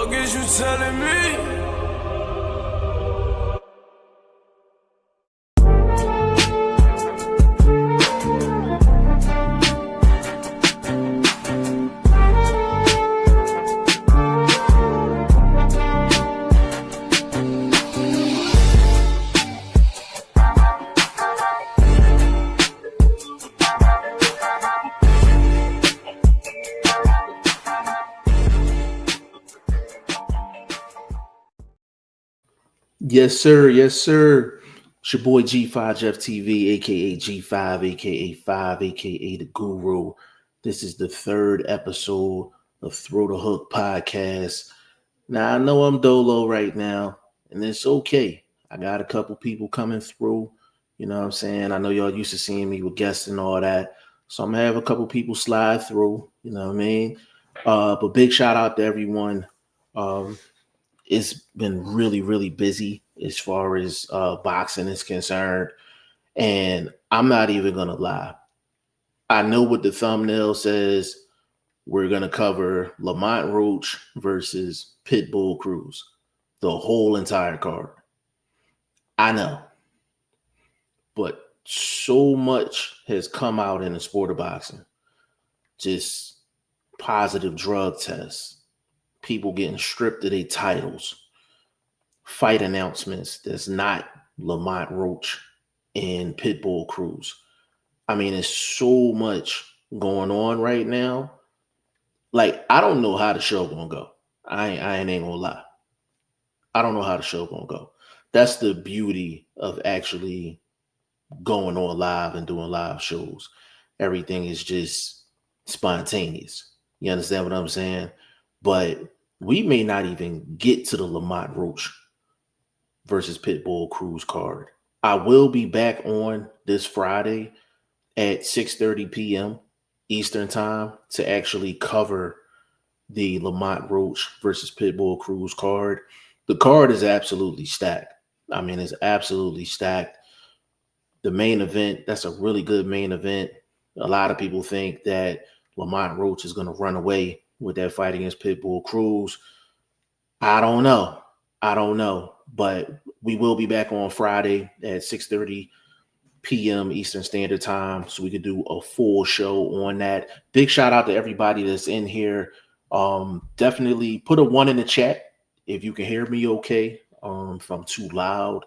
fuck is you telling me? Yes, sir. Yes, sir. It's your boy G5 Jeff TV, aka G5, aka 5, aka the Guru. This is the third episode of Throw the Hook podcast. Now, I know I'm dolo right now, and it's okay. I got a couple people coming through. You know what I'm saying? I know y'all used to seeing me with guests and all that. So I'm going to have a couple people slide through. You know what I mean? But big shout out to everyone. It's been really, really busy as far as boxing is concerned. And I'm not even going to lie. I know what the thumbnail says. We're going to cover Lamont Roach versus Pitbull Cruz, the whole entire card. I know. But so much has come out in the sport of boxing. Just positive drug tests. People getting stripped of their titles, fight announcements that's not Lamont Roach and Pitbull Cruz. I mean, there's so much going on right now. Like, I don't know how the show gonna go. I ain't gonna lie. I don't know how the show gonna go. That's the beauty of actually going on live and doing live shows. Everything is just spontaneous. You understand what I'm saying? But we may not even get to the Lamont Roach versus Pitbull Cruz card. I will be back on this Friday at 6:30 p.m. Eastern time to actually cover the Lamont Roach versus Pitbull Cruz card. The card is absolutely stacked. I mean, it's absolutely stacked. The main event, that's a really good main event. A lot of people think that Lamont Roach is going to run away with that fight against Pitbull Cruz. I don't know. But we will be back on Friday at 6:30 p.m. Eastern Standard Time, so we could do a full show on that. Big shout out to everybody that's in here. Definitely put a 1 in the chat if you can hear me okay. If I'm too loud,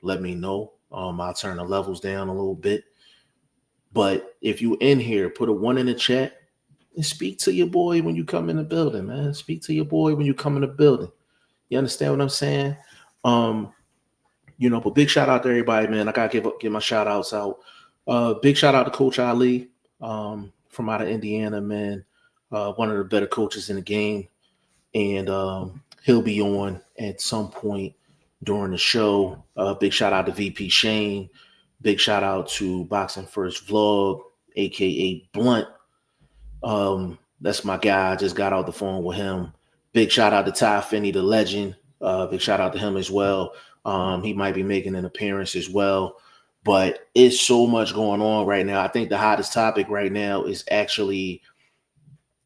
let me know. I'll turn the levels down a little bit. But if you in here, put a 1 in the chat. And speak to your boy when you come in the building, man. Speak to your boy when you come in the building. You understand what I'm saying? But big shout out to everybody, man. I gotta give my shout outs out. Big shout out to Coach Ali from out of Indiana, man. One of the better coaches in the game. And he'll be on at some point during the show. Big shout out to VP Shane. Big shout out to Boxing First Vlog, aka Blunt. That's my guy. I just got off the phone with him. Big shout out to Ty Finney, the legend. Big shout out to him as well. He might be making an appearance as well. But it's so much going on right now. I think the hottest topic right now is actually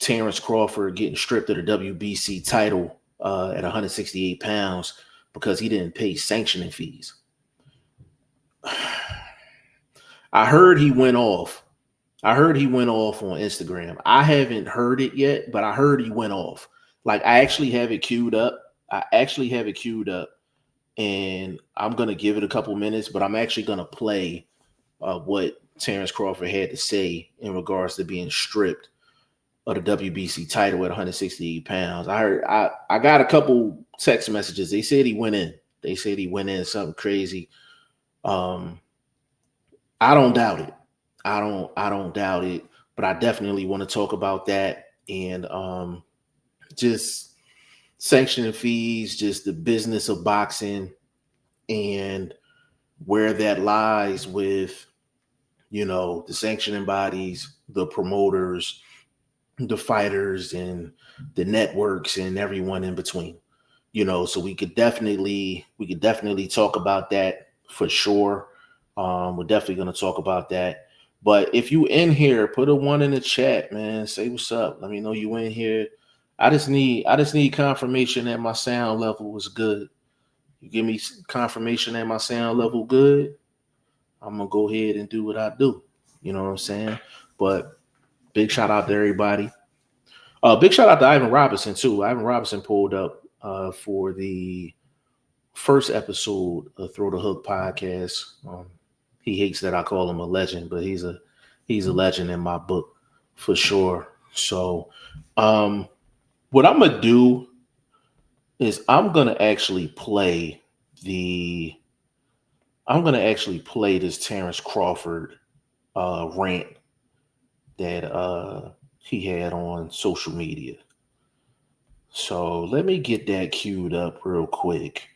Terrence Crawford getting stripped of the WBC title at 168 pounds because he didn't pay sanctioning fees. I heard he went off on Instagram. I haven't heard it yet, but I heard he went off. Like, I actually have it queued up. And I'm going to give it a couple minutes, but I'm actually going to play what Terrence Crawford had to say in regards to being stripped of the WBC title at 168 pounds. I got a couple text messages. They said he went in. Something crazy. I don't doubt it. I don't doubt it, but I definitely want to talk about that and just sanctioning fees, just the business of boxing and where that lies with, the sanctioning bodies, the promoters, the fighters, and the networks and everyone in between. So we could definitely talk about that for sure. We're definitely going to talk about that. But if you in here, put a 1 in the chat, man. Say what's up. Let me know you in here. I just need confirmation that my sound level was good. You give me confirmation that my sound level good, I'm gonna go ahead and do what I do. You know what I'm saying? But big shout out to everybody. Big shout out to Ivan Robinson too. Ivan Robinson pulled up for the first episode of Throw the Hook podcast. He hates that I call him a legend, but he's a legend in my book for sure. So what I'm gonna do is I'm gonna actually play this Terrence Crawford rant that he had on social media. So let me get that queued up real quick.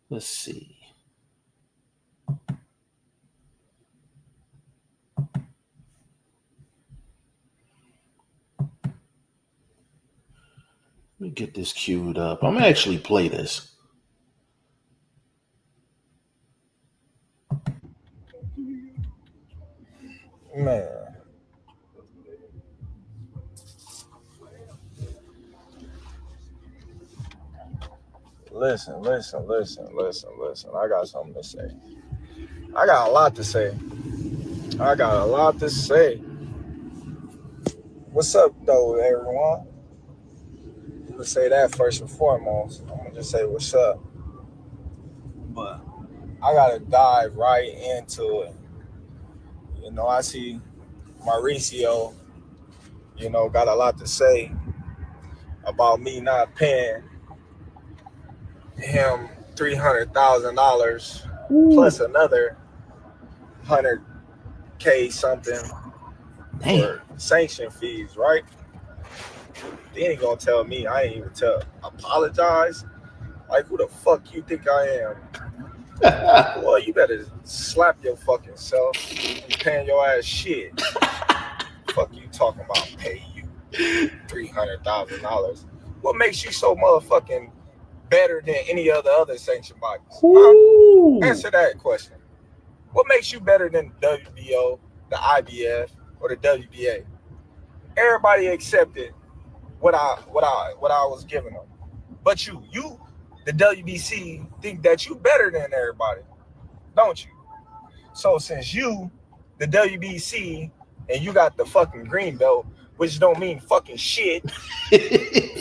Let's see. Let me get this queued up. I'm gonna actually play this. Man. Listen. I got something to say. I got a lot to say. What's up, though, everyone? I'm going to say that first and foremost. I'm going to just say what's up. But I got to dive right into it. You know, I see Mauricio, got a lot to say about me not paying him $300,000 plus another $100K something for sanction fees, right? They ain't gonna tell me. I ain't even apologize. Like, who the fuck you think I am? Well, you better slap your fucking self. You paying your ass shit. Fuck you talking about pay you $300,000. What makes you so motherfucking better than any other sanction bodies? Huh? Answer that question. What makes you better than the WBO, the IBF, or the WBA? Everybody accepted what I was giving them, but you, the WBC, think that you better than everybody, don't you? So since you, the WBC, and you got the fucking green belt, which don't mean fucking shit.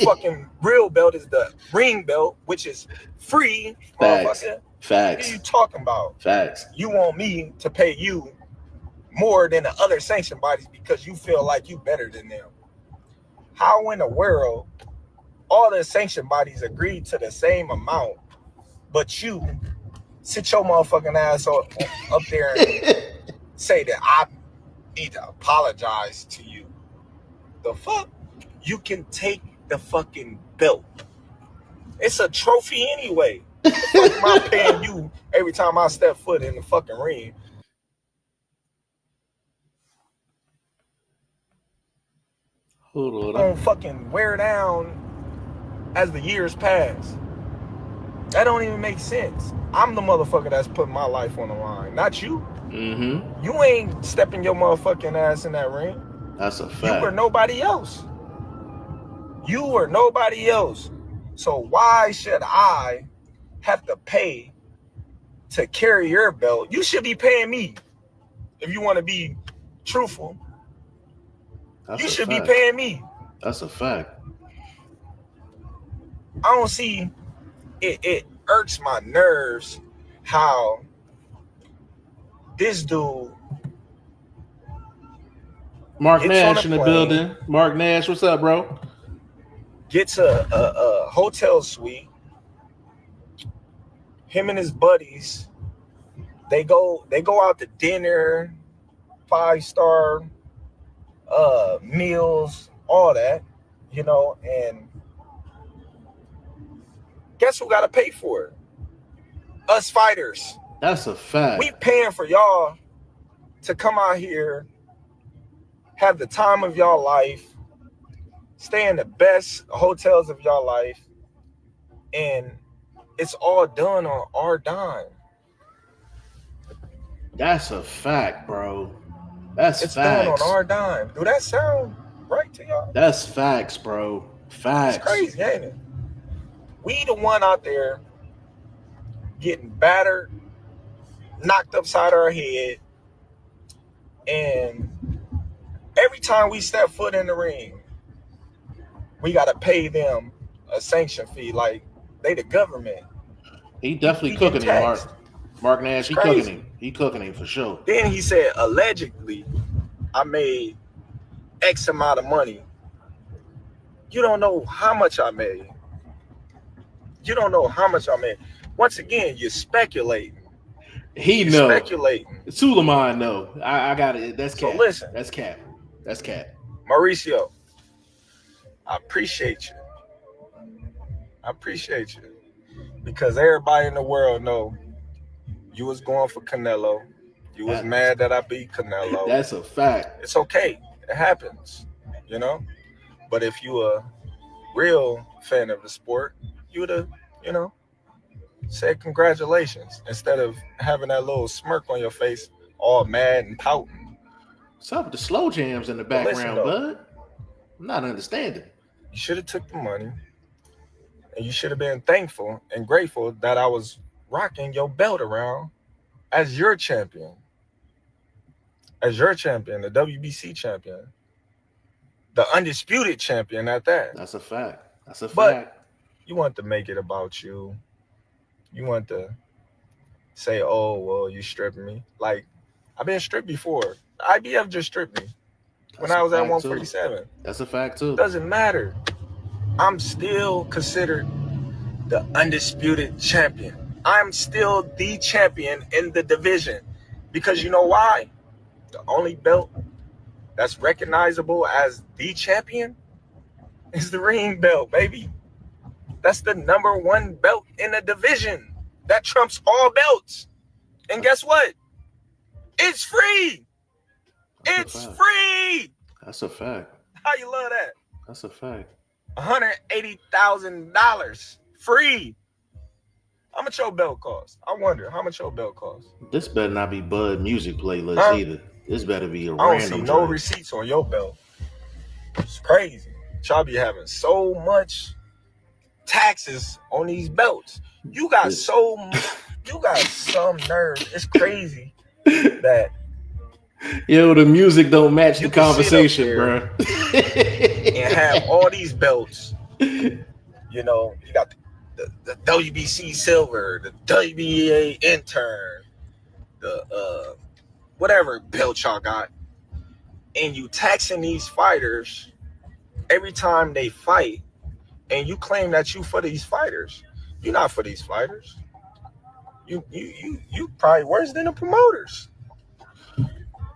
Fucking real belt is the ring belt, which is free. Facts. What are you talking about? Facts. You want me to pay you more than the other sanction bodies because you feel like you better than them? How in the world all the sanction bodies agreed to the same amount, but you sit your motherfucking ass up there and say that I need to apologize to you? The fuck? You can take the fucking belt. It's a trophy anyway. The fuck am I paying you every time I step foot in the fucking ring? Hold on. Don't fucking wear down as the years pass. That don't even make sense. I'm the motherfucker that's putting my life on the line, not you. Mm-hmm. You ain't stepping your motherfucking ass in that ring. That's a fact. You or nobody else. So why should I have to pay to carry your belt? You should be paying me. If you want to be truthful, you should be paying me. That's a fact. I don't see it. It irks my nerves how this dude, Mark Nash in the building. Mark Nash, what's up, bro? Gets a hotel suite. Him and his buddies, they go out to dinner, 5-star meals, all that, and guess who got to pay for it? Us fighters. That's a fact. We paying for y'all to come out here, have the time of y'all life, stay in the best hotels of y'all life, and it's all done on our dime. That's a fact, bro. It's done on our dime. Do that sound right to y'all? That's facts, bro. Facts. It's crazy, ain't it? We the one out there getting battered, knocked upside our head, and every time we step foot in the ring, we got to pay them a sanction fee like they the government. He definitely cooking him, Mark Nash. He cooking him. He cooking him for sure. Then he said, allegedly, I made X amount of money. You don't know how much I made. You don't know how much I made. Once again, you're speculating. You're speculating. Suleiman, no. I got it. That's cap. So listen. That's cap. That's cap. Mauricio, I appreciate you. I appreciate you. Because everybody in the world know you was going for Canelo. You was mad that I beat Canelo. That's a fact. It's okay. It happens. You know? But if you a real fan of the sport, you would have, you know, said congratulations instead of having that little smirk on your face, all mad and pouting. What's up with the slow jams in the background, bud? I'm not understanding. You should have took the money, and you should have been thankful and grateful that I was rocking your belt around as your champion. As your champion, the WBC champion. The undisputed champion at that. That's a fact. That's a fact. But you want to make it about you. You want to say, oh, well, you stripping me. Like, I've been stripped before. IBF just stripped me when I was at 147. That's a fact, too. Doesn't matter. I'm still considered the undisputed champion. I'm still the champion in the division. Because you know why? The only belt that's recognizable as the champion is the ring belt, baby. That's the number one belt in the division. That trumps all belts. And guess what? It's free. It's free. That's a fact. How you love that? That's a fact. $180,000 free. How much your belt cost? I wonder how much your belt cost. This better not be Bud Music playlist either. This better be a random. I don't see no receipts on your belt. It's crazy. Y'all be having so much taxes on these belts. You got some nerve. It's crazy that the music don't match the conversation, bro. And have all these belts. You know, you got the WBC silver, the WBA intern, the whatever belt y'all got, and you taxing these fighters every time they fight, and you claim that you for these fighters. You're not for these fighters. You probably worse than the promoters.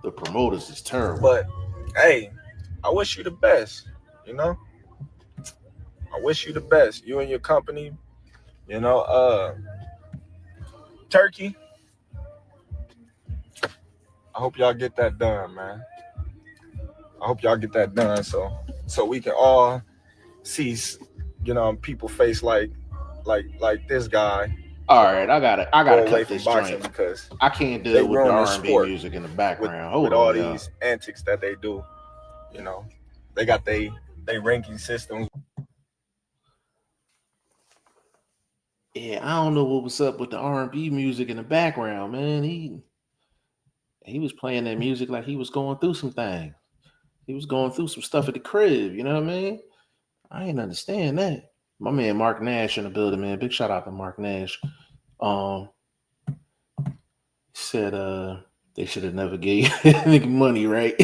The promoters is terrible. But hey, I wish you the best. You know, I wish you the best. You and your company. You know, Turkey. I hope y'all get that done, man. I hope y'all get that done so we can all see, you know, people face like this guy. All right, I gotta cut this joint because I can't deal with the R&B music in the background. With all these antics that they do, you know, they got they ranking systems. Yeah, I don't know what was up with the R&B music in the background, man. He was playing that music like he was going through some things. He was going through some stuff at the crib, you know what I mean? I ain't understand that. My man Mark Nash in the building, man. Big shout out to Mark Nash. Said they should have never gave nigga money, right?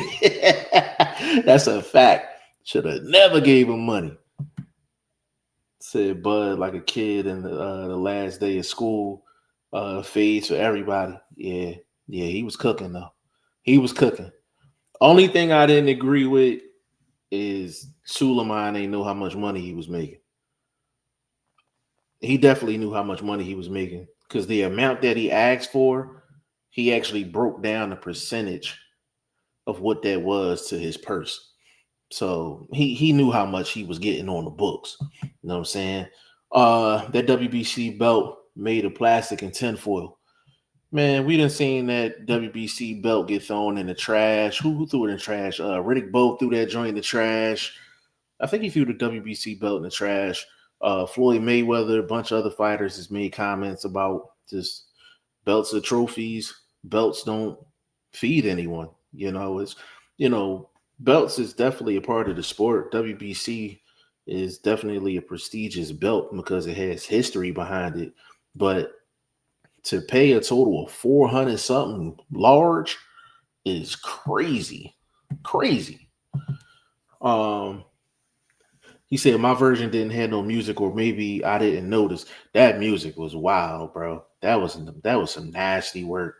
That's a fact. Should have never gave him money. Said Bud like a kid in the last day of school. Fades for everybody. Yeah, he was cooking though. He was cooking. Only thing I didn't agree with is Suleiman ain't know how much money he was making. He definitely knew how much money he was making because the amount that he asked for, he actually broke down the percentage of what that was to his purse. So he knew how much he was getting on the books. You know what I'm saying? That WBC belt made of plastic and tinfoil. Man, we done seen that WBC belt get thrown in the trash. Who threw it in the trash? Riddick Bowe threw that joint in the trash. I think he threw the WBC belt in the trash. Floyd Mayweather, a bunch of other fighters has made comments about just belts are trophies. Belts don't feed anyone. Belts is definitely a part of the sport. WBC is definitely a prestigious belt because it has history behind it. But to pay a total of 400 something large is crazy. Crazy. He said my version didn't have no music, or maybe I didn't notice. That music was wild, bro. That was some nasty work.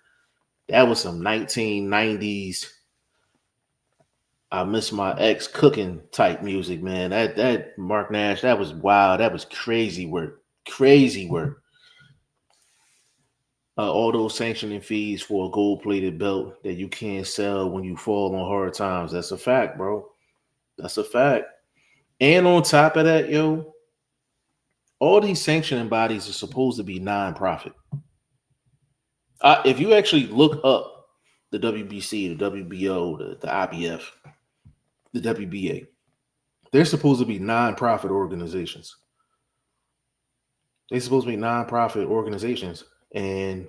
That was some 1990s I miss my ex cooking type music, man. That Mark Nash, that was wild. That was crazy work. Crazy work. All those sanctioning fees for a gold-plated belt that you can't sell when you fall on hard times. That's a fact, bro. That's a fact. And on top of that, yo, all these sanctioning bodies are supposed to be non-profit. If you actually look up the WBC, the WBO, the IBF, the WBA, they're supposed to be non-profit organizations. They're supposed to be non-profit organizations. And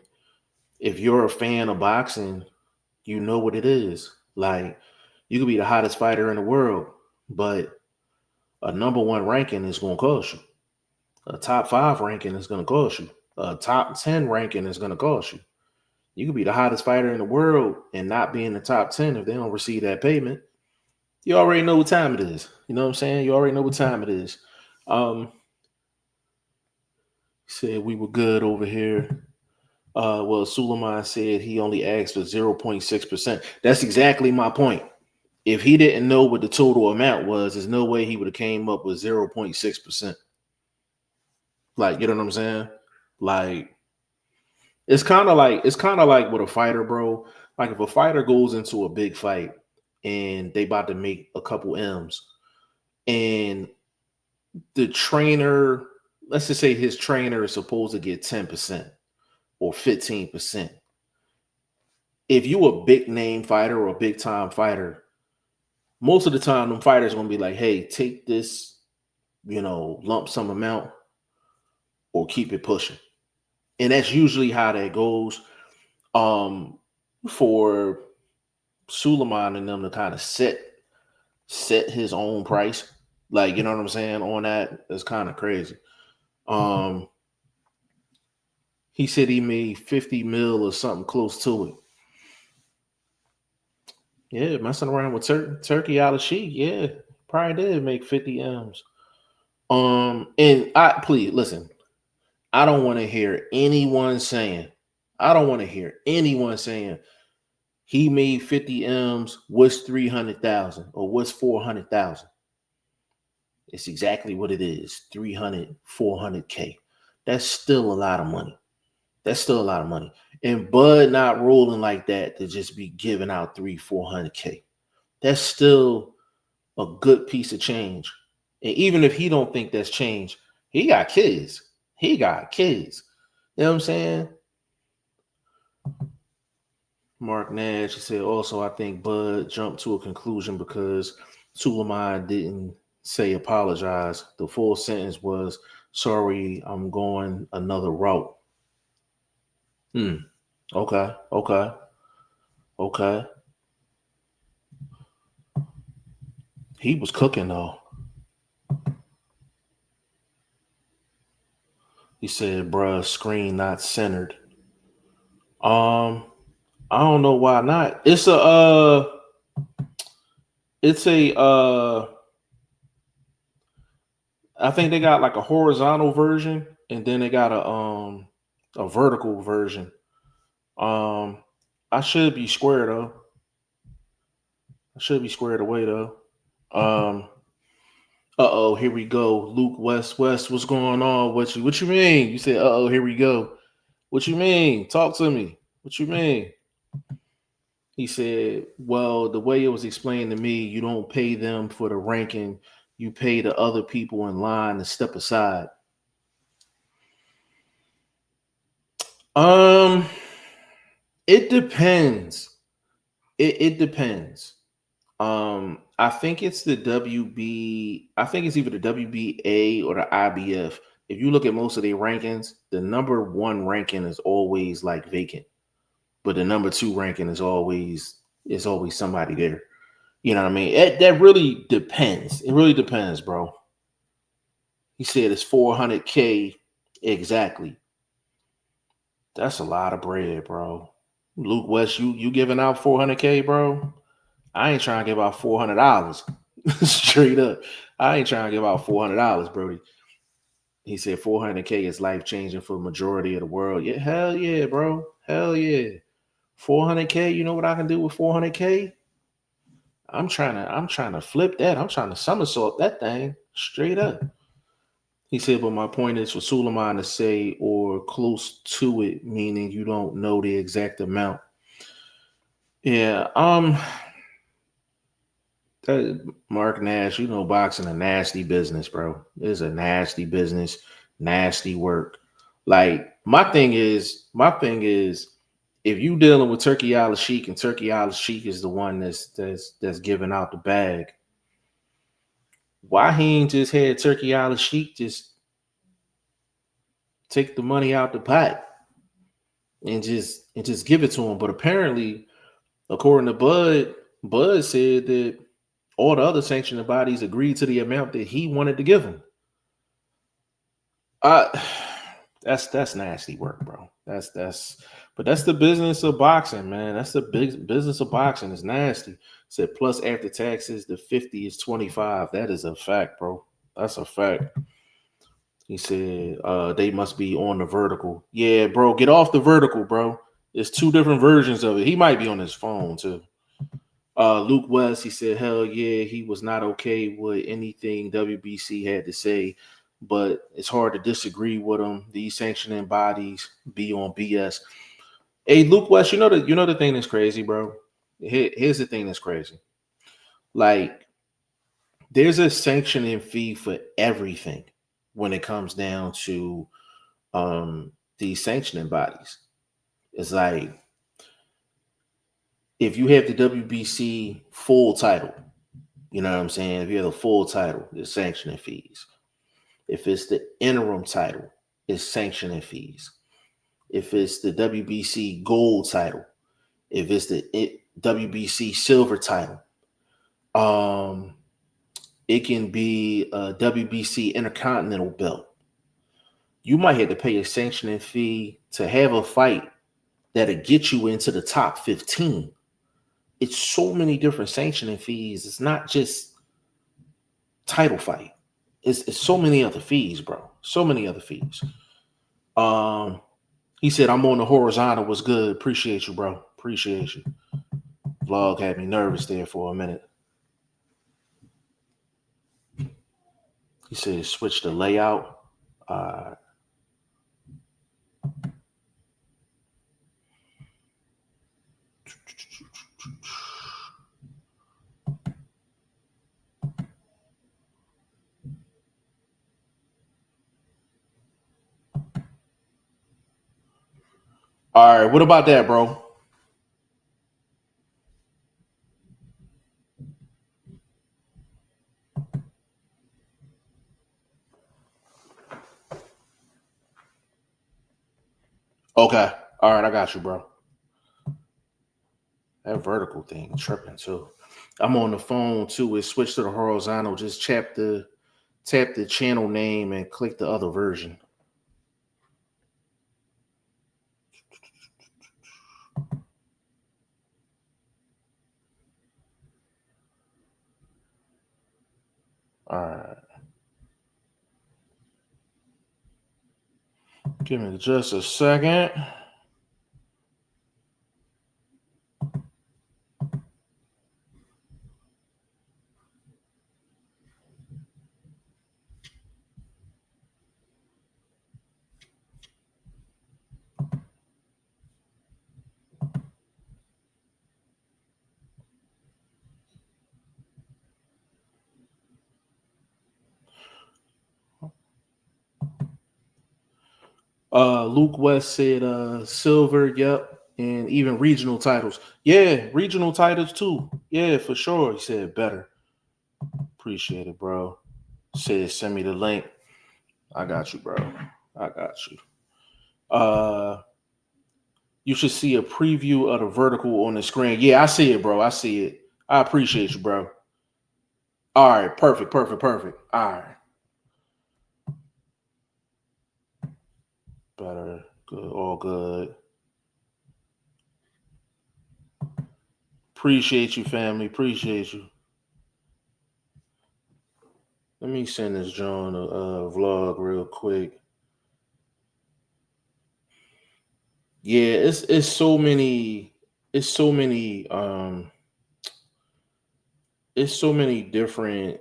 if you're a fan of boxing, you know what it is. Like, you could be the hottest fighter in the world, but a number one ranking is going to cost you. A top 5 ranking is going to cost you. A top 10 ranking is going to cost you. You could be the hottest fighter in the world and not be in the top 10 if they don't receive that payment. You already know what time it is. You know what I'm saying? You already know what time it is. Said we were good over here. Well, Suleiman said he only asked for 0.6%. That's exactly my point. If he didn't know what the total amount was, there's no way he would have came up with 0.6%. Like, you know what I'm saying? Like, it's kind of like with a fighter, bro. Like, if a fighter goes into a big fight and they about to make a couple M's, and the trainer, let's just say his trainer is supposed to get 10% or 15%. If you a big name fighter or a big time fighter, most of the time them fighters are gonna be like, hey, take this, lump sum amount or keep it pushing. And that's usually how that goes. For Suleiman and them to kind of set his own price, like, you know what I'm saying, on that, it's kind of crazy. He said he made 50 mil or something close to it. Yeah, messing around with Turkey out of Sheik. Yeah, probably did make 50 M's. And please listen, I don't want to hear anyone saying he made 50 M's, what's 300,000 or what's 400,000. It's exactly what it is. 300, 400K. That's still a lot of money. And Bud not rolling like that to just be giving out 300-400K. That's still a good piece of change. And even if he don't think that's change, he got kids. You know what I'm saying? Mark Nash said, also, I think Bud jumped to a conclusion because Suleiman didn't say apologize. The full sentence was, sorry, I'm going another route. Okay. He was cooking though. He said, bruh, screen not centered. I don't know why not. It's a I think they got like a horizontal version and then they got a vertical version. I should be square though. I should be squared away though. Here we go. Luke West, what's going on? What you mean? You said, here we go. What you mean? Talk to me. What you mean? He said, well, the way it was explained to me, you don't pay them for the ranking. You pay the other people in line to step aside. It depends. It depends. I think it's the WB. I think it's either the WBA or the IBF. If you look at most of their rankings, the number one ranking is always like vacant, but the number two ranking is always somebody there. You know what I mean? That really depends. It really depends, bro. He said it's 400K exactly. That's a lot of bread, bro. Luke West, you giving out 400K, bro? I ain't trying to give out $400. Straight up. I ain't trying to give out $400, Brody. He said 400K is life changing for the majority of the world. Yeah, hell yeah, bro. Hell yeah. 400K, you know what I can do with 400K? I'm trying to flip that. I'm trying to somersault that thing straight up. He said, but my point is for Suleiman to say or close to it, meaning you don't know the exact amount. Yeah, Mark Nash, you know, boxing a nasty business, bro. It's a nasty business, nasty work. Like my thing is, if you dealing with Turkey Al Sheik and Turkey Al Sheik is the one that's giving out the bag, why he ain't just had Turkey Al Sheik just take the money out the pot and just give it to him? But apparently, according to Bud said that all the other sanctioning bodies agreed to the amount that he wanted to give him. That's nasty work, bro. But that's the business of boxing, man. That's the big business of boxing. It's nasty. Said plus after taxes, the 50 is 25. That is a fact, bro. That's a fact. He said they must be on the vertical. Yeah, bro, get off the vertical, bro. There's two different versions of it. He might be on his phone too. Luke West, he said, hell yeah, he was not okay with anything WBC had to say, but it's hard to disagree with him. These sanctioning bodies be on BS. Hey, Luke West, you know the thing that's crazy, bro. Here's the thing that's crazy. Like, there's a sanctioning fee for everything when it comes down to these sanctioning bodies. It's like if you have the WBC full title, you know what I'm saying? If you have the full title, there's sanctioning fees. If it's the interim title, it's sanctioning fees. If it's the WBC gold title, if it's the WBC silver title, it can be a WBC intercontinental belt. You might have to pay a sanctioning fee to have a fight that'll get you into the top 15. It's so many different sanctioning fees. It's not just title fight. It's so many other fees, bro. So many other fees. He said, I'm on the horizontal. Was good. Appreciate you, bro. Appreciate you. Vlog had me nervous there for a minute. He said, switch the layout. All right, what about that, bro? Okay. All right, I got you, bro. That vertical thing tripping too. I'm on the phone too. It switched to the horizontal. Just tap the channel name and click the other version. All right. Give me just a second. Luke West said silver, yep. And even regional titles. Yeah, regional titles too. Yeah, for sure. He said better. Appreciate it, bro. Said send me the link. I got you, bro. I got you. You should see a preview of the vertical on the screen. Yeah, I see it, bro. I see it. I appreciate you, bro. All right, perfect. All right. Better, good, all good. Appreciate you, family. Appreciate you. Let me send this John a vlog real quick. Yeah, it's so many different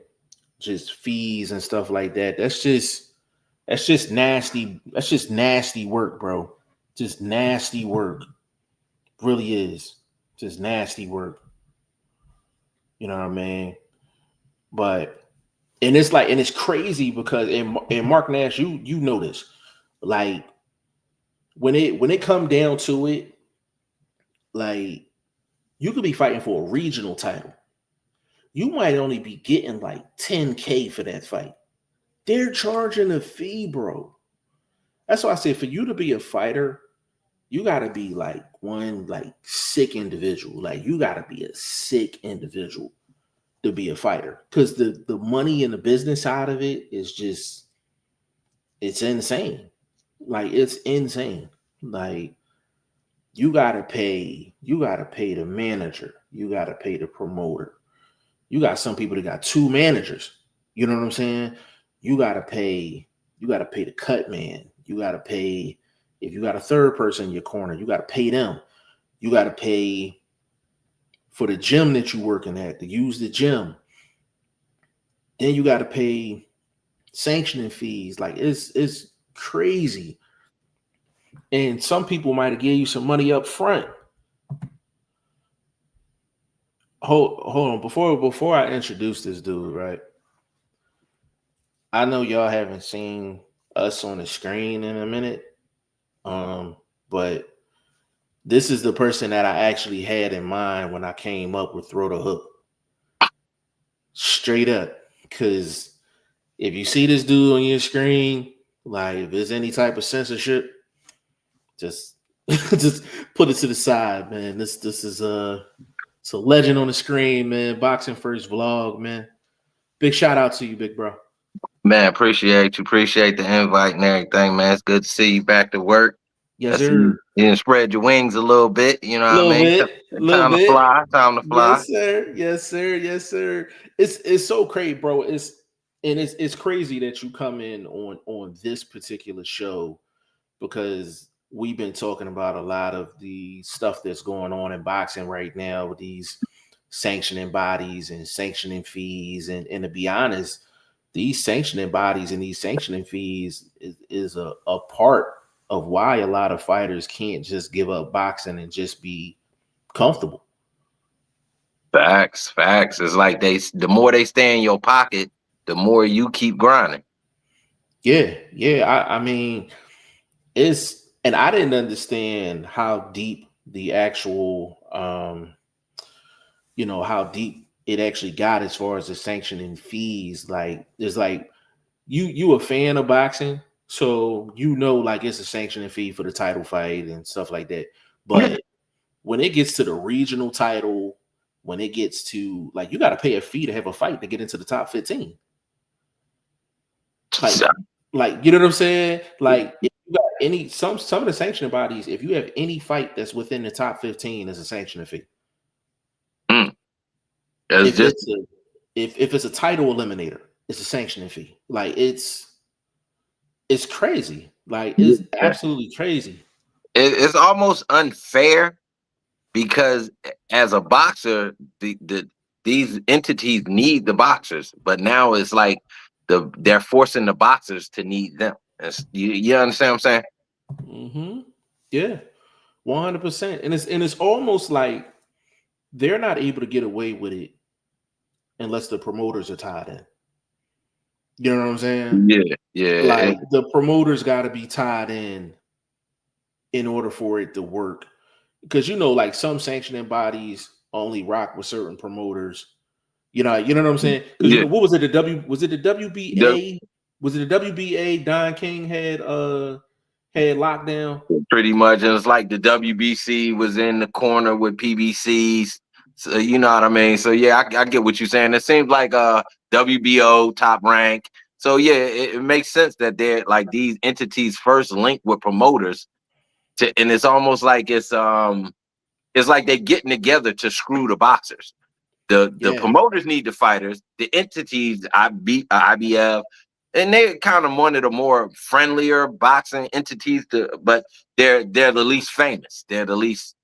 just fees and stuff like that. That's just nasty. That's just nasty work, bro. Just nasty work. Really is. Just nasty work. You know what I mean? But and it's crazy because in Mark Nash, you know this. Like when it come down to it, like you could be fighting for a regional title. You might only be getting like 10K for that fight. They're charging a fee, bro. That's why I said for you to be a fighter, you gotta be like one like sick individual. Like you gotta be a sick individual to be a fighter. Because the money and the business side of it is just it's insane. Like it's insane. Like you gotta pay the manager, you gotta pay the promoter. You got some people that got two managers. You know what I'm saying? You gotta pay the cut man. You gotta pay if you got a third person in your corner, you gotta pay them. You gotta pay for the gym that you're working at to use the gym. Then you gotta pay sanctioning fees. Like it's crazy. And some people might have gave you some money up front. Hold on. Before I introduce this dude, right? I know y'all haven't seen us on the screen in a minute. But this is the person that I actually had in mind when I came up with Throw the Hook. Straight up. Because if you see this dude on your screen, like if there's any type of censorship, just just put it to the side, man. This is it's a legend on the screen, man. Boxing First vlog, man. Big shout out to you, big bro. Man, appreciate you. Appreciate the invite and everything, man. It's good to see you back to work. Yes, sir. You didn't spread your wings a little bit, you know what I mean? Time to fly. Yes, sir. Yes, sir. It's so crazy, bro. It's crazy that you come in on this particular show because we've been talking about a lot of the stuff that's going on in boxing right now with these sanctioning bodies and sanctioning fees. And to be honest, these sanctioning bodies and these sanctioning fees is a part of why a lot of fighters can't just give up boxing and just be comfortable. Facts. It's like the more they stay in your pocket, the more you keep grinding. Yeah. I mean, and I didn't understand how deep the actual, how deep it actually got as far as the sanctioning fees. Like, there's like, you a fan of boxing, so like it's a sanctioning fee for the title fight and stuff like that. But when it gets to the regional title, when it gets to like you got to pay a fee to have a fight to get into the top 15. Like you know what I'm saying? Like if you got any some of the sanctioning bodies, if you have any fight that's within the top 15, is a sanctioning fee. If it's a title eliminator, it's a sanctioning fee. Like it's crazy. Like it's absolutely crazy. It's almost unfair because as a boxer, these entities need the boxers, but now it's like they're forcing the boxers to need them. You understand what I'm saying? Mm-hmm. Yeah, 100%. And it's almost like they're not able to get away with it unless the promoters are tied in. You know what I'm saying? Yeah. Like the promoters got to be tied in order for it to work. because like some sanctioning bodies only rock with certain promoters. You know what I'm saying? Because Yeah. what was it? Was it the The- WBA? Was it the WBA? Don King had lockdown. Pretty much. And it's like the WBC was in the corner with PBCs. So you know what I mean? So yeah, I get what you're saying. It seems like WBO top rank. So yeah, it makes sense that they're like these entities first link with promoters and it's almost like it's like they're getting together to screw the boxers. The Yeah, promoters need the fighters, the entities, IBF, and they're kind of one of the more friendlier boxing entities. But they're the least famous. They're the least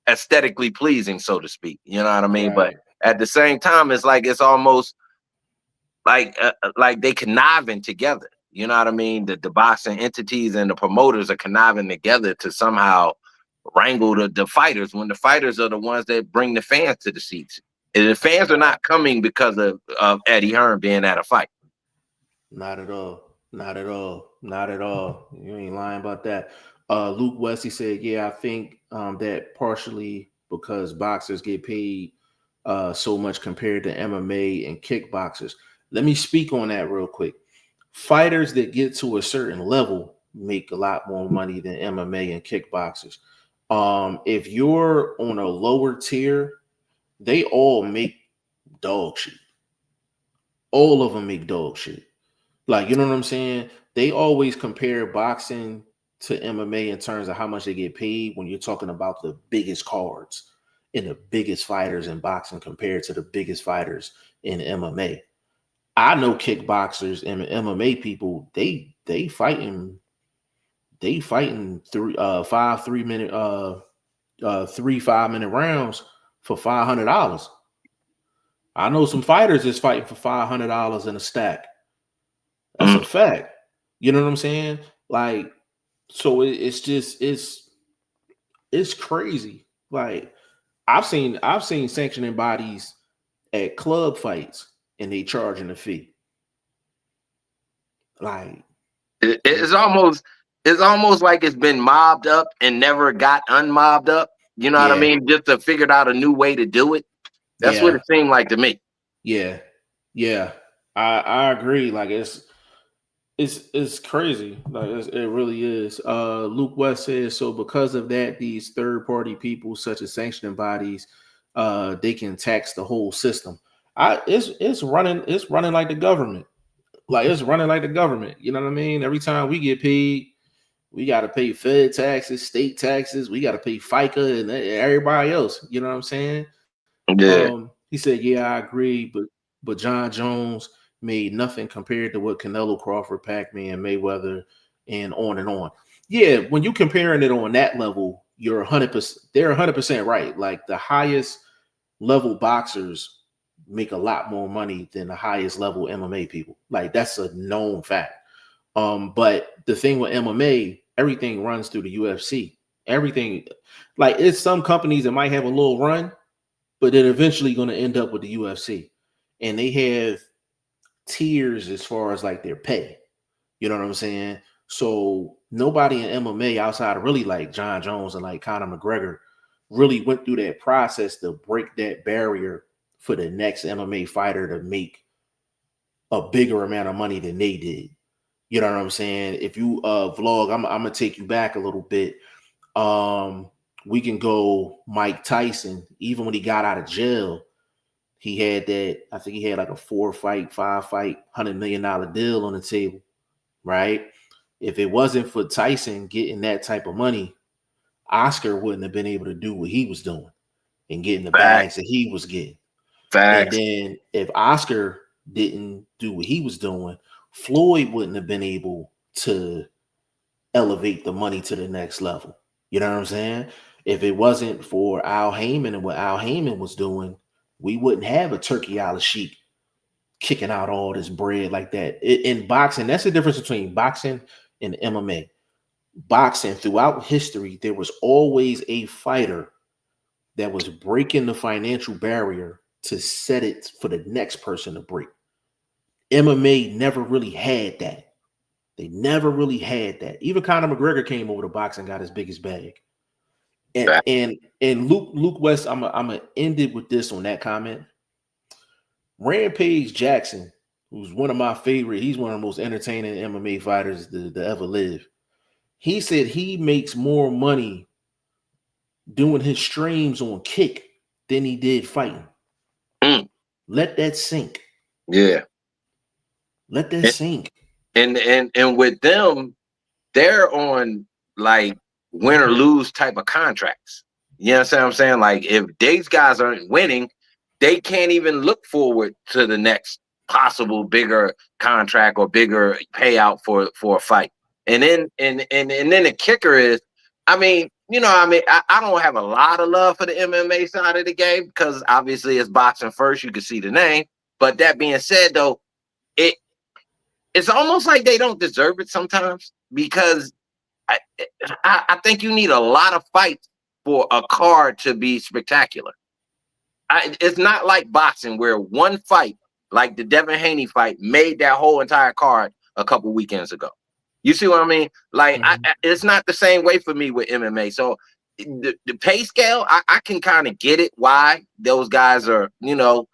aesthetically pleasing, so to speak. You know what I mean? But right. at the same time, it's almost like they conniving together. You know what I mean? The boxing entities and the promoters are conniving together to somehow wrangle the fighters when the fighters are the ones that bring the fans to the seats. And the fans are not coming because of Eddie Hearn being at a fight. Not at all. Not at all. Not at all. You ain't lying about that. Luke Wesley said, "Yeah, I think that partially because boxers get paid so much compared to MMA and kickboxers." Let me speak on that real quick. Fighters that get to a certain level make a lot more money than MMA and kickboxers. If you're on a lower tier, they all make dog shit. All of them make dog shit. Like, you know what I'm saying? They always compare boxing to MMA in terms of how much they get paid when you're talking about the biggest cards and the biggest fighters in boxing compared to the biggest fighters in MMA. I know kickboxers and MMA people, they fighting 5 minute rounds for $500. I know some fighters is fighting for $500 in a stack. That's a fact. You know what I'm saying? Like, so it's just it's crazy. Like, I've seen sanctioning bodies at club fights and they charging a fee. Like, It's almost like it's been mobbed up and never got unmobbed up. You know what I yeah, mean? Just to figure out a new way to do it. That's what yeah, it seemed like to me. yeah, yeah. I agree. Like, it's crazy. Like, it really is. Luke West says, so because of that, these third party people such as sanctioning bodies, they can tax the whole system. It's running like the government. Like, it's running like the government. You know what I mean? Every time we get paid, we got to pay Fed taxes, state taxes. We got to pay FICA and everybody else. You know what I'm saying? Yeah. He said, "Yeah, I agree, but John Jones made nothing compared to what Canelo, Crawford, Pac-Man, Mayweather, and on and on." Yeah, when you comparing it on that level, you're 100%. They're 100% right. Like, the highest level boxers make a lot more money than the highest level MMA people. Like, that's a known fact. But the thing with MMA, everything runs through the UFC. Everything, like, it's some companies that might have a little run, but they're eventually going to end up with the UFC. And they have tiers as far as like their pay. You know what I'm saying? So nobody in MMA outside of really like John Jones and like Conor McGregor really went through that process to break that barrier for the next MMA fighter to make a bigger amount of money than they did. You know what I'm saying? If you vlog, I'm gonna take you back a little bit. We can go Mike Tyson. Even when he got out of jail, he had that. I think he had like a 5 fight, $100 million deal on the table, right? If it wasn't for Tyson getting that type of money, Oscar wouldn't have been able to do what he was doing and getting the bags that he was getting. And Facts. then if Oscar didn't do what he was doing, Floyd wouldn't have been able to elevate the money to the next level. You know what I'm saying? If it wasn't for Al Heyman and what Al Heyman was doing, we wouldn't have a Turkey Al-Sheikh kicking out all this bread like that. In boxing, that's the difference between boxing and MMA. Boxing, throughout history, there was always a fighter that was breaking the financial barrier to set it for the next person to break. MMA never really had that. They never really had that. Even Conor McGregor came over to boxing and got his biggest bag. And Luke West, I'm gonna end it with this on that comment. Rampage Jackson, who's one of my favorite, he's one of the most entertaining MMA fighters to ever live. He said he makes more money doing his streams on Kick than he did fighting. Let that sink. Yeah. Let that sink. And with them, they're on like win or lose type of contracts. You know what I'm saying? Like if these guys aren't winning, they can't even look forward to the next possible bigger contract or bigger payout for a fight. And then the kicker is, I mean, I don't have a lot of love for the MMA side of the game because obviously it's boxing first. You can see the name. But that being said, though, it's almost like they don't deserve it sometimes because I think you need a lot of fights for a card to be spectacular. It's not like boxing where one fight, like the Devin Haney fight, made that whole entire card a couple weekends ago. You see what I mean? Like, it's not the same way for me with MMA. So the pay scale, I can kind of get it why those guys are, not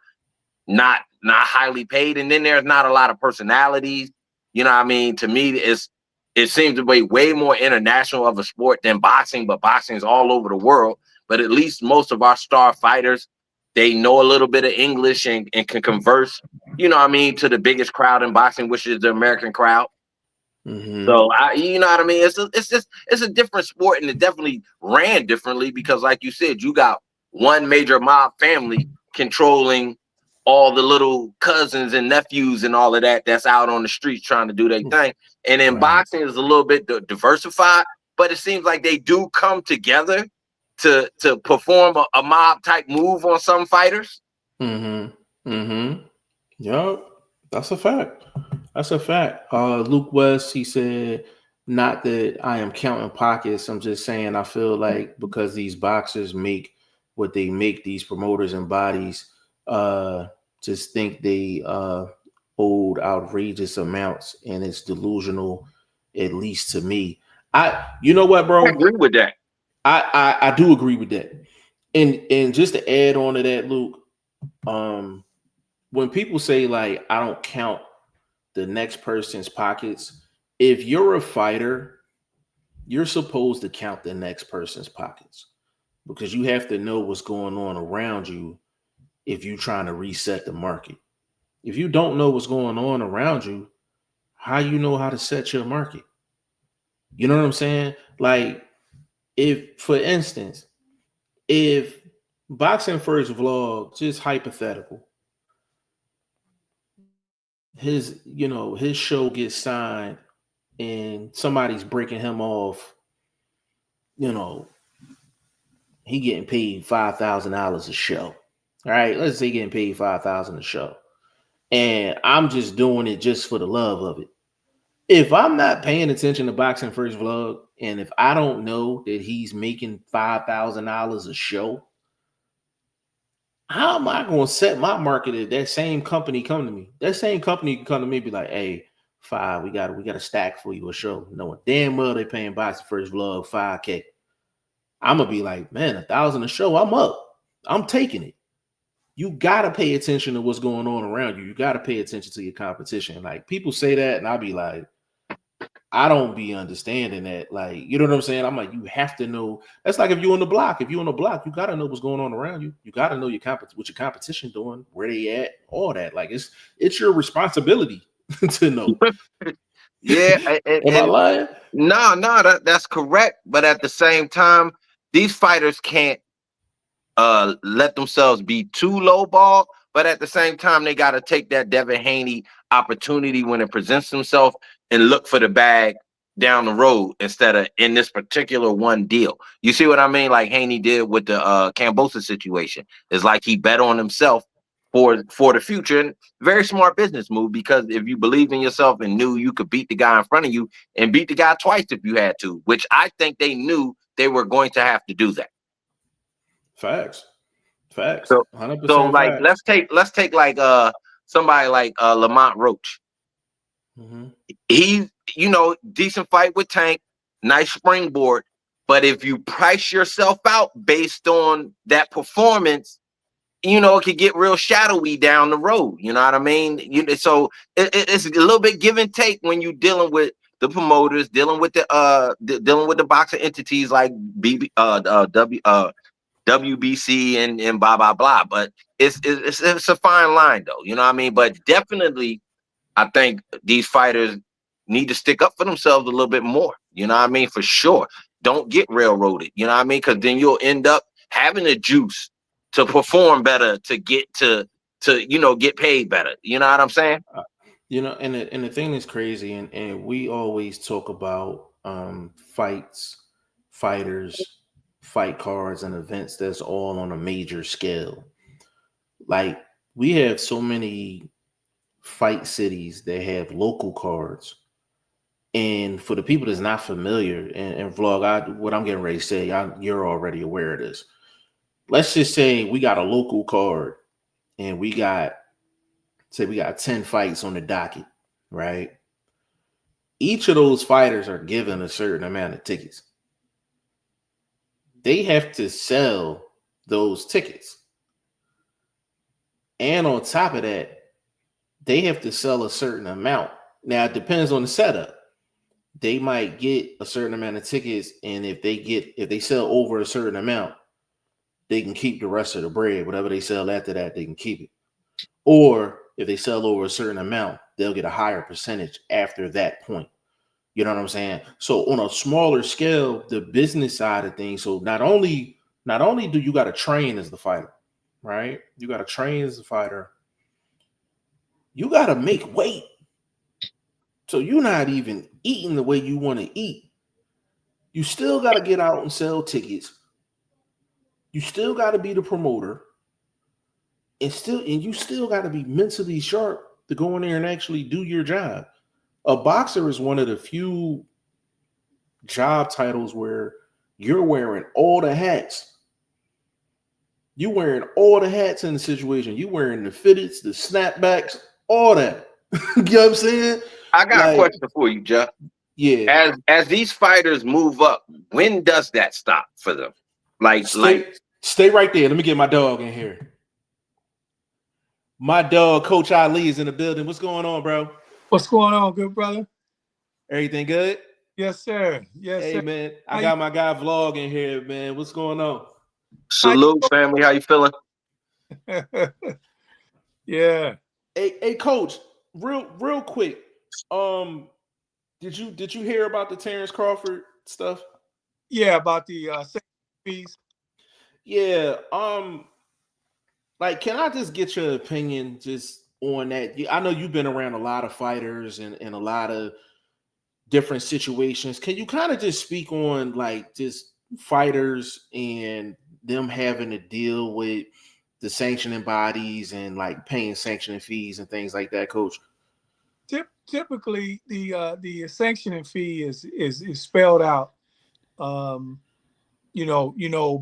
highly paid. And then there's not a lot of personalities. You know what I mean? To me, it seems to be way more international of a sport than boxing, but boxing is all over the world. But at least most of our star fighters, they know a little bit of English and can converse, to the biggest crowd in boxing, which is the American crowd. So you know what I mean? It's a different sport, and it definitely ran differently because, like you said, you got one major mob family controlling all the little cousins and nephews and all of that's out on the streets trying to do their thing. And then boxing is a little bit diversified, but it seems like they do come together to perform a mob type move on some fighters. Yep, that's a fact. That's a fact. Luke West, he said, not that I am counting pockets. I'm just saying I feel like because these boxers make what they make, these promoters and bodies just think they owed outrageous amounts, and it's delusional, at least to me. You know what, bro? I agree with that. I do agree with that. And just to add on to that, Luke, when people say like I don't count the next person's pockets, if you're a fighter, you're supposed to count the next person's pockets because you have to know what's going on around you if you're trying to reset the market. If you don't know what's going on around you, how you know how to set your market? You know what I'm saying? Like, if, for instance, if Boxing First Vlog, just hypothetical, his show gets signed and somebody's breaking him off, he getting paid $5,000 a show. All right, let's say getting paid $5,000 a show. And I'm just doing it just for the love of it. If I'm not paying attention to Boxing First Vlog, and if I don't know that he's making $5,000 a show, how am I going to set my market if that same company come to me? That same company can come to me and be like, hey, we got a stack for you a show. Knowing damn well they paying Boxing First Vlog $5K. I'm going to be like, man, $1,000 a show, I'm up. I'm taking it. You got to pay attention to what's going on around you. You got to pay attention to your competition. Like, people say that, and I'll be like, I don't be understanding that. Like, you know what I'm saying? I'm like, you have to know. That's like if you're on the block. If you're on the block, you got to know what's going on around you. You got to know what your competition doing, where they at, all that. Like, it's your responsibility to know. Yeah. Am I lying? No, that's correct. But at the same time, these fighters can't let themselves be too lowball, but at the same time, they got to take that Devin Haney opportunity when it presents themselves and look for the bag down the road instead of in this particular one deal. You see what I mean? Like Haney did with the Cambosa situation. It's like he bet on himself for the future. And very smart business move, because if you believed in yourself and knew you could beat the guy in front of you and beat the guy twice if you had to, which I think they knew they were going to have to do that. Facts. So 100% like facts. let's take like somebody like Lamont Roach. He's decent fight with Tank, nice springboard, But if you price yourself out based on that performance, you know, it could get real shadowy down the road. You know what I mean? So it's a little bit give and take when you're dealing with the promoters, dealing with the boxing entities like WBC and blah blah blah. But it's a fine line though. You know what I mean? But definitely, I think these fighters need to stick up for themselves a little bit more. You know what I mean? For sure. Don't get railroaded. You know what I mean? Because then you'll end up having the juice to perform better, to get to get paid better. You know what I'm saying? You know, and the thing that's crazy, and we always talk about fights, fighters, fight cards, and events that's all on a major scale. Like, we have so many fight cities that have local cards. And for the people that's not familiar, and Vlog, what I'm getting ready to say, you're already aware of this. Let's just say we got a local card and we got 10 fights on the docket, right? Each of those fighters are given a certain amount of tickets. They have to sell those tickets. And on top of that, they have to sell a certain amount. Now, it depends on the setup. They might get a certain amount of tickets, and if they sell over a certain amount, they can keep the rest of the bread. Whatever they sell after that, they can keep it. Or if they sell over a certain amount, they'll get a higher percentage after that point. You know what I'm saying? So on a smaller scale, the business side of things. So not only do you got to train as the fighter, right? You got to train as the fighter. You got to make weight. So you're not even eating the way you want to eat. You still got to get out and sell tickets. You still got to be the promoter. And you still got to be mentally sharp to go in there and actually do your job. A boxer is one of the few job titles where you're wearing all the hats. You're wearing all the hats in the situation. You're wearing the fitteds, the snapbacks, all that. You know what I'm saying? I got a question for you, Jeff. Yeah. As these fighters move up, when does that stop for them? Stay right there. Let me get my dog in here. My dog, Coach Ali, is in the building. What's going on, bro? What's going on, good brother? Everything good? Yes, sir. Yes, hey, sir. Man. I got my guy Vlog in here, man. What's going on? Salute, family. How you feeling? Yeah. Hey, Coach. Real quick. Did you hear about the Terrence Crawford stuff? Yeah, about the fees. Yeah. Like, can I just get your opinion just on that? I know you've been around a lot of fighters and a lot of different situations. Can you kind of just speak on like just fighters and them having to deal with the sanctioning bodies and like paying sanctioning fees and things like that, Coach? Typically, the sanctioning fee is spelled out,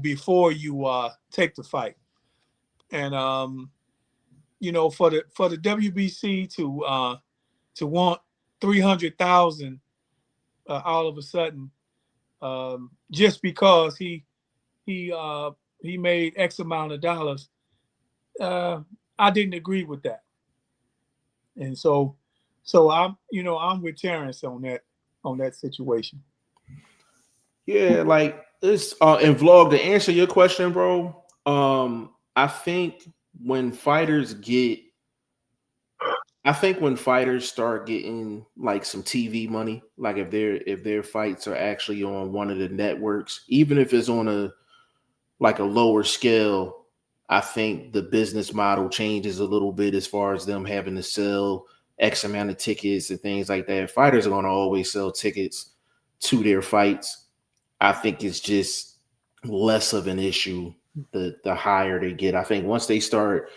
before you take the fight, and for the WBC to want 300,000 all of a sudden, just because he made X amount of dollars, I didn't agree with that, and so I'm with Terrence on that situation. Yeah, like this and Vlog, to answer your question, bro. I think when fighters start getting like some TV money, like if their fights are actually on one of the networks, even if it's on a lower scale, I think the business model changes a little bit as far as them having to sell X amount of tickets and things like that. Fighters are going to always sell tickets to their fights. I think it's just less of an issue the higher they get. I think once they start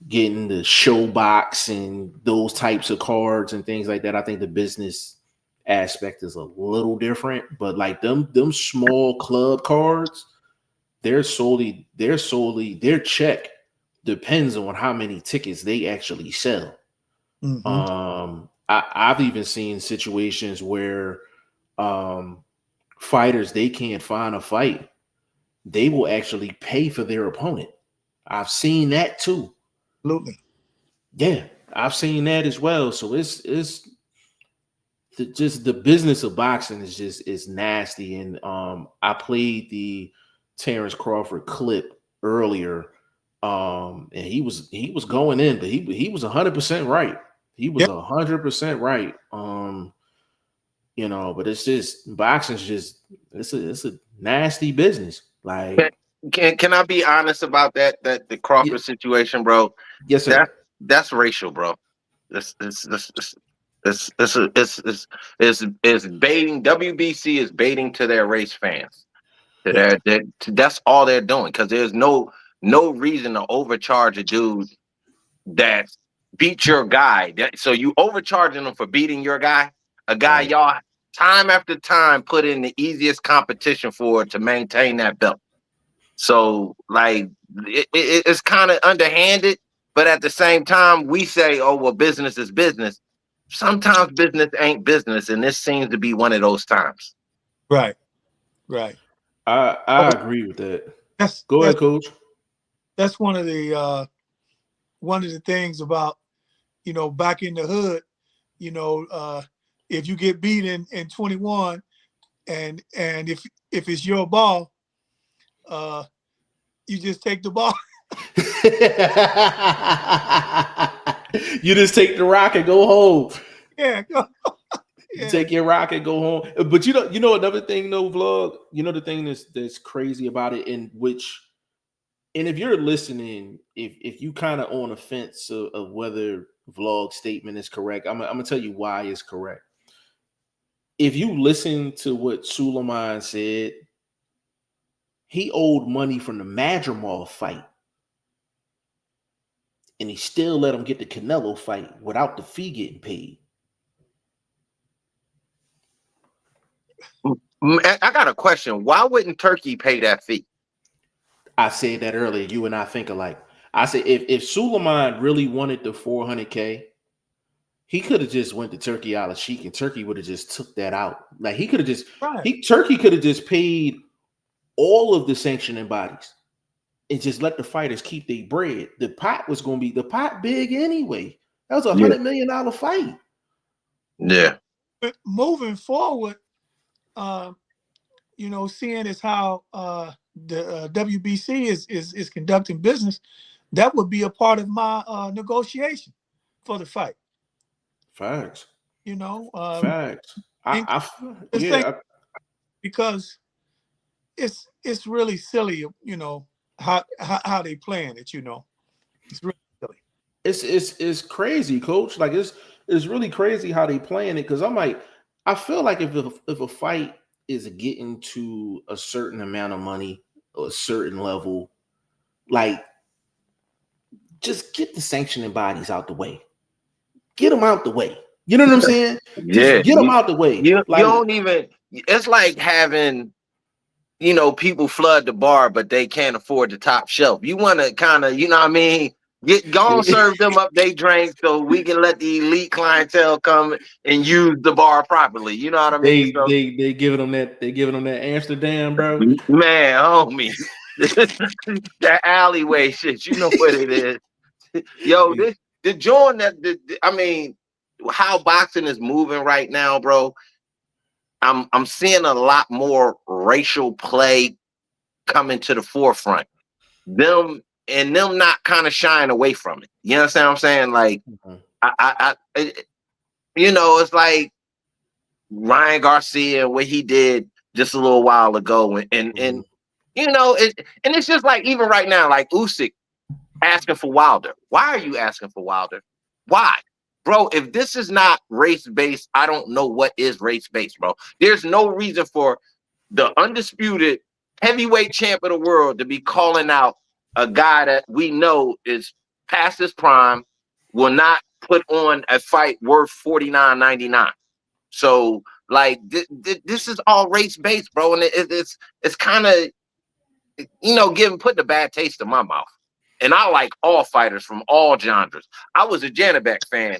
getting the show box and those types of cards and things like that, I think the business aspect is a little different. But like them small club cards, their check depends on how many tickets they actually sell. Mm-hmm. I've even seen situations where fighters, they can't find a fight, they will actually pay for their opponent. I've seen that too. Absolutely. Yeah, I've seen that as well. So it's just the business of boxing is nasty. And I played the Terrence Crawford clip earlier. And he was going in, but he was 100% right. He was 100% right. But it's just boxing's just it's a nasty business. Like, can I be honest about that the Crawford situation, bro? Yes, sir. That's racial, bro. It's baiting. WBC is baiting to their race fans. That's all they're doing, because there's no reason to overcharge a dude that beat your guy. So you overcharging them for beating your guy, a guy y'all time after time put in the easiest competition for to maintain that belt. So like it's kind of underhanded, but at the same time we say, oh well, business is business. Sometimes business ain't business, and this seems to be one of those times. Right. I agree with that. Go ahead, Coach. That's one of the things about, back in the hood, if you get beat in 21 and if it's your ball, you just take the ball. You just take the rock and go home. Yeah, go. You take your rock and go home. But you know another thing though, Vlog, the thing that's crazy about it, and if you're listening, if you kind of on the fence of whether Vlog's statement is correct, I'm gonna tell you why it's correct. If you listen to what Suleiman said, he owed money from the Madrimal fight, and he still let him get the Canelo fight without the fee getting paid. I got a question. Why wouldn't Turkey pay that fee? I said that earlier. You and I think alike. I said if Suleiman really wanted the $400K, he could have just went to Turkey Al Sheikh, and Turkey would have just took that out. Like he could have just Turkey could have just paid all of the sanctioning bodies and just let the fighters keep their bread. The pot was going to be big anyway. That was $100 million fight. Yeah. But moving forward, seeing as how the WBC is conducting business, that would be a part of my negotiation for the fight. Facts. Facts. Because it's really silly, how they playing it. It's really silly. It's crazy, Coach. Like it's really crazy how they playing it. Because I feel like if a fight is getting to a certain amount of money or a certain level, like just get the sanctioning bodies out the way. Get them out the way. You know what I'm saying? Just get them out the way. You don't even. It's like having, people flood the bar, but they can't afford the top shelf. You want to kind of, you know what I mean? Go and serve them up they drinks so we can let the elite clientele come and use the bar properly. You know what I mean? They giving them that Amsterdam, bro. Man, homie. That alleyway shit. You know what it is. Yo, the joint how boxing is moving right now, bro. I'm seeing a lot more racial play coming to the forefront. Them not kind of shying away from it. You understand what I'm saying? Like, it's like Ryan Garcia and what he did just a little while ago, and it's just like even right now, like Usyk asking for Wilder. Why are you asking for Wilder? Why? Bro, if this is not race-based, I don't know what is race-based, bro. There's no reason for the undisputed heavyweight champ of the world to be calling out a guy that we know is past his prime, will not put on a fight worth $49.99. So, like, this is all race-based, bro, and it's kind of, putting a bad taste in my mouth. And I like all fighters from all genres. I was a Janibek fan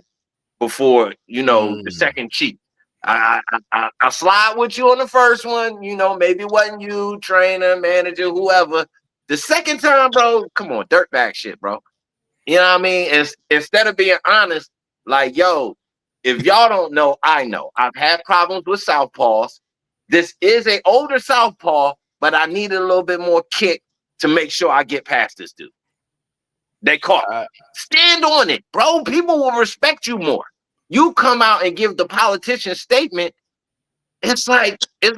before, the second cheat. I slide with you on the first one. You know, maybe it wasn't you, trainer, manager, whoever. The second time, bro, come on, dirtbag shit, bro. You know what I mean? Instead of being honest, like, yo, if y'all don't know, I know. I've had problems with southpaws. This is an older southpaw, but I needed a little bit more kick to make sure I get past this dude. They caught me. Stand on it, bro. People will respect you more. You come out and give the politician statement. It's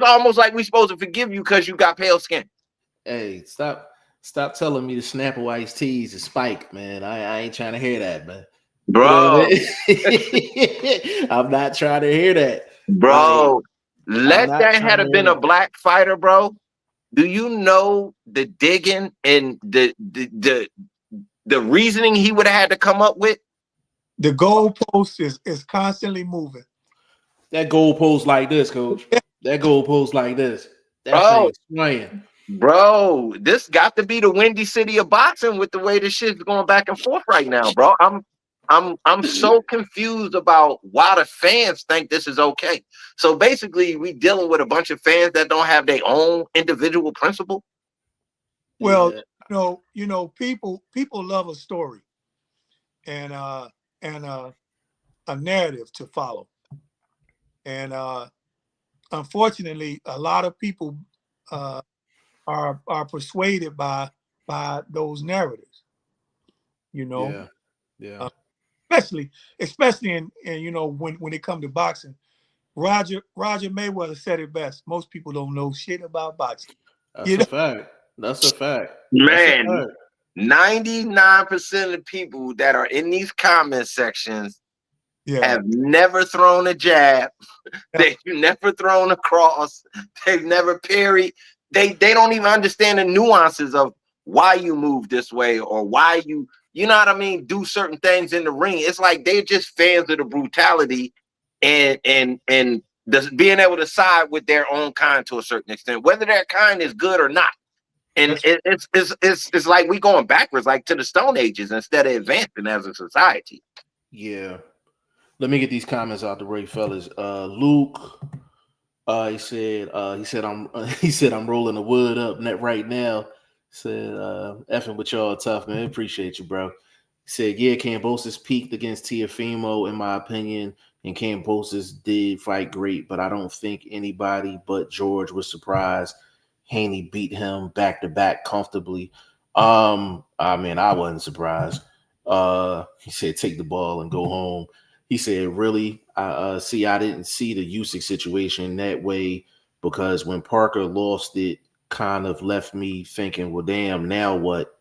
almost like we supposed to forgive you because you got pale skin. Hey, stop telling me to Snapple iced teas is spike, man. I ain't trying to hear that, man. Bro. You know I mean? I'm not trying to hear that. Bro, Like, let that had have been a black fighter, bro. Do you know the digging and the reasoning he would have had to come up with? The goalpost is constantly moving. That goalpost like this, coach. That goalpost like this. That thing's swaying. Bro, this got to be the Windy City of boxing with the way this shit's going back and forth right now, bro. I'm so confused about why the fans think this is okay. So basically, we dealing with a bunch of fans that don't have their own individual principle. Well, you know, people love a story and a narrative to follow. And unfortunately, a lot of people are persuaded by those narratives. You know, yeah. Especially in you know when it comes to boxing. Roger Mayweather said it best. Most people don't know shit about boxing. That's a fact. That's a fact. Man, 99% of people that are in these comment sections have never thrown a jab. They've never thrown a cross. They've never parried. They don't even understand the nuances of why you move this way or why you know what I mean, do certain things in the ring. It's like they're just fans of the brutality and being able to side with their own kind to a certain extent, whether that kind is good or not. And it's like we going backwards, like to the Stone Ages instead of advancing as a society. Yeah. Let me get these comments out the way, fellas. Luke, he said I'm rolling the wood up net right now. Said effing with y'all tough, man. Appreciate you, bro. He said, yeah, Kambosos peaked against Teofimo, in my opinion, and Kambosos did fight great, but I don't think anybody but George was surprised Haney beat him back to back comfortably. I mean, I wasn't surprised. He said, take the ball and go home. He said, really? I didn't see the Usyk situation that way because when Parker lost it, kind of left me thinking, well, damn, now what?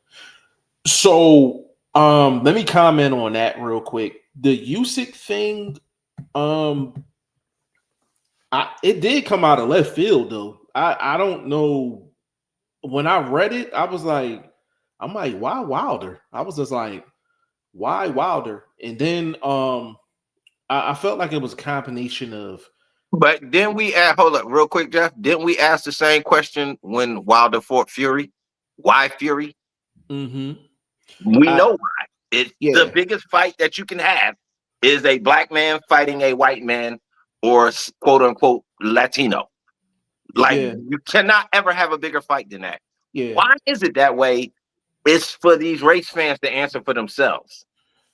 So let me comment on that real quick. The Usyk thing, it did come out of left field though. I don't know. When I read it, I'm like, why Wilder? I was just like, why Wilder? And then I felt like it was a combination of. But then we ask, hold up, real quick, Jeff. Didn't we ask the same question when Wilder fought Fury? Why Fury? Mm-hmm. We know why. It's the biggest fight that you can have is a black man fighting a white man or quote unquote Latino. Like you cannot ever have a bigger fight than that. Yeah. Why is it that way? It's for these race fans to answer for themselves.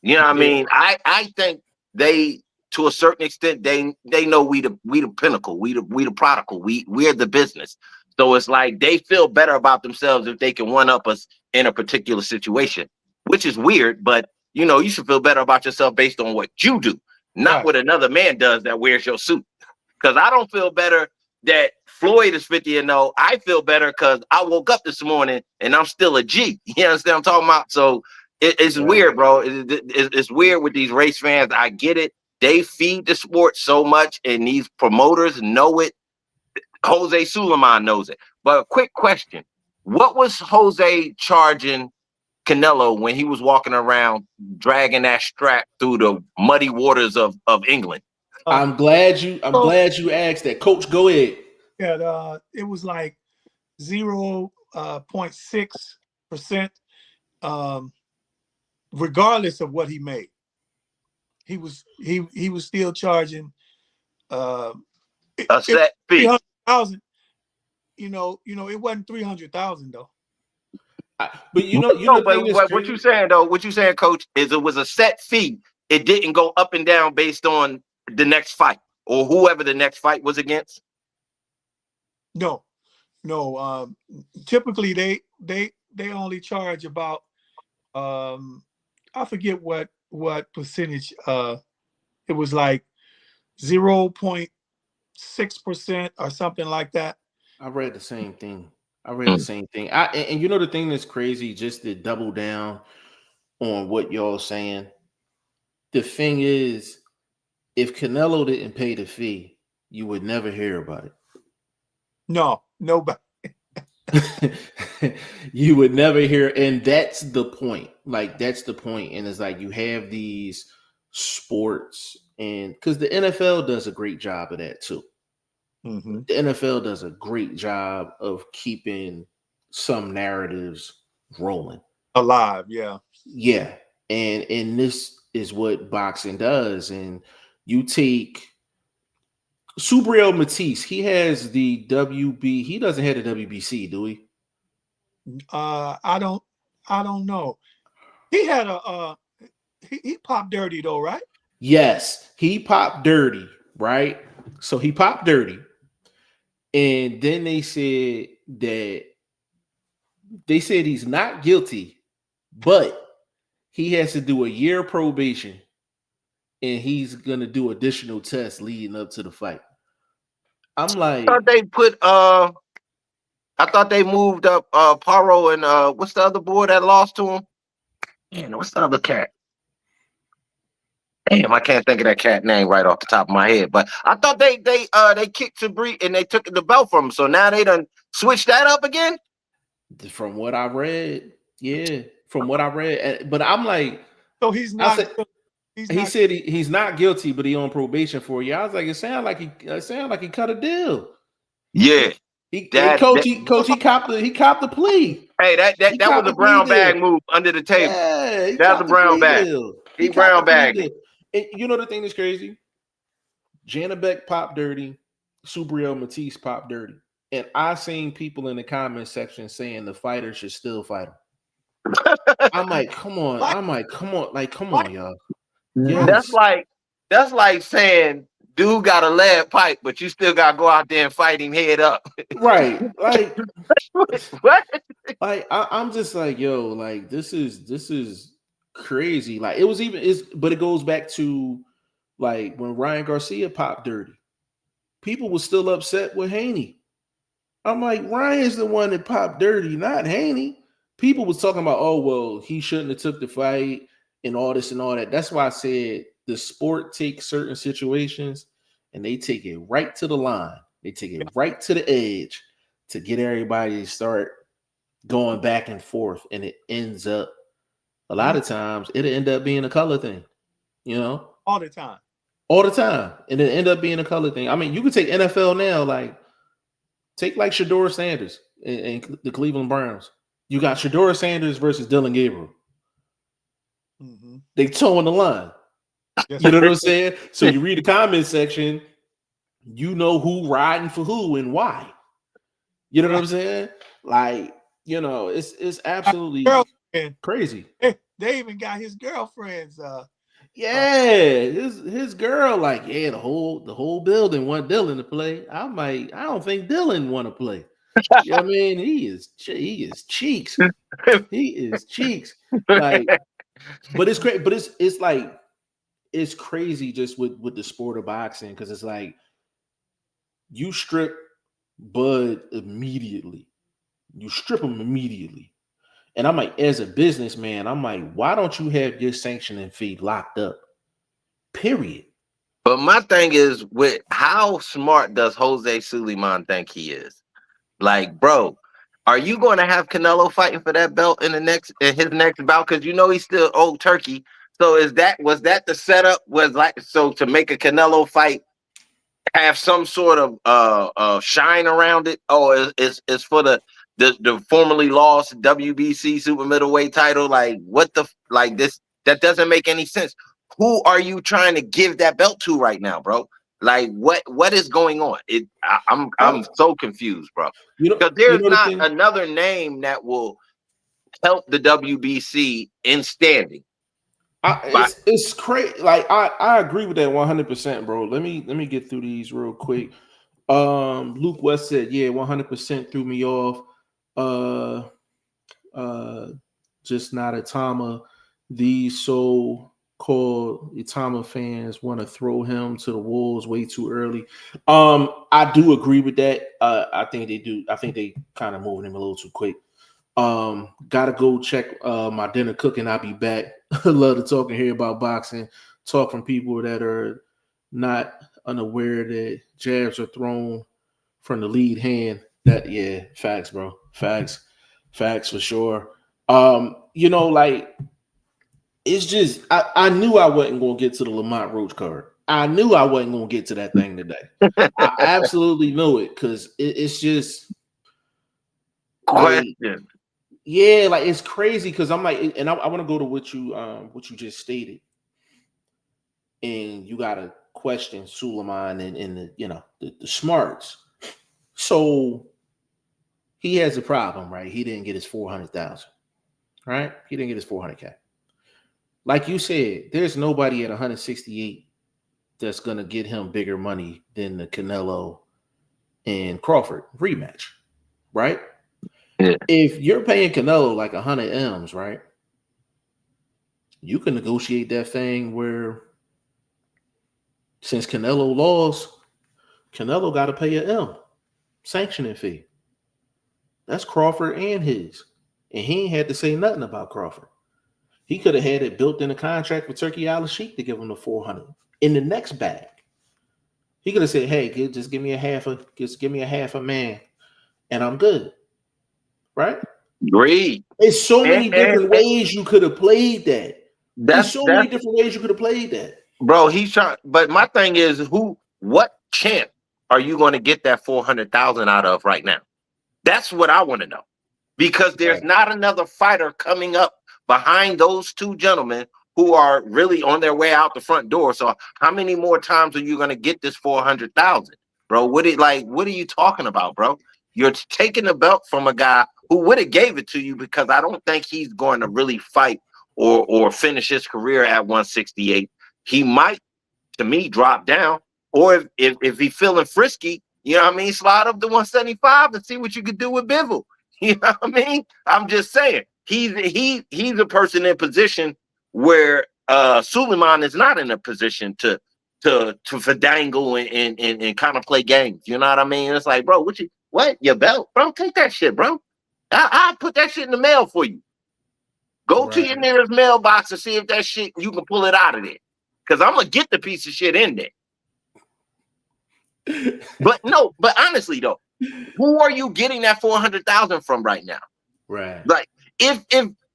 You know what I mean? I think they, to a certain extent, they know we the pinnacle, we the prodigal, we're the business. So it's like they feel better about themselves if they can one up us in a particular situation, which is weird, but you know, you should feel better about yourself based on what you do, not what another man does that wears your suit. Because I don't feel better that Floyd is 50-0. I feel better because I woke up this morning and I'm still a G. You understand what I'm talking about? So it's weird, bro. It's weird with these race fans. I get it. They feed the sport so much, and these promoters know it. Jose Suleiman knows it. But a quick question. What was Jose charging Canelo when he was walking around dragging that strap through the muddy waters of England? I'm glad you asked that. Coach, go ahead. Yeah, it was like 0.6%, regardless of what he made. He was still charging A set fee. 300,000. It wasn't 300,000 though. But what you saying though? What you saying, Coach? Is it was a set fee? It didn't go up and down based on the next fight or whoever the next fight was against. No. Typically, they only charge about I forget what percentage. It was like 0.6% or something like that. I read the same thing. And you know the thing that's crazy, just to double down on what y'all saying. The thing is, if Canelo didn't pay the fee, you would never hear about it. No, nobody. You would never hear, and that's the point. Like, that's the point. And it's like you have these sports, and because the NFL does a great job of that too. Mm-hmm. The NFL does a great job of keeping some narratives rolling. Alive, yeah. Yeah. And this is what boxing does. And you take Subriel Matisse, he has the WB, he doesn't have the WBC, do he? I don't know. He had he popped dirty though, right? Yes, he popped dirty, right? So he popped dirty. And then they said he's not guilty, but he has to do a year probation, and he's gonna do additional tests leading up to the fight. I'm like, I thought they moved up Paro and what's the other boy that lost to him? Man, what's the other cat? Damn, I can't think of that cat name right off the top of my head. But I thought they kicked Sabri and they took the belt from him. So now they done switched that up again. From what I read, yeah. From what I read, but I'm like, so he's not. He said he's not guilty, but he on probation for a year. I was like, it sounded like he cut a deal. Yeah, he copped the plea. Hey, that was a brown bag move under the table. Yeah, that's a brown bag. He brown bag. And you know the thing that's crazy? Janabek popped dirty, Subriel Matisse popped dirty, and I seen people in the comment section saying the fighter should still fight him. I'm like, come on. Come on, y'all. Yes. That's like saying dude got a lead pipe, but you still gotta go out there and fight him head up. Right. Like what? Like I'm just like, yo, like this is crazy. Like but it goes back to like when Ryan Garcia popped dirty. People were still upset with Haney. I'm like, Ryan's the one that popped dirty, not Haney. People was talking about, oh, well, he shouldn't have took the fight and all this and all that. That's why I said the sport takes certain situations and they take it right to the line. They take it right to the edge to get everybody to start going back and forth. And it ends up, a lot of times, it'll end up being a color thing, you know? All the time. And it end up being a color thing. I mean, you could take NFL now, like, take like Shedeur Sanders and the Cleveland Browns. You got Shedeur Sanders versus Dylan Gabriel. Mm-hmm. They towing the line. Yes. You know what I'm saying? So you read the comment section, you know who riding for who and why. You know what I'm saying? Like, you know, it's absolutely crazy. They even got his girlfriends. His girl, like, yeah, the whole building want Dylan to play. I'm like, I don't think Dylan want to play. You know what I mean? He is cheeks. He is cheeks. Like, but it's great. But it's like it's crazy just with the sport of boxing, because it's like you strip Bud immediately. You strip him immediately. And I'm like, as a businessman, I'm like, why don't you have your sanctioning fee locked up? Period. But my thing is, with how smart does Jose Suleiman think he is? Like, bro, are you going to have Canelo fighting for that belt in his next bout? Because you know he's still old turkey. So was that the setup? Was like, so to make a Canelo fight have some sort of shine around it, or is for the formerly lost WBC super middleweight title? Like, what the this that doesn't make any sense. Who are you trying to give that belt to right now, bro? Like what is going on? I'm so confused, bro. Because you there's know not another name that will help the WBC in standing. It's crazy. Like I agree with that 100%, bro. Let me get through these real quick. Luke West said, yeah, 100% threw me off. Just not Itama. These so-called Itama fans want to throw him to the wolves way too early. I do agree with that. I think they do. I think they kind of moving him a little too quick. Gotta go check my dinner cooking. I'll be back. Love to talk and hear about boxing. Talk from people that are not unaware that jabs are thrown from the lead hand. That facts, bro. Facts for sure. Like it's just I knew I wasn't gonna get to the Lamont Roach card. I knew I wasn't gonna get to that thing today. I absolutely knew it because it's just question. Like, yeah, like it's crazy because I'm like, and I want to go to what you just stated, and you gotta question Suleiman and the smarts. So he has a problem, right? He didn't get his 400,000, right? He didn't get his 400K. Like you said, there's nobody at 168 that's gonna get him bigger money than the Canelo and Crawford rematch, right? Yeah. If you're paying Canelo like 100 M's, right? You can negotiate that thing where since Canelo lost, Canelo got to pay an M sanctioning fee. That's Crawford and his. And he ain't had to say nothing about Crawford. He could have had it built in a contract with Turkey Al-Sheikh to give him the 400 in the next bag. He could have said, "Hey, just give me a half a man, and I'm good." Right? Agreed. There's so many different ways you could have played that. There's so many different ways you could have played that. Bro, he's trying. But my thing is, what champ are you going to get that 400,000 out of right now? That's what I want to know. Because there's not another fighter coming up behind those two gentlemen who are really on their way out the front door. So how many more times are you going to get this 400,000, bro? What are you talking about, bro? You're taking the belt from a guy who would have gave it to you because I don't think he's going to really fight or finish his career at 168. He might, to me, drop down. Or if he's feeling frisky, you know what I mean, slide up to 175 and see what you could do with Bivol. You know what I mean? I'm just saying he's a person in position where Suleiman is not in a position to dangle and kind of play games. You know what I mean? It's like, bro, what your belt, bro? Take that shit, bro. I'll put that shit in the mail for you. Go to your nearest mailbox and see if that shit you can pull it out of there. Because I'm gonna get the piece of shit in there. But honestly though, who are you getting that 400,000 from right now? Right. Like if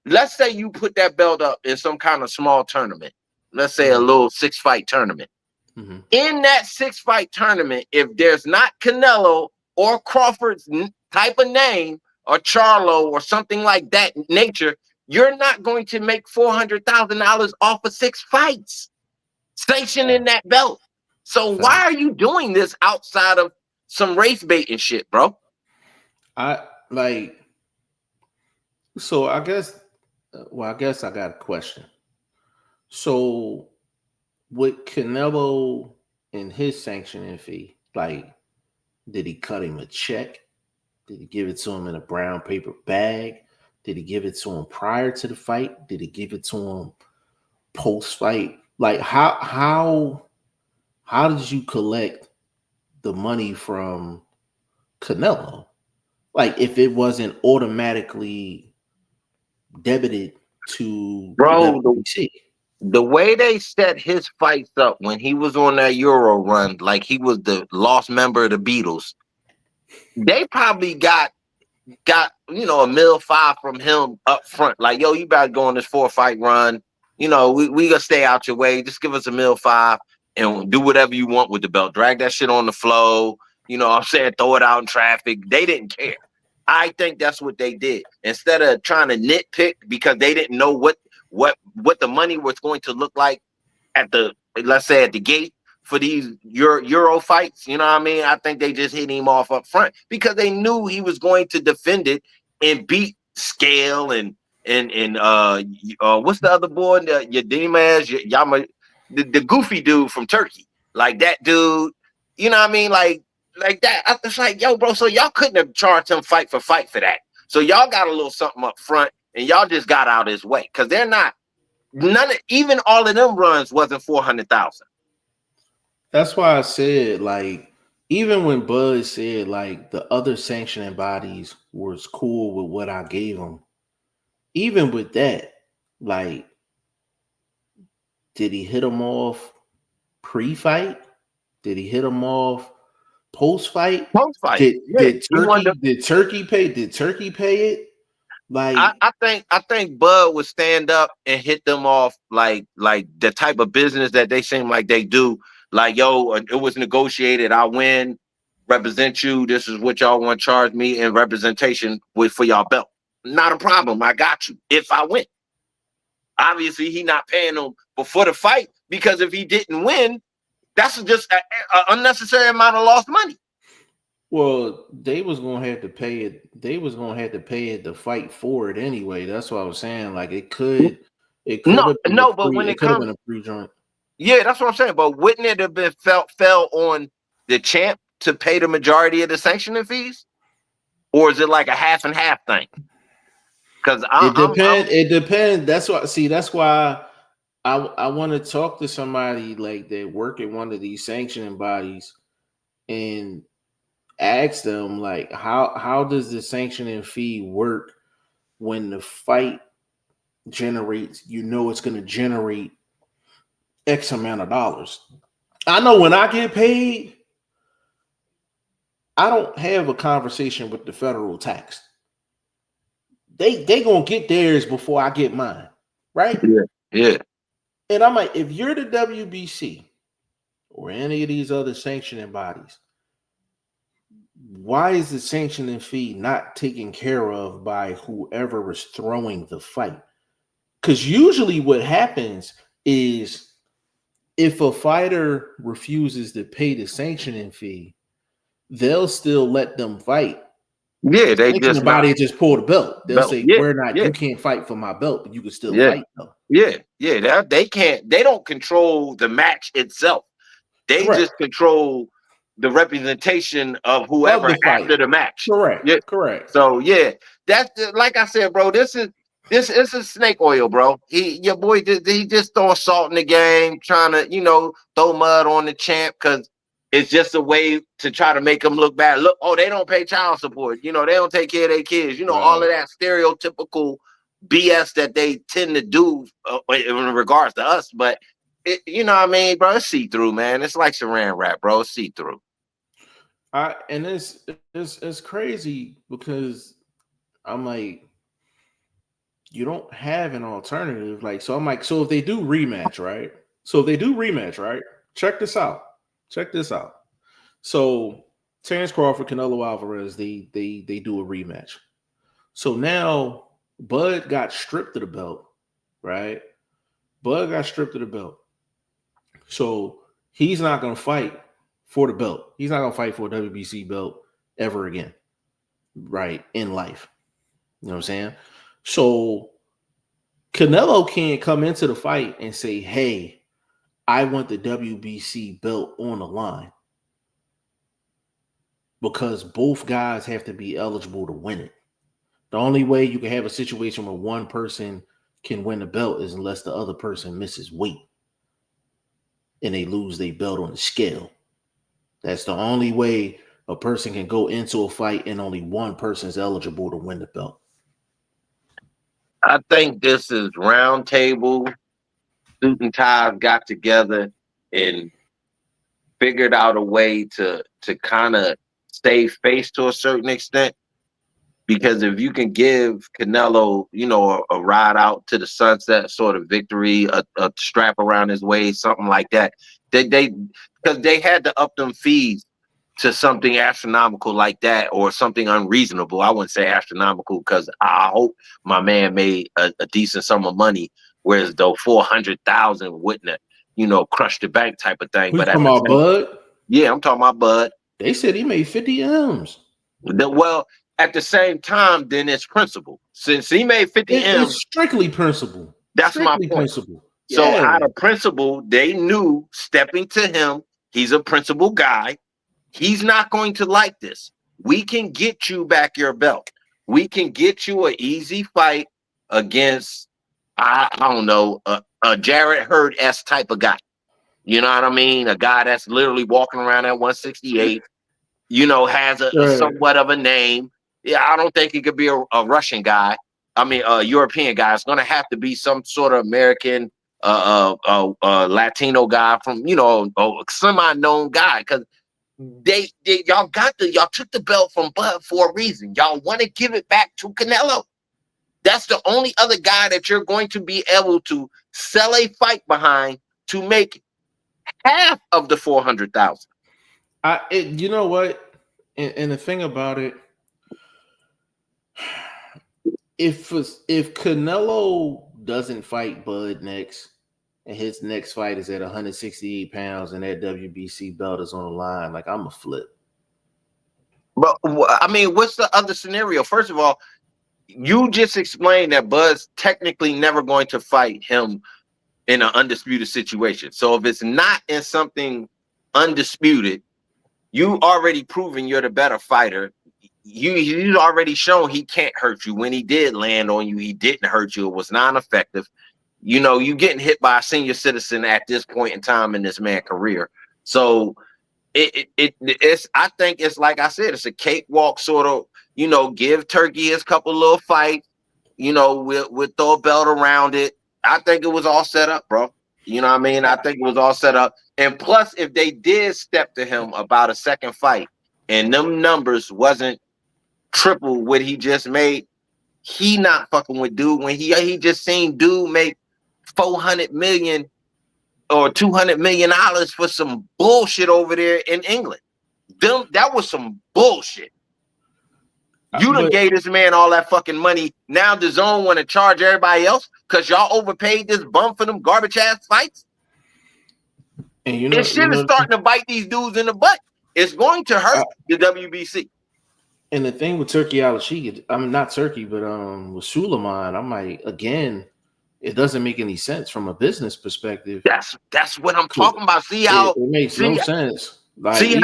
let's say you put that belt up in some kind of small tournament, let's say a little 6-fight tournament. Mm-hmm. In that 6-fight tournament, if there's not Canelo or Crawford's type of name or Charlo or something like that nature, you're not going to make $400,000 off of 6 fights sanctioning that belt. So why are you doing this outside of some race bait and shit, bro? I guess I got a question. So with Canelo and his sanctioning fee, like, did he cut him a check? Did he give it to him in a brown paper bag? Did he give it to him prior to the fight? Did he give it to him post-fight? Like, how did you collect the money from Canelo? Like, if it wasn't automatically debited to bro, the WBC. The way they set his fights up when he was on that Euro run, like he was the lost member of the Beatles, they probably got $1.5 million from him up front. Like, yo, you better go on this 4-fight run. We gonna stay out your way. Just give us $1.5 million and do whatever you want with the belt. Drag that shit on the flow. I'm saying, throw it out in traffic. They didn't care. I think that's what they did. Instead of trying to nitpick because they didn't know what the money was going to look like let's say at the gate for these Euro fights. You know what I mean? I think they just hit him off up front because they knew he was going to defend it and beat Scale and what's the other boy? Your Dimas, Yama, the goofy dude from Turkey, like that dude. You know what I mean? Like that. It's like, yo, bro. So y'all couldn't have charged him fight for that. So y'all got a little something up front, and y'all just got out his way because they're not. Even all of them runs wasn't 400,000. That's why I said, like, even when Bud said like the other sanctioning bodies was cool with what I gave them, even with that, like, did he hit him off pre-fight? Did he hit him off post-fight? Post-fight. Did Turkey pay it? Like, I think Bud would stand up and hit them off like the type of business that they seem like they do. Like, yo, it was negotiated. I win, represent you. This is what y'all want to charge me in representation for y'all belt. Not a problem. I got you if I win. Obviously, he not paying them before the fight because if he didn't win, that's just an unnecessary amount of lost money. Well, they was gonna have to pay it. They was gonna have to pay it to fight for it anyway. That's what I was saying. Like, it could have been a free joint. Yeah, that's what I'm saying. But wouldn't it have been fell on the champ to pay the majority of the sanctioning fees, or is it like a half and half thing? Because it depends. That's why I want to talk to somebody like that work at one of these sanctioning bodies and ask them, like, how does the sanctioning fee work when the fight generates, it's going to generate X amount of dollars. I know when I get paid, I don't have a conversation with the federal tax. They going to get theirs before I get mine, right? Yeah. And I'm like, if you're the WBC or any of these other sanctioning bodies, why is the sanctioning fee not taken care of by whoever is throwing the fight? Because usually what happens is if a fighter refuses to pay the sanctioning fee, they'll still let them fight. Yeah, they just pull the belt. They'll say, you can't fight for my belt, but you can still fight though. Yeah. They don't control the match itself. They just control the representation of whoever after the match. Correct. So that's like I said, bro. This is snake oil, bro. Your boy he just throwing salt in the game, trying to throw mud on the champ because it's just a way to try to make them look bad. Look, they don't pay child support. They don't take care of their kids. All of that stereotypical BS that they tend to do in regards to us. But you know what I mean, bro? It's see through, man. It's like Saran wrap, bro. It's see through. And it's crazy because I'm like, you don't have an alternative. Like, so I'm like, so if they do rematch, right? Check this out. So Terrence Crawford, Canelo Alvarez, they do a rematch. So now Bud got stripped of the belt, right? So he's not going to fight for the belt. He's not going to fight for a WBC belt ever again, right, in life. You know what I'm saying? So Canelo can't come into the fight and say, hey, I want the WBC belt on the line, because both guys have to be eligible to win it. The only way you can have a situation where one person can win the belt is unless the other person misses weight and they lose their belt on the scale. That's the only way a person can go into a fight and only one person is eligible to win the belt. I think this is round table. Suit and ties got together and figured out a way to kind of save face to a certain extent. Because if you can give Canelo, a ride out to the sunset sort of victory, a strap around his waist, something like that, because they had to up them fees to something astronomical like that, or something unreasonable. I wouldn't say astronomical because I hope my man made a decent sum of money, whereas though 400,000 wouldn't have, crush the bank type of thing. We But talking about Bud? Yeah, I'm talking about Bud. They said he made 50 M's. Well, at the same time, then it's principle. Since he made 50 M's, it's strictly principle. That's strictly my point. Principle. So Yeah. out of principle, they knew stepping to him, he's a principle guy. He's not going to like this. We can get you back your belt. We can get you an easy fight against, I don't know, a Jarrett Hurd-esque type of guy. You know what I mean? A guy that's literally walking around at 168, has a somewhat of a name. Yeah, I don't think it could be a Russian guy. I mean, a European guy. It's going to have to be some sort of American, Latino guy from, a semi-known guy. Because y'all took the belt from Bud for a reason. Y'all want to give it back to Canelo. That's the only other guy that you're going to be able to sell a fight behind to make half of the 400,000. You know what? And the thing about it, if Canelo doesn't fight Bud next, and his next fight is at 168 pounds, and that WBC belt is on the line, like, I'm a flip. But I mean, what's the other scenario? First of all, you just explained that Bud's technically never going to fight him in an undisputed situation. So if it's not in something undisputed, you already proven you're the better fighter. You've already shown he can't hurt you. When he did land on you, he didn't hurt you. It was non-effective. You getting hit by a senior citizen at this point in time in this man's career. So it's I think it's like I said, it's a cakewalk sort of, give Turkey his couple little fights, we'll throw a belt around it. I think it was all set up, bro. You know what I mean? I think it was all set up. And plus, if they did step to him about a second fight and them numbers wasn't triple what he just made, he not fucking with dude when he just seen dude make $400 million or $200 million for some bullshit over there in England. That was some bullshit. You done gave this man all that fucking money. Now the zone want to charge everybody else because y'all overpaid this bum for them garbage ass fights. And this shit is starting to bite these dudes in the butt. It's going to hurt the WBC. And the thing with Turkey Al-Sheikh, I mean, not Turkey, but with Suleiman, I'm like, again, it doesn't make any sense from a business perspective. That's what I'm talking about. See how it makes no sense. Like, see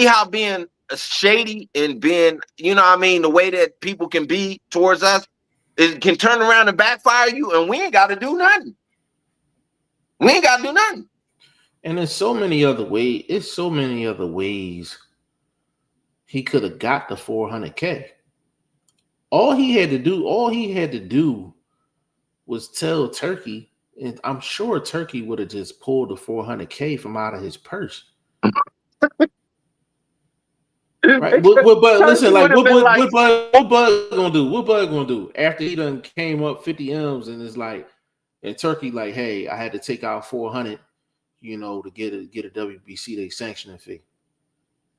how being shady and being, the way that people can be towards us, it can turn around and backfire you, and we ain't got to do nothing. We ain't got to do nothing. And there's so many other ways. It's so many other ways he could have got the 400K. All he had to do was tell Turkey, and I'm sure Turkey would have just pulled the 400K from out of his purse. Right? But listen, like, what Bud gonna do? What Bud gonna do after he done came up 50 M's and is like, and Turkey like, hey, I had to take out 400, to get a WBC they sanctioning fee.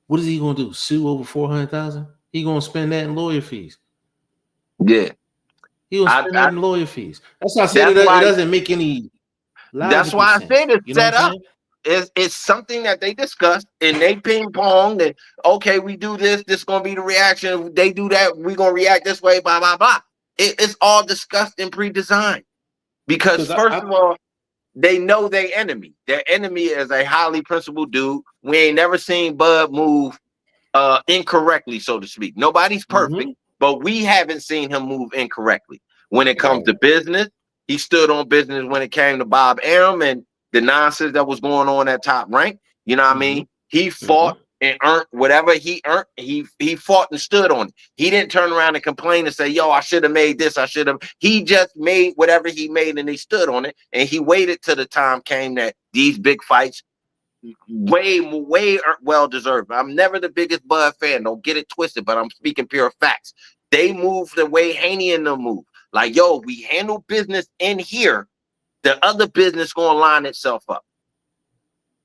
What is he gonna do? Sue over 400,000? He gonna spend that in lawyer fees? Yeah, he gonna spend that in lawyer fees. That's why I said it doesn't make any. That's why I said it's set up. It's something that they discussed and they ping pong that, okay, we do this is gonna be the reaction. If they do that, we're gonna react this way, blah blah blah. It's all discussed and pre-designed because first of all, they know their enemy. Their enemy is a highly principled dude. We ain't never seen Bud move incorrectly, so to speak. Nobody's perfect, but we haven't seen him move incorrectly when it comes to business. He stood on business when it came to Bob Arum and the nonsense that was going on at Top Rank. You know what I mean? He fought and earned whatever he earned. He fought and stood on it. He didn't turn around and complain and say, yo, I should have made this. He just made whatever he made and he stood on it. And he waited till the time came that these big fights way well deserved. I'm never the biggest Bud fan. Don't get it twisted, but I'm speaking pure facts. They moved the way Haney and them moved. Like, yo, we handle business in here. The other business gonna line itself up.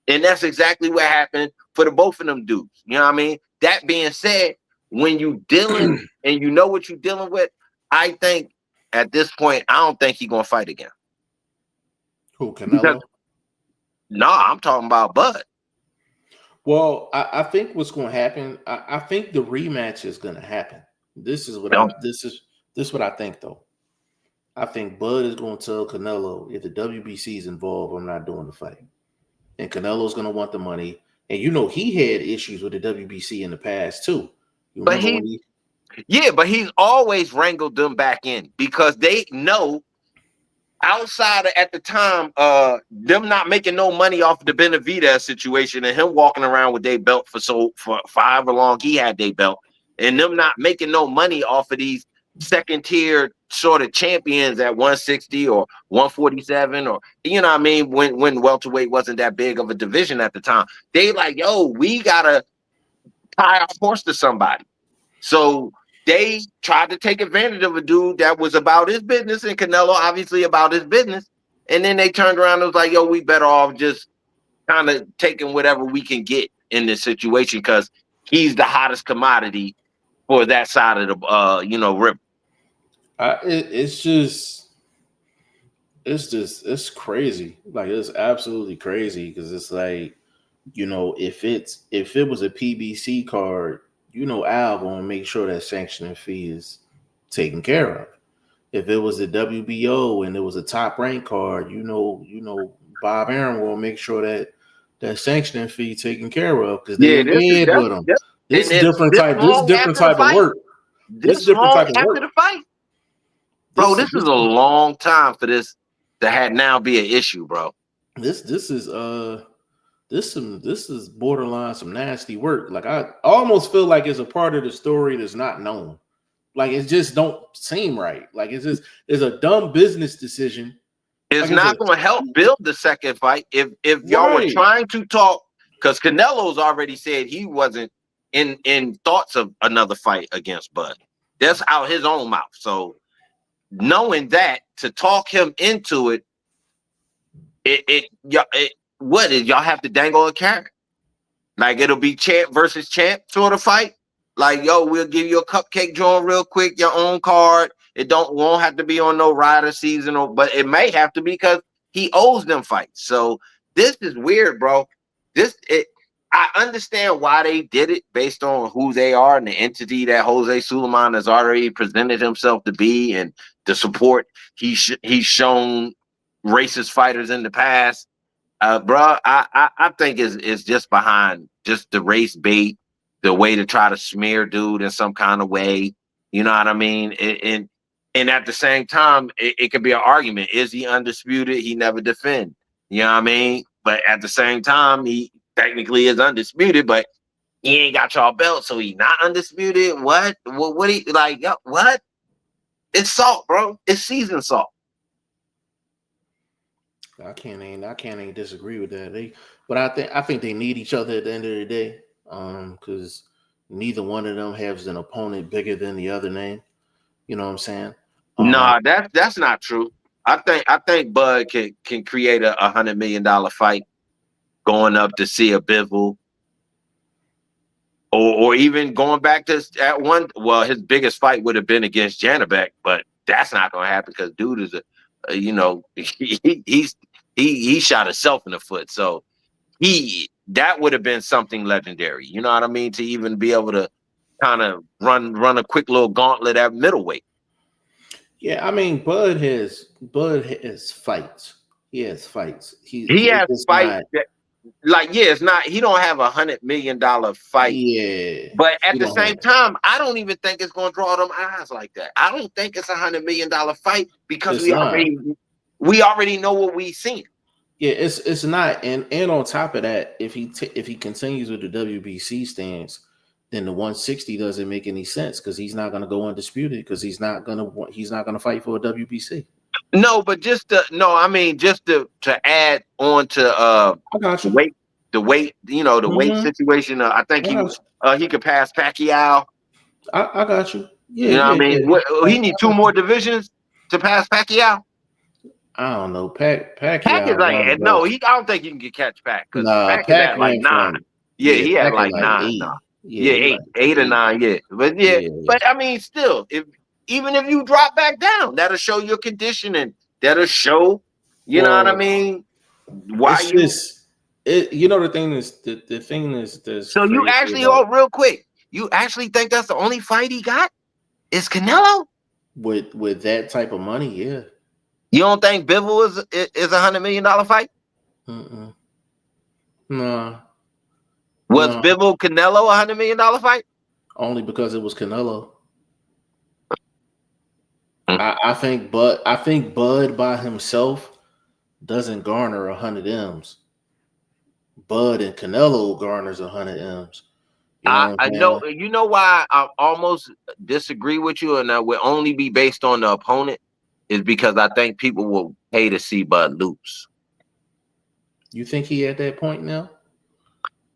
And that's exactly what happened for the both of them dudes. You know what I mean? That being said, when you dealing and you know what you're dealing with, I think at this point, I don't think he's gonna fight again. Who, Because, Canelo? no, I'm talking about Bud. Well, I think what's going to happen. I think the rematch is going to happen. This is what No. this is what I think though. I think Bud is going to tell Canelo, if the WBC is involved, I'm not doing the fight. And Canelo's going to want the money. And he had issues with the WBC in the past too. You But remember when he? Yeah, but he's always wrangled them back in because they know outside of, at the time, them not making no money off the Benavidez situation and him walking around with their belt for however long he had their belt, and them not making no money off of these second tier sort of champions at 160 or 147, or you know what I mean, when welterweight wasn't that big of a division at the time. They like, yo, we gotta tie our horse to somebody. So they tried to take advantage of a dude that was about his business, and Canelo obviously about his business. And then they turned around and was like, yo, we better off just kind of taking whatever we can get in this situation because he's the hottest commodity for that side of the river. It's crazy. Like, it's absolutely crazy because it's like, if it was a PBC card, Al gonna make sure that sanctioning fee is taken care of. If it was a WBO and it was a top rank card, Bob Aaron will make sure that sanctioning fee taken care of because they in bed with them. This different type of work. This long after the fight, bro. This is a long time for this to have now be an issue, bro. This is borderline some nasty work. Like, I almost feel like it's a part of the story that's not known. Like, it just don't seem right. Like, it's a dumb business decision. It's not going to help build the second fight if y'all were trying to talk, because Canelo's already said he wasn't in thoughts of another fight against Bud. That's out his own mouth. So knowing that, to talk him into it, what is y'all have to dangle a carrot? Like, it'll be champ versus champ sort of fight. Like, yo, we'll give you a cupcake joint real quick, your own card. It won't have to be on no rider season, but it may have to be because he owes them fights. So this is weird, bro. I understand why they did it based on who they are and the entity that Jose Sulaiman has already presented himself to be, and the support he's shown racist fighters in the past. Bro, I think it's just behind just the race bait, the way to try to smear dude in some kind of way. You know what I mean? And at the same time, it could be an argument. Is he undisputed? He never defend. You know what I mean? But at the same time, he technically is undisputed, but he ain't got y'all belt, so he not undisputed. What he like? What? It's salt, bro. It's seasoned salt. I can't even disagree with that. But I think they need each other at the end of the day, because neither one of them has an opponent bigger than the other name. You know what I'm saying? Nah, that's not true. I think Bud can create a $100 million fight going up to see a Bivol, or even going back to at one. Well, his biggest fight would have been against Janabek, but that's not going to happen because dude is he shot himself in the foot. So that would have been something legendary. You know what I mean? To even be able to kind of run a quick little gauntlet at middleweight. Yeah, I mean, Bud has fights. He has fights. He has fights. It's not. He don't have $100 million fight. Yeah, but at the same time, I don't even think it's going to draw them eyes like that. I don't think it's $100 million fight because we already know what we've seen. Yeah, it's not. And on top of that, if he continues with the WBC stance, then the 160 doesn't make any sense because he's not going to go undisputed because he's not going to fight for a WBC. No, but just to add on to I got you. the weight, the weight situation. I think he could pass Pacquiao. I got you. Yeah, you know what I mean? Yeah. He need 2 more divisions to pass Pacquiao. I don't know. Pacquiao is like no. I don't think you can catch Pac because Pac had like 9. He had like 9. 8. 8 or 9. Yeah, but but I mean, still, even if you drop back down, that'll show your conditioning. That'll show You know what I mean? Why it's you? just it. You know the thing is the thing is that's So you crazy actually, about real quick, you actually think that's the only fight he got? Is Canelo? with that type of money, yeah. You don't think Bivol is $100 million fight? Mm-mm. Nah, Was nah. Bivol Canelo $100 million fight? Only because it was Canelo. Mm. I think Bud by himself doesn't garner 100 M's. Bud and Canelo garners 100 M's. You know what I I'm know. saying? You know why I almost disagree with you, and that would only be based on the opponent, is because I think people will pay to see Bud lose. You think he at that point now?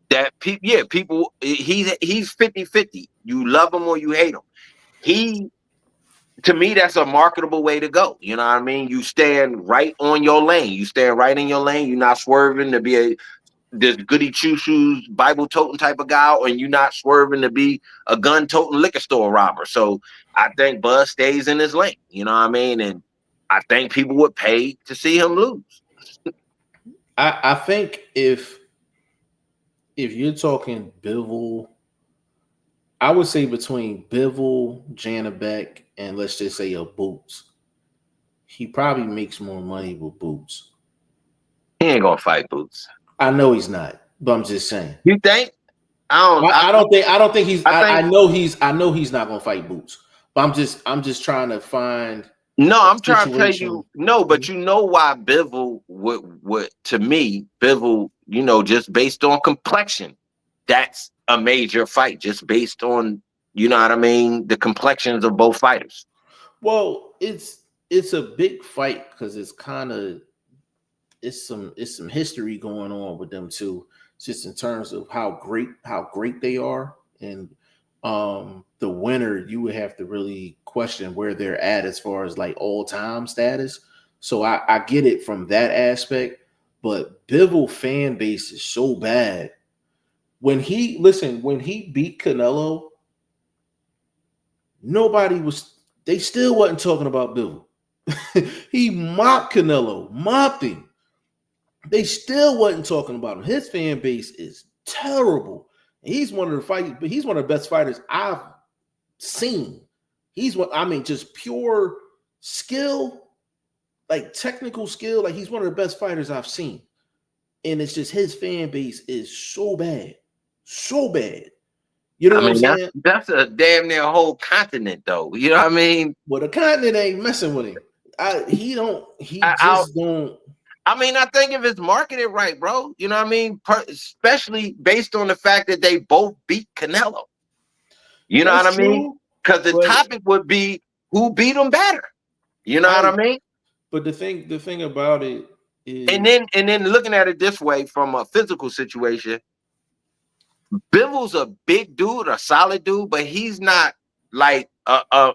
That people. He's 50-50. You love him or you hate him. To me, that's a marketable way to go. You know what I mean? You stand right on your lane. You stand right in your lane. You're not swerving to be this goody two shoes Bible toting type of guy, and you're not swerving to be a gun toting liquor store robber. So I think Bud stays in his lane. You know what I mean? And I think people would pay to see him lose. I think if you're talking Bivol, I would say between Bivol, Janabek, and let's just say a Boots, he probably makes more money with Boots. He ain't gonna fight Boots. I know he's not, but I'm just saying. You think? I don't think he's. I know he's not gonna fight Boots, but I'm just trying to find. No, a I'm trying to tell situation. you, no, but you know why Bivol would to me, Bivol, just based on complexion, that's a major fight, just based on, you know what I mean, the complexions of both fighters. Well, it's a big fight because it's some history going on with them too, just in terms of how great they are, and the winner, you would have to really question where they're at as far as like all-time status. So I get it from that aspect, but Bivol fan base is so bad. When he beat Canelo, they still wasn't talking about Bivol. He mopped Canelo, mopped him. They still wasn't talking about him. His fan base is terrible. He's one of the best fighters I've seen. Just pure skill, like technical skill. Like he's one of the best fighters I've seen. And it's just his fan base is so bad. So bad. You know what I'm saying? That's a damn near whole continent, though. You know what I mean? Well, the continent ain't messing with him. I think if it's marketed right, bro, you know what I mean? Especially based on the fact that they both beat Canelo. You know what I mean? Because the topic would be who beat him better. You know what I mean? But the thing about it is, and then looking at it this way from a physical situation, Bivol's a big dude, a solid dude, but he's not like a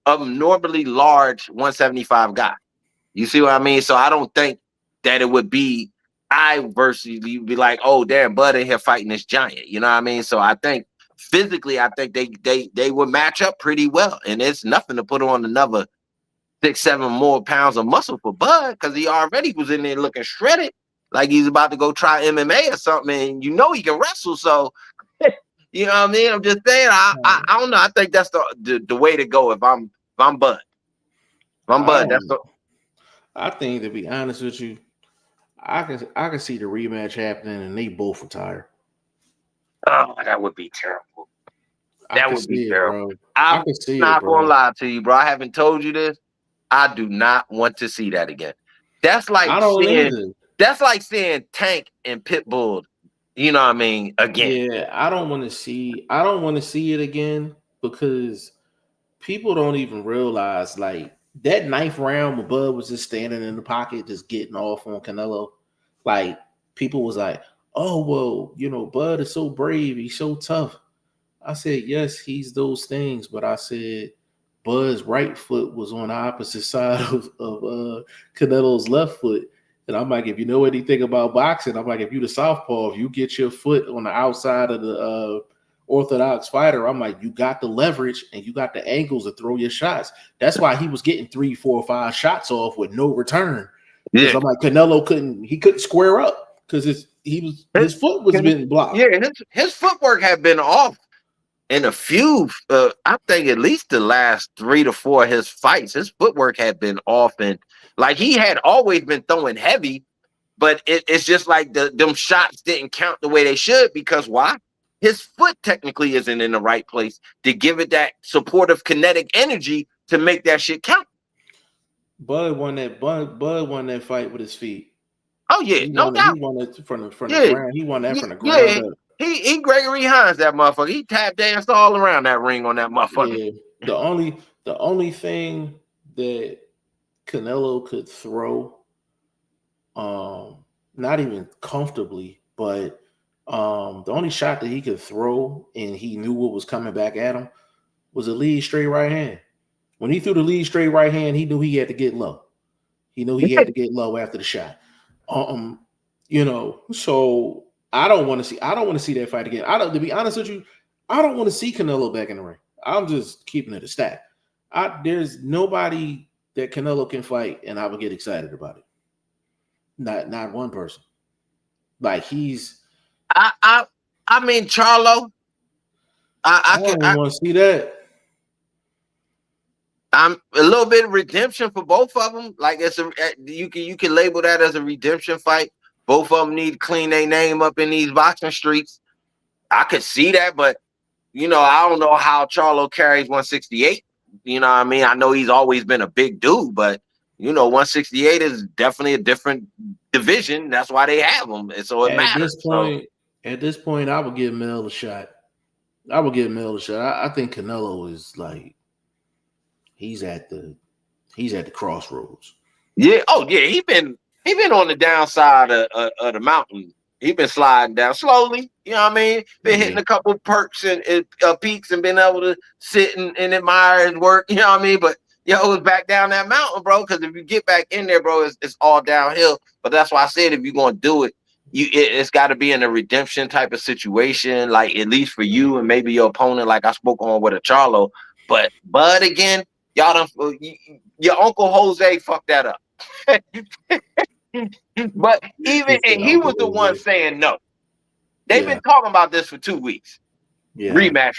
abnormally large 175 guy. You see what I mean? So I don't think that it would be versus you'd be like, oh damn, Bud in here fighting this giant. You know what I mean? So I think physically, I think they would match up pretty well, and it's nothing to put on another 6-7 more pounds of muscle for Bud because he already was in there looking shredded, like he's about to go try MMA or something, and he can wrestle. So you know what I mean? I'm just saying, I don't know. I think that's the way to go if I'm Bud. If I'm Bud, I think, to be honest with you, I can see the rematch happening and they both retire. Oh, that would be terrible. That would be terrible. I'm not gonna lie to you, bro. I haven't told you this. I do not want to see that again. That's like seeing Tank and Pitbull. You know what I mean? Again. Yeah, I don't want to see it again because people don't even realize like that ninth round when Bud was just standing in the pocket, just getting off on Canelo. Like people was like, oh, well, Bud is so brave. He's so tough. I said, yes, he's those things. But I said, Bud's right foot was on the opposite side of Canelo's left foot. And I'm like, if you know anything about boxing, I'm like, if you the southpaw, if you get your foot on the outside of the orthodox fighter, I'm like, you got the leverage and you got the angles to throw your shots. That's why he was getting 3, 4, 5 shots off with no return. Because I'm like, Canelo couldn't square up because his foot was being blocked. Yeah, his footwork had been off in a few. I think at least the last 3 to 4 of his fights, his footwork had been off, and like he had always been throwing heavy, but it's just like them shots didn't count the way they should because why? His foot technically isn't in the right place to give it that supportive kinetic energy to make that shit count. Bud won that fight with his feet. Oh yeah, no doubt. He won it from the ground. He won that from the ground. Yeah, he Gregory Hines, that motherfucker. He tap danced all around that ring on that motherfucker. Yeah. The only thing that Canelo could throw, not even comfortably, but the only shot that he could throw and he knew what was coming back at him was a lead straight right hand. When he threw the lead straight right hand, he knew he had to get low. He knew he had to get low after the shot. So I don't want to see that fight again. To be honest with you, I don't want to see Canelo back in the ring. I'm just keeping it a stat. There's nobody that Canelo can fight, and I would get excited about it. Not one person. Like he's. I mean Charlo. I don't want to see that. I'm a little bit of redemption for both of them. Like you can label that as a redemption fight. Both of them need to clean their name up in these boxing streets. I could see that, but I don't know how Charlo carries 168. You know what I mean? I know he's always been a big dude, but 168 is definitely a different division. That's why they have him, and so it matters. At this point, I would give Mel a shot. I think Canelo is like he's at the crossroads. Yeah. Oh yeah. He been on the downside of the mountain. He been sliding down slowly. You know what I mean? Been hitting a couple perks and peaks and been able to sit and admire his work. You know what I mean? But it's back down that mountain, bro. Because if you get back in there, bro, it's all downhill. But that's why I said if you're gonna do it, it's got to be in a redemption type of situation, like at least for you and maybe your opponent, like I spoke on with a Charlo. But Bud again, y'all don't. Your Uncle Jose fucked that up. But he was the one saying no. They've been talking about this for 2 weeks. Yeah. Rematch.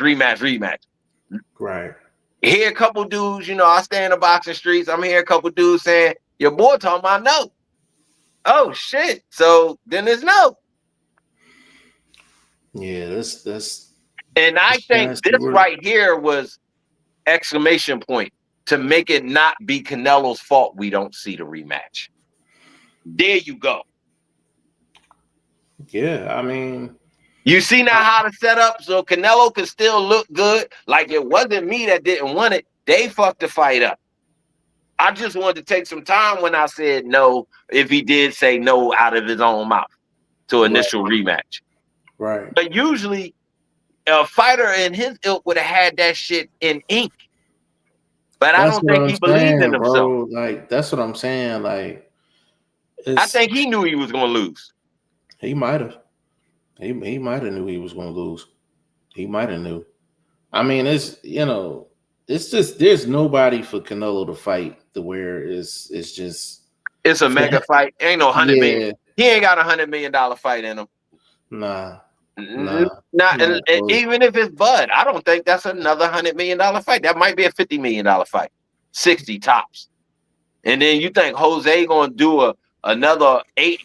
Right. Hear a couple dudes, I stay in the boxing streets. I'm hearing a couple dudes saying, your boy talking about no. Oh shit. So then it's no. Yeah, that's and I think this right here was exclamation point to make it not be Canelo's fault we don't see the rematch. There you go. Yeah, I mean, you see now how to set up so Canelo can still look good. Like it wasn't me that didn't want it. They fucked the fight up. I just wanted to take some time when I said no, if he did say no out of his own mouth to initial rematch. Right. But usually a fighter in his ilk would have had that shit in ink. But I don't think he believed in himself. Bro. Like, that's what I'm saying. Like, I think he knew he was going to lose. He might have. He might have knew he was going to lose. He might have knew. I mean, it's just there's nobody for Canelo to fight to where it's just. It's a mega fight. Ain't no $100 million. He ain't got $100 million fight in him. Nah. Even if it's Bud, I don't think that's another $100 million fight. That might be a $50 million fight, 60 tops. And then you think Jose gonna do another 8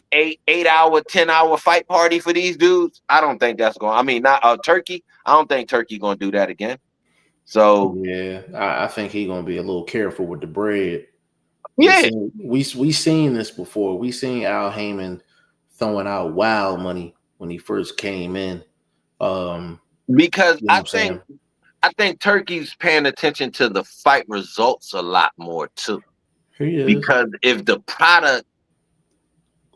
hour, 10-hour fight party for these dudes? I don't think that's going. I mean, not Turkey. I don't think Turkey gonna do that again. So yeah, I think he's gonna be a little careful with the bread. Yeah, we seen this before. We seen Al Heyman throwing out wild money when he first came in. Because I think Turkey's paying attention to the fight results a lot more too. Because if the product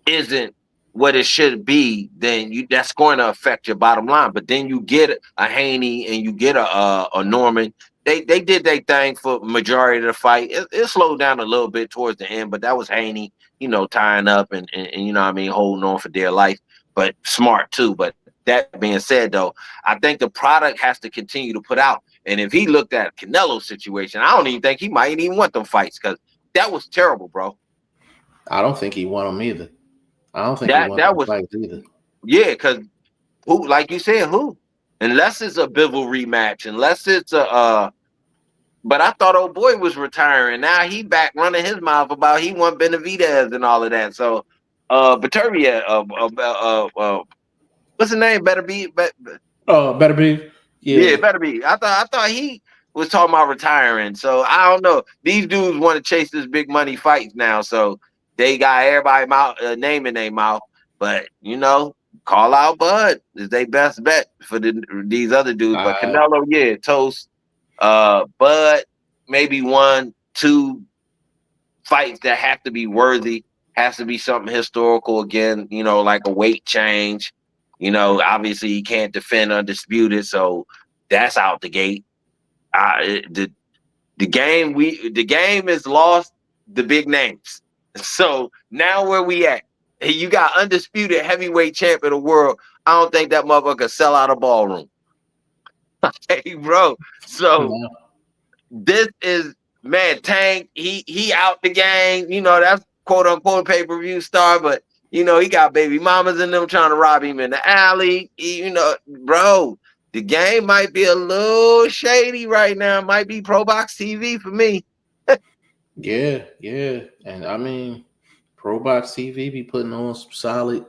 isn't what it should be, then that's going to affect your bottom line. But then you get a Haney and you get a Norman. They did their thing for majority of the fight. It slowed down a little bit towards the end, but that was Haney, tying up and you know what I mean, holding on for dear life, but smart too. But that being said, though, I think the product has to continue to put out. And if he looked at Canelo's situation, I don't even think he might even want them fights because that was terrible, bro. I don't think he won them either. I don't think he won That them was fights either. because who, like you said, who? Unless it's a Bivol rematch, unless it's a but I thought old boy was retiring. Now he back running his mouth about he want Benavidez and all of that. So Baturia, what's his name? Better be Better be. Yeah, Yeah. it better be. I thought he was talking about retiring. So I don't know. These dudes want to chase this big money fights now. So they got everybody mouth name in their mouth. But call out Bud is their best bet for these other dudes. But Canelo, yeah, toast. Bud, maybe 1, 2 fights that have to be worthy. Has to be something historical again. Like a weight change. Obviously he can't defend undisputed, so that's out the gate. The game is lost the big names. So now where we at? You got undisputed heavyweight champ of the world. I don't think that motherfucker sell out a ballroom. Hey, bro. So this is Tank. He out the game. That's quote unquote pay-per-view star, but he got baby mamas in them trying to rob him in the alley. Bro, the game might be a little shady right now. It might be Pro Box TV for me. Yeah. And I mean, Pro Box TV be putting on some solid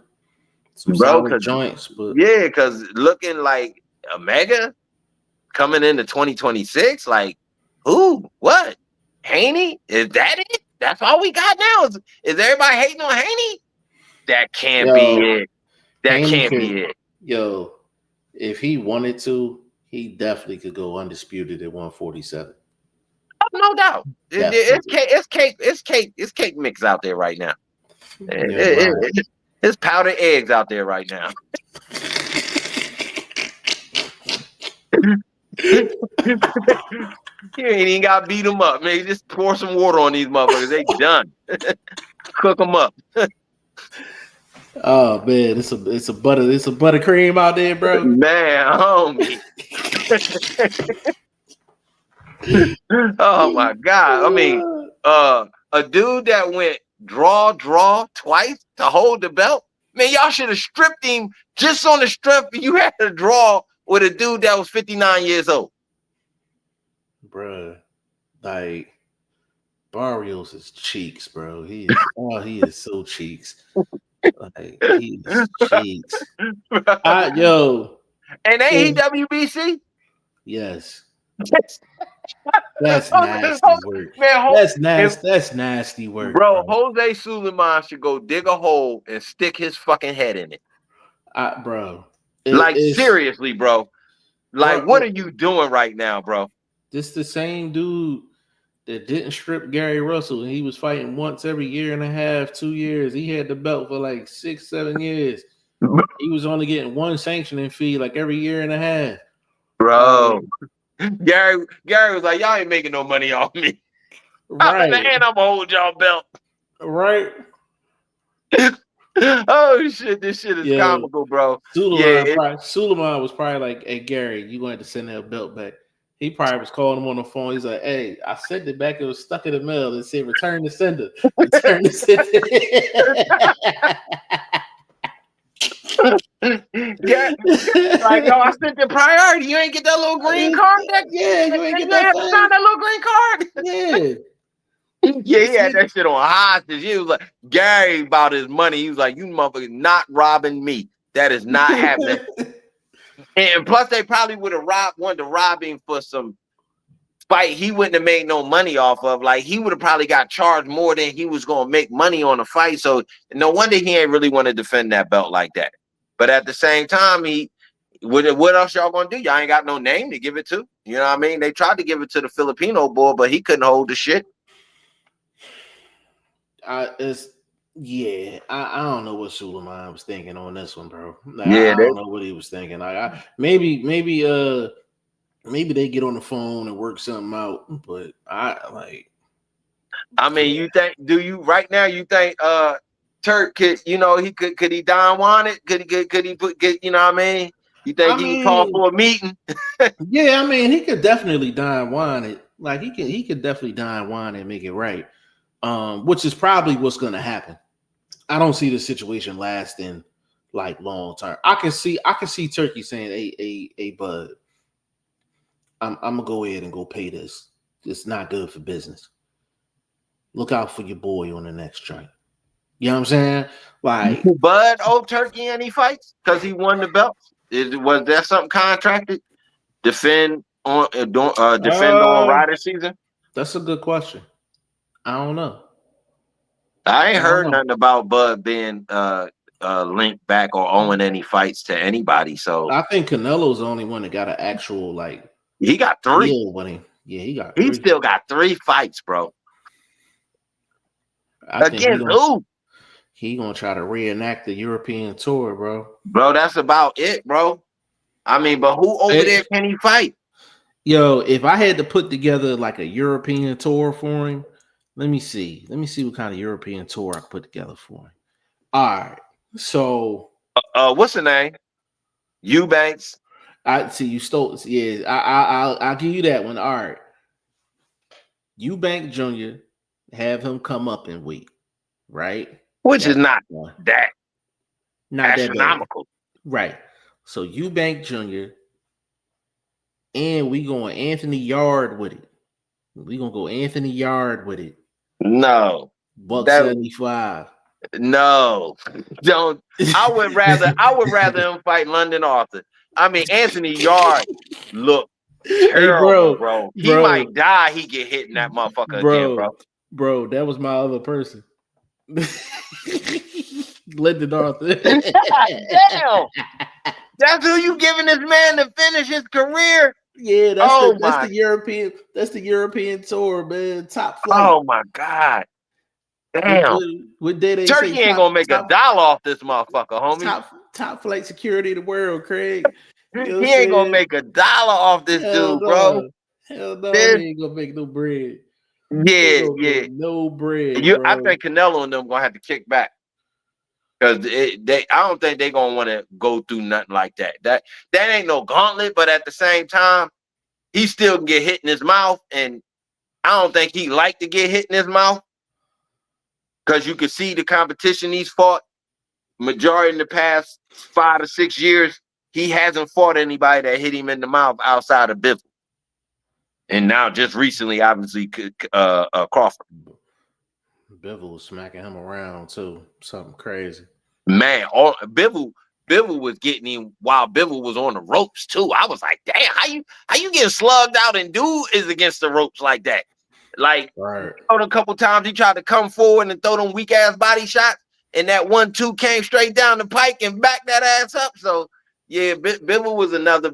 joints. But yeah, because looking like Omega coming into 2026, like who? What? Haney? Is that it? That's all we got now? Is everybody hating on Haney? That can't be it. That can't be it. Yo, if he wanted to, he definitely could go undisputed at 147. No doubt. It's cake mix out there right now. It's powdered eggs out there right now. You ain't even got to beat them up, man. Just pour some water on these motherfuckers. They done. Cook them up. Oh man, it's a buttercream out there, bro. Man, homie. Oh my God. I mean, a dude that went draw twice to hold the belt. Man, y'all should have stripped him just on the strength you had to draw with a dude that was 59 years old. Bruh, like Barrios is cheeks, bro. He is so cheeks. Like he is cheeks. Yo. And ain't he WBC? Yes. That's nasty work. Man, that's nasty work. Bro, Jose Suleiman should go dig a hole and stick his fucking head in it. Bro. Seriously, bro. Like, what are you doing right now, bro? This the same dude that didn't strip Gary Russell, and he was fighting once every year and a half, 2 years. He had the belt for like 6-7 years. He was only getting one sanctioning fee like every year and a half. Bro. Gary was like, y'all ain't making no money off me. Right. And I'm gonna hold y'all belt. Right. Oh shit, this shit is comical, bro. Suleiman was probably like, hey Gary, you going to send that belt back. He probably was calling him on the phone. He's like, hey, I sent it back. It was stuck in the mail. It said return the sender. Return the sender. Yeah. Like, yo, I sent the priority. You ain't get that little green card back? Yeah, you ain't get that little green card. Yeah. Yeah, he had that shit on hostage. He was like, Gary about his money. He was like, you motherfuckers not robbing me. That is not happening. And plus, they probably would have wanted to rob him for some fight he wouldn't have made no money off of. Like, he would have probably got charged more than he was going to make money on a fight. So no wonder he ain't really want to defend that belt like that. But at the same time, what else y'all going to do? Y'all ain't got no name to give it to. You know what I mean? They tried to give it to the Filipino boy, but he couldn't hold the shit. I don't know what Suleiman was thinking on this one, bro. Like, Yeah, I don't know what he was thinking. Like, maybe they get on the phone and work something out. But you think? Do you right now? You think Turk could? Could he Don Juan it? Could he get? You know what I mean? You think he could call for a meeting? Yeah, I mean, he could definitely Don Juan it. Like he could definitely Don Juan and make it right. which is probably what's going to happen. I don't see the situation lasting like long term. I can see Turkey saying, "Hey, bud, I'm gonna go ahead and go pay this. It's not good for business. Look out for your boy on the next joint." You know what I'm saying? Like, Bud owe Turkey any fights because he won the belt. Was that something contracted? Defend on Ryder season? That's a good question. I don't know. I ain't heard nothing about Bud being linked back or owing any fights to anybody. So I think Canelo's the only one that got an actual like he got 3. deal with him. Yeah, he got 3. He still got 3 fights, bro. Against who? He gonna try to reenact the European tour, bro. Bro, that's about it, bro. I mean, but who over there can he fight? Yo, if I had to put together like a European tour for him, let me see what kind of European tour I put together for him. All right, so what's the name? Eubanks. I see you stole. Yeah, I'll give you that one. All right, Eubank Jr. Have him come up in weight, right? Which is not that astronomical, right? So Eubank Jr. and we going Anthony Yard with it. We gonna go Anthony Yard with it. No, $175. No, don't. I would rather him fight London Arthur. I mean, Anthony Yard look terrible, bro. He might die. He get hit in that motherfucker again, bro. Bro, that was my other person. London Arthur. Damn. That's who you giving this man to finish his career? Yeah, that's the European tour, man. Top flight. Oh my God. Damn. Turkey ain't gonna make $1 off this motherfucker, homie. Top flight security in the world, Craig. He ain't gonna make $1 off this dude, bro. Hell no, he ain't gonna make no bread. Yeah. No bread. I think Canelo and them gonna have to kick back. Because I don't think they're gonna want to go through nothing like that. That ain't no gauntlet, but at the same time, he still can get hit in his mouth, and I don't think he like to get hit in his mouth. Because you can see the competition he's fought, majority in the past 5 to 6 years, he hasn't fought anybody that hit him in the mouth outside of Bivol. And now, just recently, obviously, Crawford. Bivol was smacking him around too. Something crazy. Man, Bivol was getting him while Bivol was on the ropes too. I was like, damn, how you getting slugged out and dude is against the ropes like that? Like, a couple times he tried to come forward and throw them weak ass body shots, and that 1-2 came straight down the pike and backed that ass up. So yeah, Bivol was another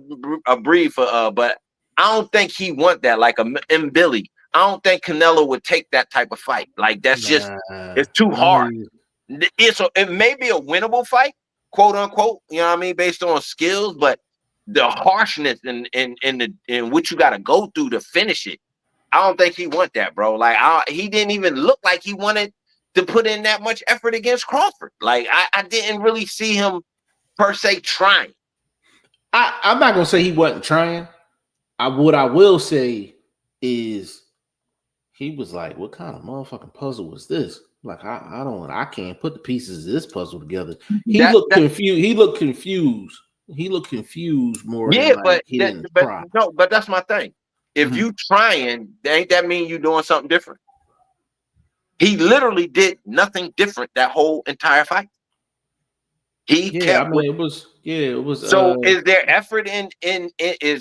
breed for but I don't think he want that like a Billy. I don't think Canelo would take that type of fight. Like that's it's too hard. It may be a winnable fight, quote unquote. You know what I mean, based on skills, but the harshness and what you got to go through to finish it. I don't think he want that, bro. Like he didn't even look like he wanted to put in that much effort against Crawford. Like I didn't really see him per se trying. I'm not gonna say he wasn't trying. What I will say is he was like, "What kind of motherfucking puzzle was this?" Like I can't put the pieces of this puzzle together. He looked confused. He looked confused. He looked confused more. Yeah, but that's my thing. If you trying, ain't that mean you doing something different? He literally did nothing different that whole entire fight. It was. So is there effort in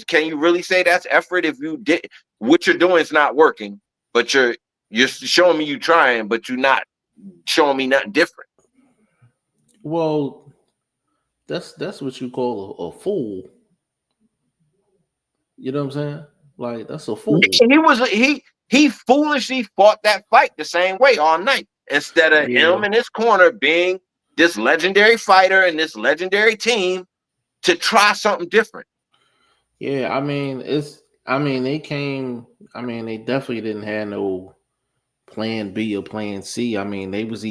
can you really say that's effort if you did what you're doing is not working, but you're showing me you trying, but you're not showing me nothing different? Well, that's what you call a fool. You know what I'm saying? Like that's a fool. He foolishly fought that fight the same way all night instead of him in his corner being this legendary fighter and this legendary team to try something different. Yeah, they definitely didn't have no plan B or plan C. I mean, they was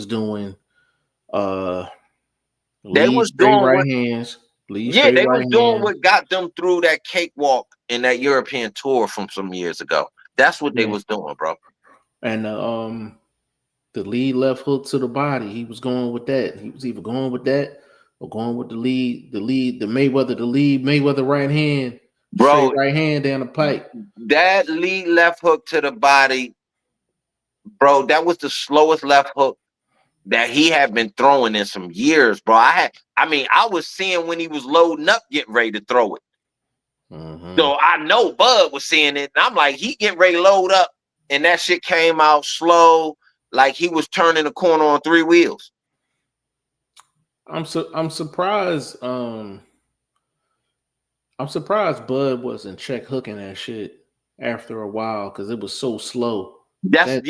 doing what got them through that cakewalk in that European tour from some years ago. That's what they was doing, bro. And the lead left hook to the body. He was going with that. He was either going with that or going with the lead Mayweather right hand, Bro, straight right hand down the pipe. That lead left hook to the body, bro, that was the slowest left hook that he had been throwing in some years, bro. I was seeing when he was loading up, getting ready to throw it. Mm-hmm. So I know Bud was seeing it, and I'm like, he getting ready to load up, and that shit came out slow, like he was turning the corner on 3 wheels. I'm surprised. I'm surprised Bud wasn't check hooking that shit after a while because it was so slow. Slow.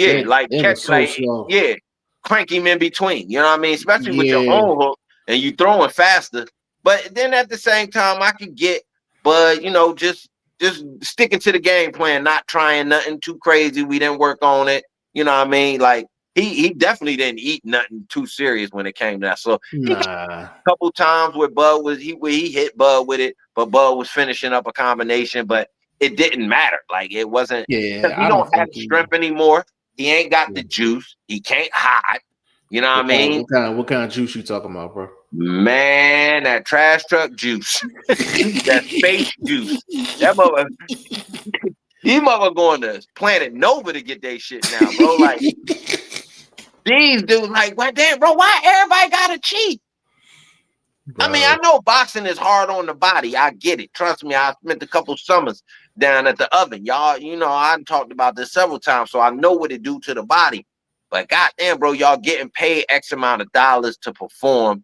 Yeah, crank him in between. You know what I mean? Especially with your own hook and you throwing faster. But then at the same time, I could get Bud, just sticking to the game plan, not trying nothing too crazy. We didn't work on it. You know what I mean? Like he definitely didn't eat nothing too serious when it came to that. So he got a couple times where Bud was he hit Bud with it, but Bud was finishing up a combination, but it didn't matter. Like it wasn't. Yeah, he don't have strength anymore. He ain't got the juice. He can't hide. You know what I mean? What kind of juice you talking about, bro? Man, that trash truck juice, that space juice, that mother. These mother going to Planet Nova to get their shit now, bro. Like these dudes, like, well, damn, bro, why everybody gotta cheat? Bro. I mean, I know boxing is hard on the body. I get it. Trust me, I spent a couple summers down at the oven. Y'all, I talked about this several times, so I know what it do to the body. But goddamn, bro, y'all getting paid X amount of dollars to perform.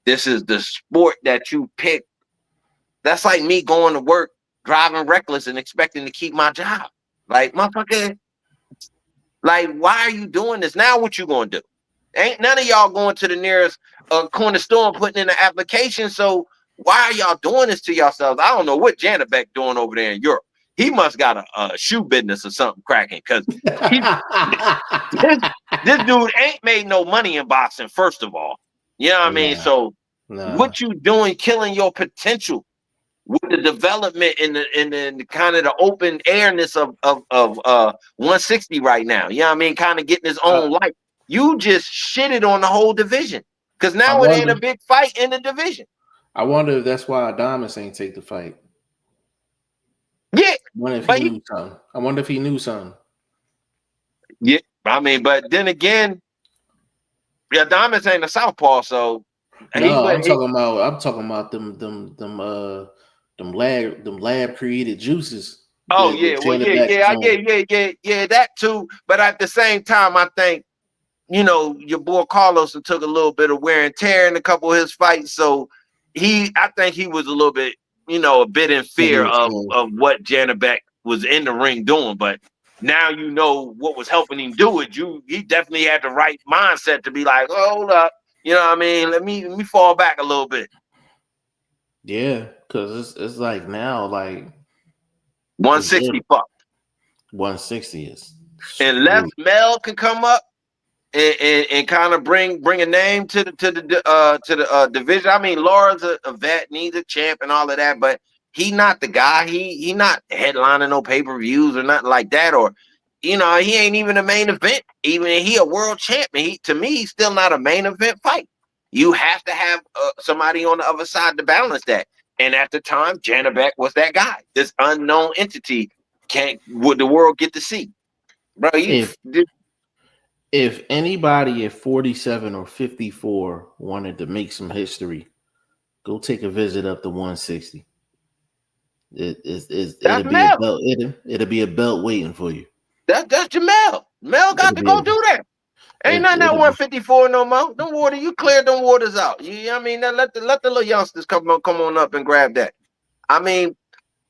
This is the sport that you pick. That's like me going to work, driving reckless and expecting to keep my job. Like, motherfucker, like, why are you doing this? Now what you gonna do? Ain't none of y'all going to the nearest corner store and putting in an application. So why are y'all doing this to yourselves? I don't know what Janet Beck doing over there in Europe. He must got a shoe business or something cracking because this dude ain't made no money in boxing, first of all. You know what I mean? So what you doing killing your potential with the development in the kind of the open airness of 160 right now? You know what I mean? Kind of getting his own life. You just shitted on the whole division because now it ain't a big fight in the division. I wonder if that's why Adames ain't take the fight. Yeah. I wonder if he knew something. Yeah. I mean, but then again, Adames ain't a southpaw, so I'm talking about them lab created juices. Oh yeah, that too. But at the same time, I think your boy Carlos took a little bit of wear and tear in a couple of his fights, so I think he was a little bit, a bit in fear of what Janabek was in the ring doing. But now what was helping him do it. He definitely had the right mindset to be like, oh, hold up, you know what I mean? Let me fall back a little bit. Yeah, because it's like now, like 160 fucked. 160 is, unless Mel can come up and kind of bring a name to the division. I mean, Laura's a vet, needs a champ and all of that, but he not the guy. He not headlining no pay-per-views or nothing like that, or he ain't even a main event. Even if he a world champion, to me, he's still not a main event fight. You have to have somebody on the other side to balance that. And at the time, Janabek was that guy. This unknown entity would the world get to see, bro? If anybody at 47 or 54 wanted to make some history, go take a visit up to 160. It'll be a belt. It'll be a belt waiting for you. That's Jamel. Mel got to go do that. Ain't nothing at 154 no more. Don't water. You cleared them waters out. You know what I mean? Now let the little youngsters come on up and grab that. I mean,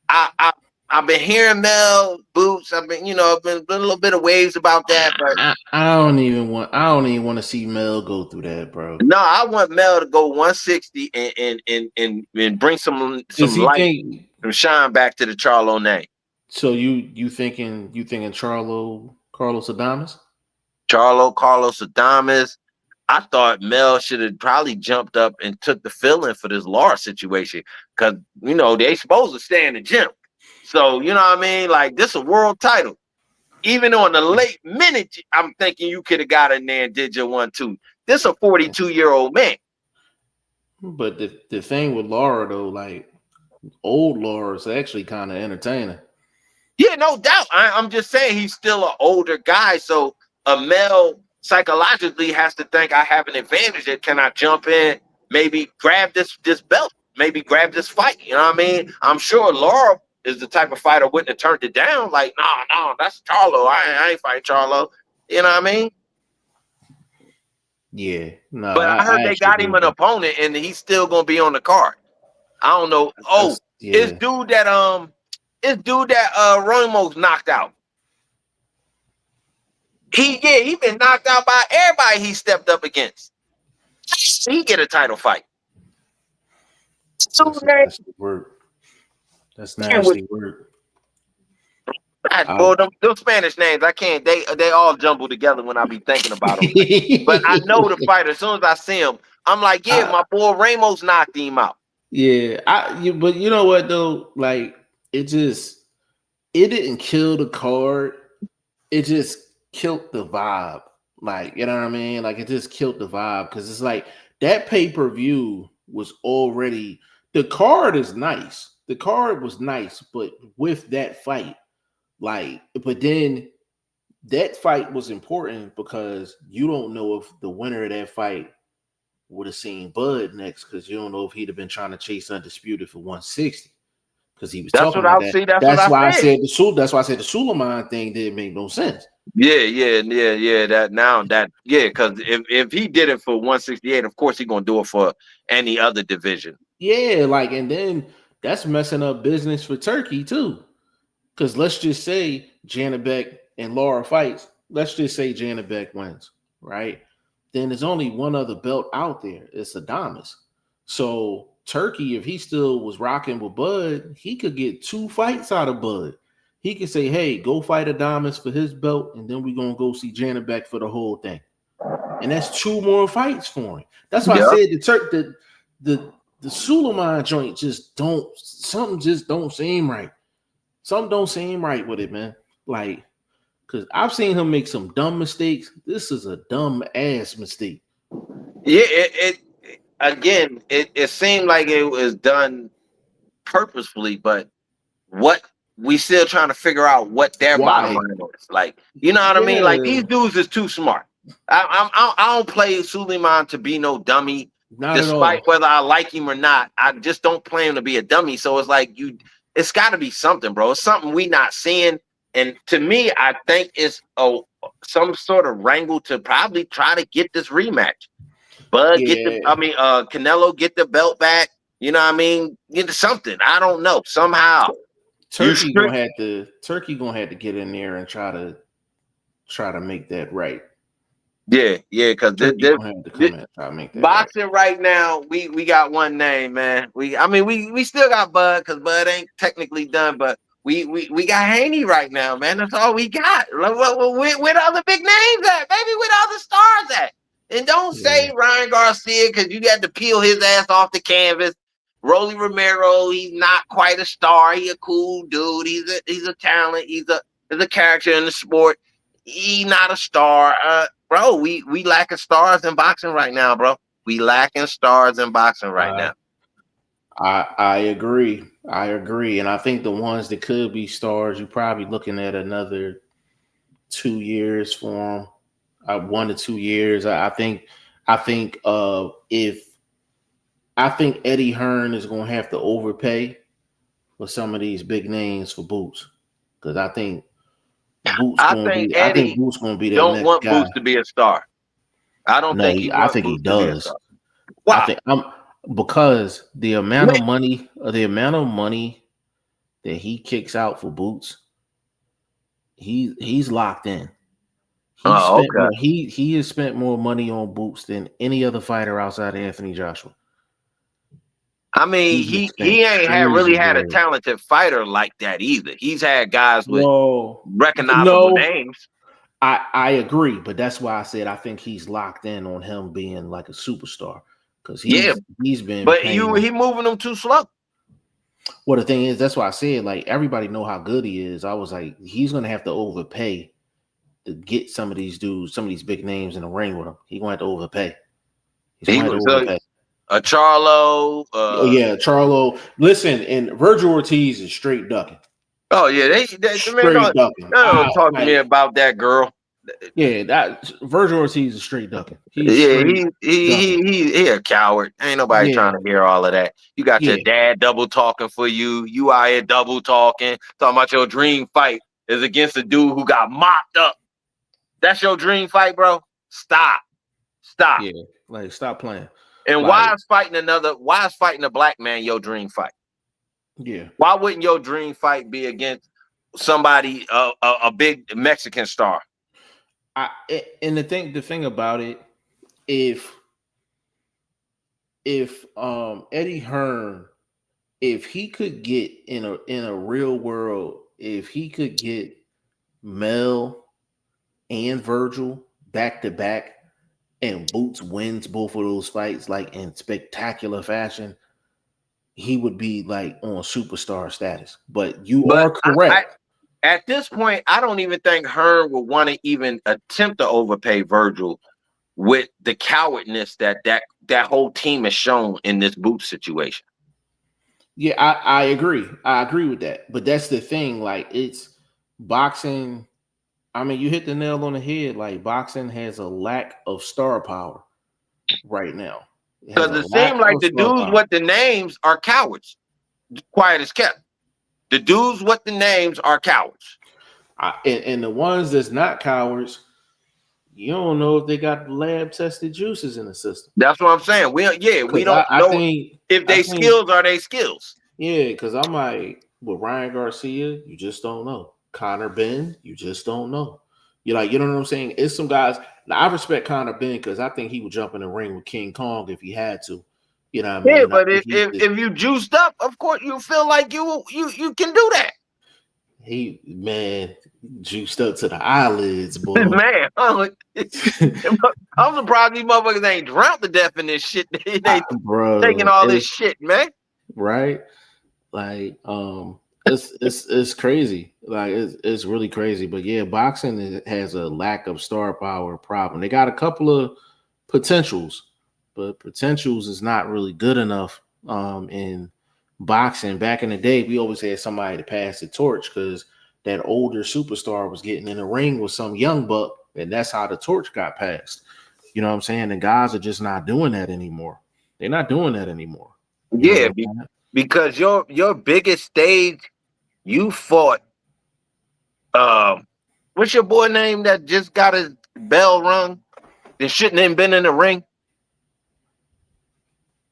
I've been hearing Mel Boots. I've been, been a little bit of waves about that, but I don't even want to see Mel go through that, bro. No, I want Mel to go 160 and bring some light, some shine back to the Charlo name. So you thinking Carlos Adames? Carlos Adames. I thought Mel should have probably jumped up and took the fill-in for this Laura situation because they supposed to stay in the gym. So you know what I mean? Like this a world title. even on the late minute, I'm thinking you could have got in there and did your 1-2. This a 42-year-old man. But the thing with Laura though, like old Laura is actually kind of entertaining. Yeah, no doubt. I'm just saying he's still an older guy, so a male psychologically has to think I have an advantage. That can I jump in, maybe grab this belt, maybe grab this fight? You know what I mean? I'm sure Laura is the type of fighter wouldn't have turned it down. Like, no, that's Charlo. I ain't fighting Charlo. You know what I mean? Yeah, no. But I heard they got him an opponent, and he's still gonna be on the card. I don't know. Oh, it's dude that Ramos knocked out. He been knocked out by everybody he stepped up against. He get a title fight. That's nasty work. That's nasty work. Well, them Spanish names, I can't. They all jumble together when I be thinking about them. But I know the fighter. As soon as I see him, I'm like, yeah, my boy Ramos knocked him out. Yeah, but you know what though? Like, it didn't kill the card. It just killed the vibe. Like, you know what I mean? Like, it just killed the vibe because it's like that pay-per-view was already, the card is nice. The card was nice, but with that fight, like, but then that fight was important because you don't know if the winner of that fight would have seen Bud next, because you don't know if he'd have been trying to chase Undisputed for 160. Because he was talking about that. That's why I said the Suleiman thing didn't make no sense. Yeah. Because if he did it for 168, of course he's gonna do it for any other division. Yeah, like, and then that's messing up business for Turkey too. Because let's just say Janet Beck and Laura fights. Let's just say Janet Beck wins, right? Then there's only one other belt out there. It's Adamas. So Turkey, if he still was rocking with Bud, he could get 2 fights out of Bud. He could say, hey, go fight Adamas for his belt, and then we're going to go see Janet Beck for the whole thing. And that's 2 more fights for him. That's why I said the Suleiman joint something just don't seem right. Something don't seem right with it, man. Like, because I've seen him make some dumb mistakes. This is a dumb ass mistake. Yeah, it seemed like it was done purposefully, but what we still trying to figure out what their bottom line is. Like, you know what I mean? Like, these dudes is too smart. I don't play Suleiman to be no dummy. Despite whether I like him or not, I just don't play him to be a dummy. So it's like it's got to be something, bro. It's something we not seeing. And to me, I think it's some sort of wrangle to probably try to get this rematch. Bud Canelo get the belt back. You know what I mean? Get something. I don't know. Somehow. Turkey gonna have to get in there and try to make that right. Yeah, because boxing right now, we got one name, man. We still got Bud because Bud ain't technically done, but we got Haney right now, man. That's all we got. Where the other big names at, baby? Where the other stars at? And don't say Ryan Garcia, because you got to peel his ass off the canvas. Rolly Romero, he's not quite a star. He a cool dude. He's a talent. He's a character in the sport. He not a star. Bro, we lacking stars in boxing right now, bro. We lacking stars in boxing right now. I agree. And I think the ones that could be stars, you're probably looking at another 2 years for them. 1 to 2 years. I think Eddie Hearn is going to have to overpay for some of these big names for Boots, because I think Boots going to be their next want guy. Boots to be a star. I don't think he. I think he does. Wow. Because the amount of money that he kicks out for Boots, he's locked in. He has spent more money on Boots than any other fighter outside of Anthony Joshua. I mean, he ain't had a talented fighter like that either. He's had guys with recognizable names. I agree, but that's why I said I think he's locked in on him being like a superstar, because he's been. But he moving them too slow. Well, the thing is, that's why I said, like, everybody know how good he is. I was like, he's gonna have to overpay to get some of these dudes, some of these big names in the ring with him. He's gonna have to overpay. He's He gonna have to was overpay. a Charlo. Oh yeah, Charlo. Listen, and Virgil Ortiz is straight ducking. Oh yeah, they man, Straight ducking. don't talk to me about that girl. Yeah, that Virgil Ortiz is straight ducking. He's Yeah, straight ducking. he a coward. Ain't nobody trying to hear all of that. You got your dad double talking for you. You out here double talking about your dream fight is against a dude who got mopped up. That's your dream fight, bro. Stop. Yeah, like stop playing. And why is fighting a black man your dream fight? Yeah. Why wouldn't your dream fight be against somebody a big Mexican star? And the thing about it, if Eddie Hearn, if he could get in a real world, if he could get Mel and Virgil back to back, and Boots wins both of those fights like in spectacular fashion, he would be like on superstar status. But you are correct. At this point, I don't even think Hearn would want to even attempt to overpay Virgil with the cowardness that whole team has shown in this Boots situation. Yeah, I agree. I agree with that. But that's the thing. Like, it's boxing. I mean, you hit the nail on the head. Like, boxing has a lack of star power right now. Because it seems like the dudes with the names are cowards. Quiet as kept. The dudes with the names are cowards. And the ones that's not cowards, you don't know if they got lab tested juices in the system. That's what I'm saying. We don't know if they skills are they skills. Yeah, because I'm like, with Ryan Garcia, you just don't know. Conor Benn, you just don't know. You know what I'm saying? It's some guys. Now, I respect Conor Benn because I think he would jump in the ring with King Kong if he had to. You know what I mean? Yeah, but if you juiced up, of course you feel like you can do that. He, man, juiced up to the eyelids, boy. Man, I'm surprised these motherfuckers ain't drowned to death in this shit. They taking all this shit, man. Right? Like, it's crazy. Like, it's really crazy. But yeah, boxing has a lack of star power problem. They got a couple of potentials, but potentials is not really good enough. In boxing, back in the day, we always had somebody to pass the torch because that older superstar was getting in the ring with some young buck, and that's how the torch got passed. You know what I'm saying? And guys are just not doing that anymore. They're not doing that anymore. Yeah, because your biggest stage, you fought. What's your boy name that just got his bell rung? That shouldn't have been in the ring.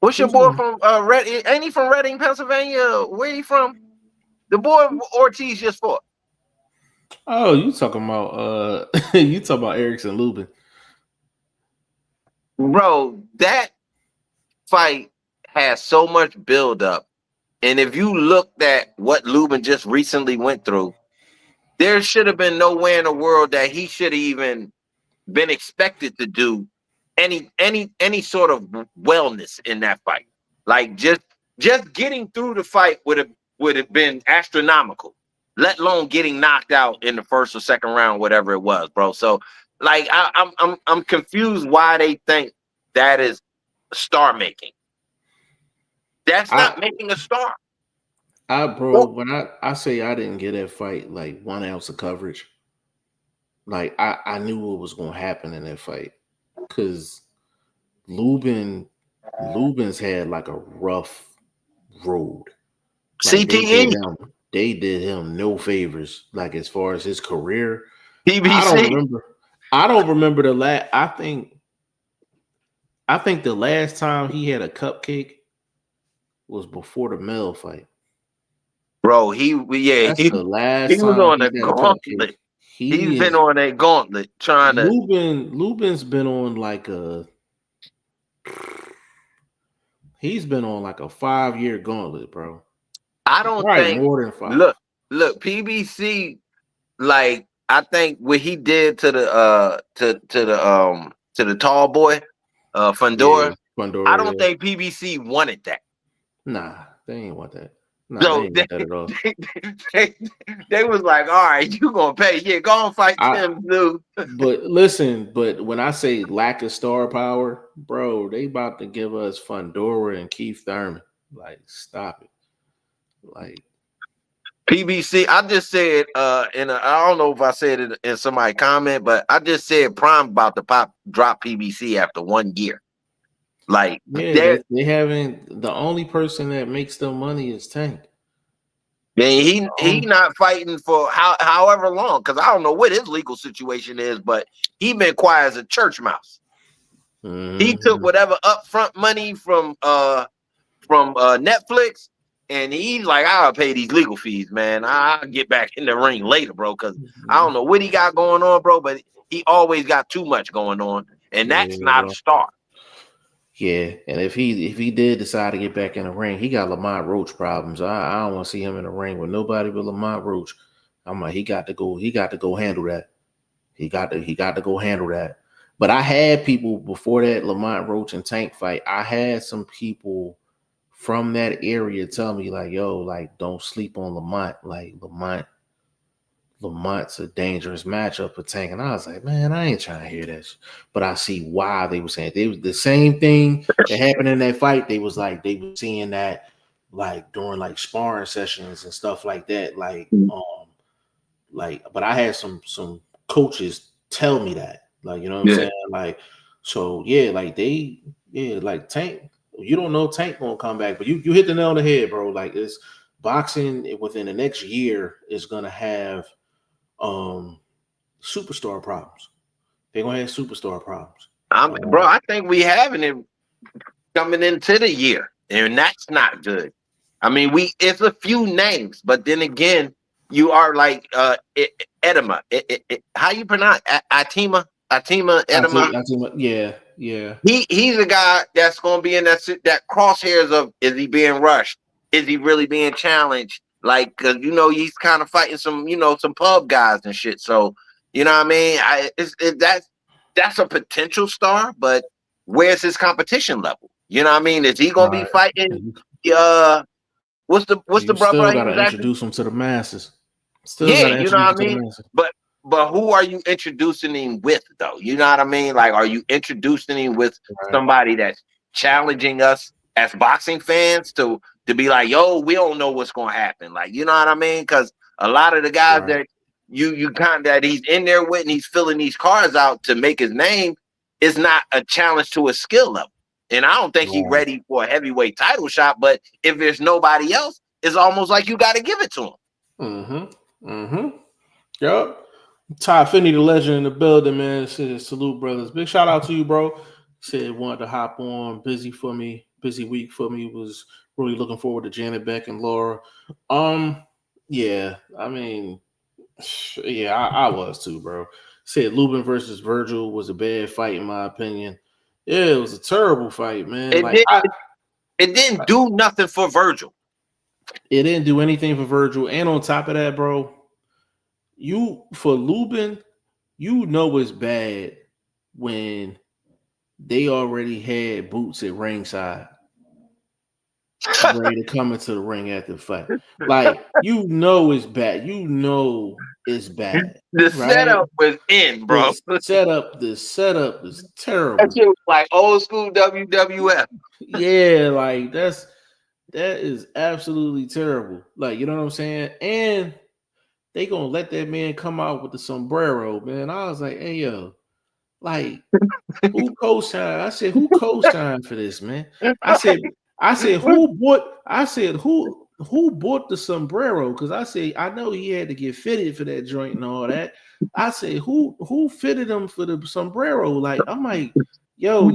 What's your boy from Reading? Ain't he from Reading, Pennsylvania? Where he from? The boy Ortiz just fought. Oh, you talking about Erickson Lubin. Bro, that fight has so much buildup. And if you looked at what Lubin just recently went through, there should have been no way in the world that he should have even been expected to do any sort of wellness in that fight. Like just getting through the fight would have been astronomical, let alone getting knocked out in the first or second round, whatever it was, bro. So like I'm confused why they think that is star making. That's not making a star. When I say I didn't get that fight like 1 ounce of coverage, like I knew what was gonna happen in that fight. Because Lubin's had like a rough road. Like CTE. They did him no favors. Like as far as his career, PBC. I don't remember the last. I think the last time he had a cupcake was before the Mel fight. Bro, he was on a gauntlet. He's been on a gauntlet trying to. Lubin's been on like a 5-year gauntlet, bro. I don't think more than 5. Look, PBC, like I think what he did to the tall boy, Fundora. Fundora. I don't think PBC wanted that. Nah, they ain't want that. Nah, they So ain't got that at all. they was like, all right, you gonna pay. Yeah, go on fight Tim Blue. But listen, but when I say lack of star power, bro, they about to give us Fundora and Keith Thurman. Like, stop it. Like, PBC, I just said, I don't know if I said it in somebody's comment, but I just said Prime about to drop PBC after 1 year. Like, yeah, they haven't. The only person that makes them money is Tank. Man, he not fighting for however long, because I don't know what his legal situation is, but he been quiet as a church mouse. Mm-hmm. He took whatever upfront money from Netflix, and he's like, I'll pay these legal fees, man. I'll get back in the ring later, bro, because I don't know what he got going on, bro, but he always got too much going on, and that's not a star. Yeah, and if he did decide to get back in the ring, he got Lamont Roach problems. I don't want to see him in the ring with nobody but Lamont Roach. I'm like, he got to go handle that. He got to go handle that. But I had people before that Lamont Roach and Tank fight. I had some people from that area tell me like, yo, like, don't sleep on Lamont. Like, Lamont's a dangerous matchup for Tank. And I was like, man, I ain't trying to hear that. But I see why they were saying. They was the same thing that happened in that fight. They were seeing that like during like sparring sessions and stuff like that. But I had some coaches tell me that. Like, you know what I'm saying? Like, so yeah, like like Tank, you don't know Tank gonna come back, but you hit the nail on the head, bro. Like, it's boxing within the next year is gonna have superstar problems. They're gonna have superstar problems. Bro, I think we having it coming into the year, and that's not good. I mean, it's a few names, but then again, you are like Edema. How you pronounce Atima Edema? Yeah. He's a guy that's gonna be in that crosshairs of, is he being rushed? Is he really being challenged? Like, cause he's kind of fighting some pub guys and shit. So you know what I mean? That's a potential star, but where's his competition level? You know what I mean? Is he gonna be fighting? What's the brother? Still gotta introduce him to the masses. Yeah, you know what I mean. But who are you introducing him with, though? You know what I mean? Like, are you introducing him with somebody that's challenging us as boxing fans to be like, yo, we don't know what's gonna happen? Like, you know what I mean? Because a lot of the guys that you kind of that he's in there with and he's filling these cards out to make his name is not a challenge to his skill level. And I don't think he's ready for a heavyweight title shot. But if there's nobody else, it's almost like you got to give it to him. Yep. Ty Finney, the legend in the building, man. Says salute, brothers. Big shout out to you, bro. Said wanted to hop on. Busy week for me. Was really looking forward to Janet Beck and Laura. Yeah, I mean, yeah, I was too, bro. Said Lubin versus Virgil was a bad fight in my opinion. Yeah, it was a terrible fight, man. It didn't do nothing for Virgil. It didn't do anything for Virgil. And on top of that, bro, for Lubin, it's bad when they already had boots at ringside ready to come into the ring after the fight. Like, it's bad. It's bad. The setup was in, bro. The setup is terrible. That shit was like old school WWF. Yeah, like that is absolutely terrible. Like, you know what I'm saying? And they gonna let that man come out with the sombrero, man. I was like, hey, yo, like, who co-signed? I said, who co-signed for this, man? I said, who bought the sombrero? Because I said, I know he had to get fitted for that joint and all that. I said, who fitted him for the sombrero? Like, I'm like, yo,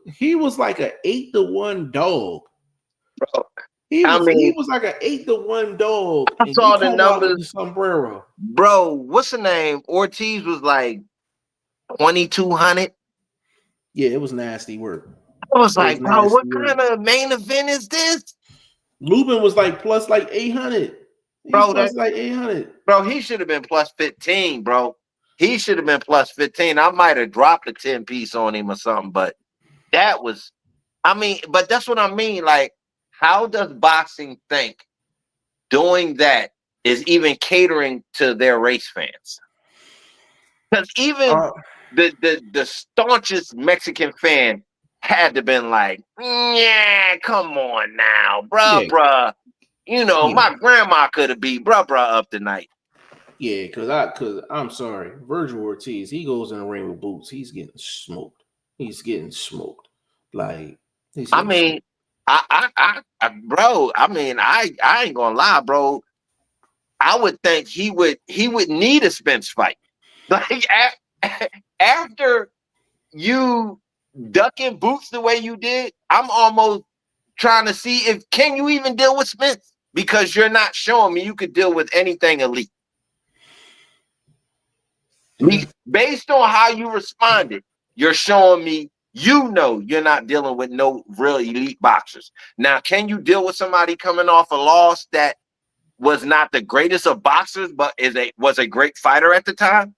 he was like an 8-1 dog. Bro. He was like an 8-1 dog. I saw the numbers. The sombrero. Bro, what's the name? Ortiz was like 2,200. Yeah, it was nasty work. I was like, bro, what kind of main event is this? Lubin was like plus like 800. Bro, that's like 800. Bro, he should have been plus 15, bro. He should have been plus 15. I might have dropped a 10 piece on him or something, but that was, but that's what I mean. Like, how does boxing think doing that is even catering to their race fans. Because even the staunchest Mexican fan had to been like, yeah, come on now, bruh. You know, my grandma could have beat bruh up tonight. Yeah, because I'm sorry, Virgil Ortiz, he goes in the ring with boots, he's getting smoked. Like, I mean, bro. I mean, I ain't gonna lie, bro. I would think he would need a Spence fight. Like after you ducking boots the way you did, I'm almost trying to see if can you even deal with Spence, because you're not showing me you could deal with anything elite. Based on how you responded, you're showing me you're not dealing with no real elite boxers. Now, can you deal with somebody coming off a loss that was not the greatest of boxers, but was a great fighter at the time?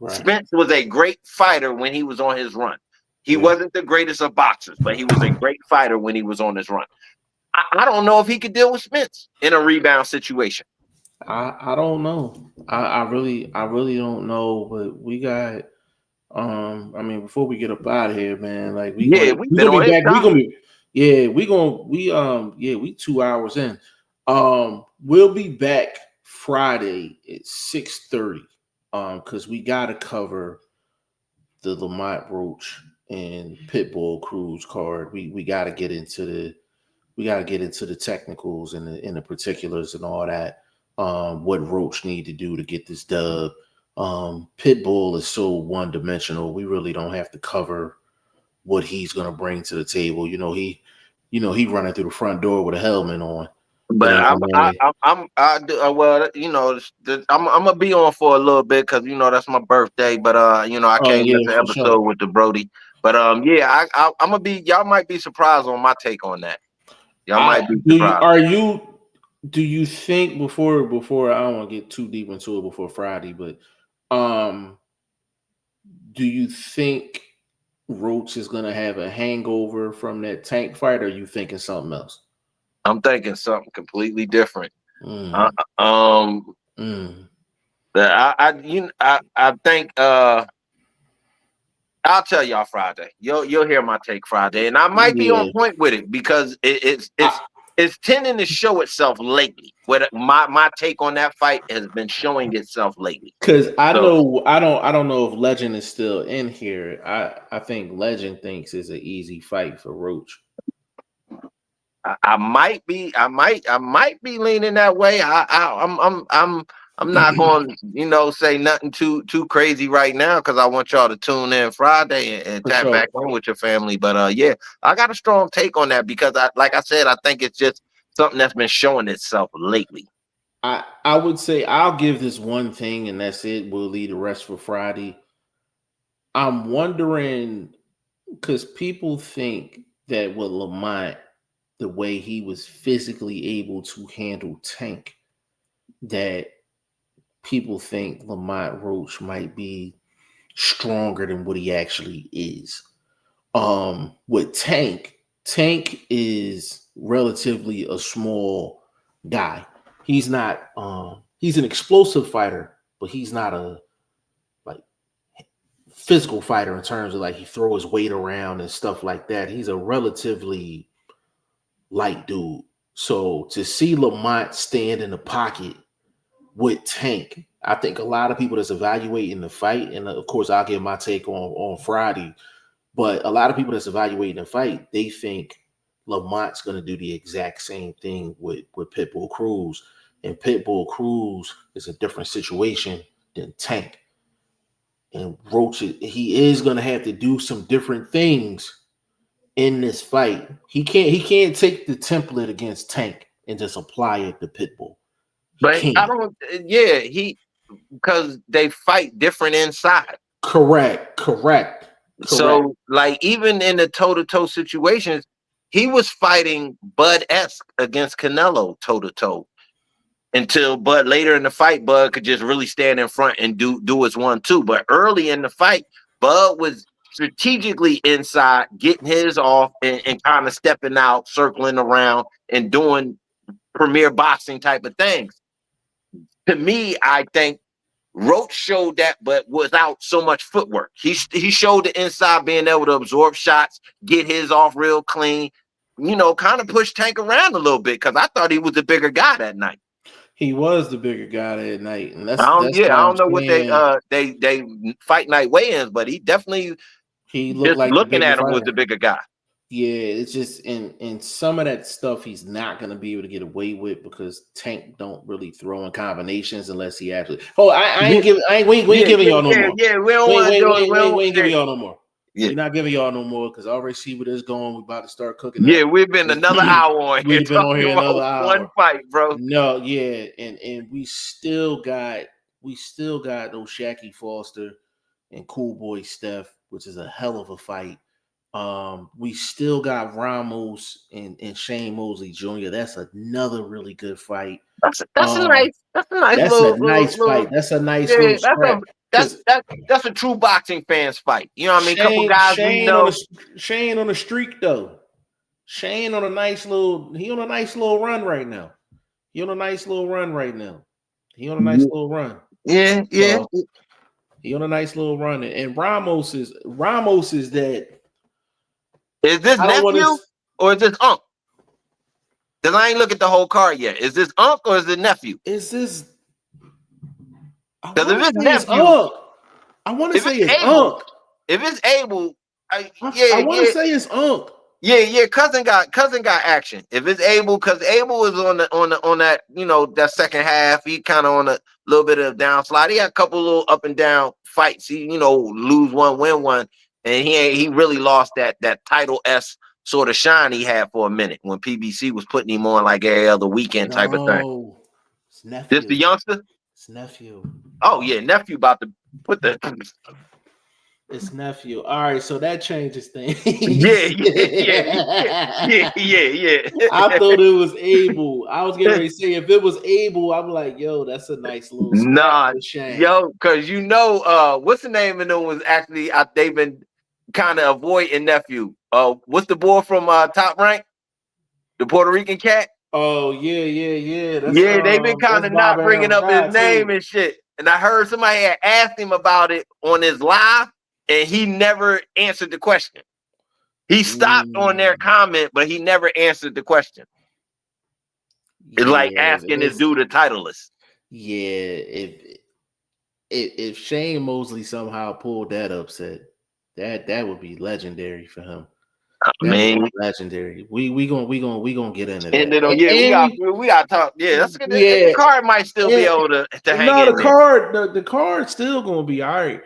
Right. Spence was a great fighter when he was on his run. He wasn't the greatest of boxers, but he was a great fighter when he was on his run. I don't know if he could deal with Spence in a rebound situation. I don't know. I really don't know. But we got I mean, before we get up out of here, man, like we gonna be back. We 2 hours in. We'll be back Friday at 6:30. Because we gotta cover the Lamont Roach and Pitbull Cruz card. We gotta get into the technicals and the particulars and all that. What Roach need to do to get this dub. Pitbull is so one-dimensional. We really don't have to cover what he's gonna bring to the table. He running through the front door with a helmet on. But I'm gonna be on for a little bit because that's my birthday. But I can't miss the episode with the Brody. But I'm gonna be. Y'all might be surprised on my take on that. Y'all might be surprised. Do you think before I don't want to get too deep into it before Friday, but do you think Roach is gonna have a hangover from that Tank fight, or are you thinking something else? I'm thinking something completely different. I think I'll tell y'all Friday. You'll hear my take Friday, and I might be on point with it because it's tending to show itself lately. What my take on that fight has been showing itself lately. Because I don't know if Legend is still in here. I think Legend thinks it's an easy fight for Roach. I might be leaning that way. I'm not going to say nothing too crazy right now because I want y'all to tune in Friday and tap back in with your family. But I got a strong take on that because like I said, I think it's just something that's been showing itself lately. I would say I'll give this one thing and that's it. We'll leave the rest for Friday. I'm wondering because people think that with Lamont, the way he was physically able to handle Tank, that people think Lamont Roach might be stronger than what he actually is. With Tank is relatively a small guy. He's not he's an explosive fighter, but he's not a physical fighter in terms of he throw his weight around and stuff like that. He's a relatively light dude. So to see Lamont stand in the pocket with Tank, I think a lot of people that's evaluating the fight, and of course I'll give my take on Friday, but a lot of people that's evaluating the fight, they think Lamont's going to do the exact same thing with Pitbull Cruz, and Pitbull Cruz is a different situation than Tank. And Roach, he is going to have to do some different things in this fight. He can't take the template against Tank and just apply it to Pitbull. But because they fight different inside. Correct. So even in the toe-to-toe situations, he was fighting Bud-esque against Canelo toe-to-toe until Bud later in the fight, Bud could just really stand in front and do his 1-2. But early in the fight, Bud was strategically inside, getting his off and kind of stepping out, circling around and doing premier boxing type of things. To me, I think Roach showed that, but without so much footwork. He showed the inside being able to absorb shots, get his off real clean, kind of push Tank around a little bit because I thought he was the bigger guy that night. He was the bigger guy that night, and that's I why don't know what they fight night weigh-ins, but he definitely looked like looking at him was the bigger guy. Yeah, it's just in some of that stuff he's not gonna be able to get away with because Tank don't really throw in combinations unless he actually. Oh, we ain't giving y'all no more. Yeah, we don't want to do it. We ain't giving y'all no more. Yeah. We're not giving y'all no more because I already see where this is going. We're about to start cooking. Yeah, we've been another hour on here. We've been on here another hour. One fight, bro. No, yeah, and we still got those Shaqy Foster and Cool Boy Steph, which is a hell of a fight. We still got Ramos and Shane Mosley Jr. That's another really good fight. That's a nice fight. That's a nice little scrap. That's a true boxing fans fight. You know what I mean? Couple guys we know. Shane on a streak though. Shane on a nice little. He on a nice little run right now. He on a nice little run. Yeah. He on a nice little run, and Ramos is that. Is this nephew or is this Unc? Because I ain't look at the whole card yet. Is this Unc or is it nephew? Is this? Because if it's nephew, I want to say it's Unc. If it's Abel, I want to say it's Unc. Yeah. Cousin got action. If it's Abel, because Abel is on that that second half. He kind of on a little bit of downslide. He had a couple little up and down fights. He lose one, win one. And he really lost that title S sort of shine he had for a minute when PBC was putting him on like every other weekend type of thing. It's nephew. This the youngster? It's nephew. Oh yeah, nephew about to put the. It's nephew. All right, so that changes things. Yeah. I thought it was Abel. I was getting ready to say if it was Abel, I'm like, yo, that's a nice little. Nah, yo, because what's the name of them was actually they've been kind of avoiding nephew. What's the boy from Top Rank? The Puerto Rican cat? Oh yeah. They've been kind of not bringing up his name and shit. And I heard somebody had asked him about it on his live, and he never answered the question. He stopped on their comment, but he never answered the question. It's like asking this dude a titleist. Yeah, if Shane Mosley somehow pulled that upset, that would be legendary for him. Man, legendary. We gonna get into that. And then we got talk. Yeah, that's good. The card might still be able to hang in there. The card's still gonna be all right.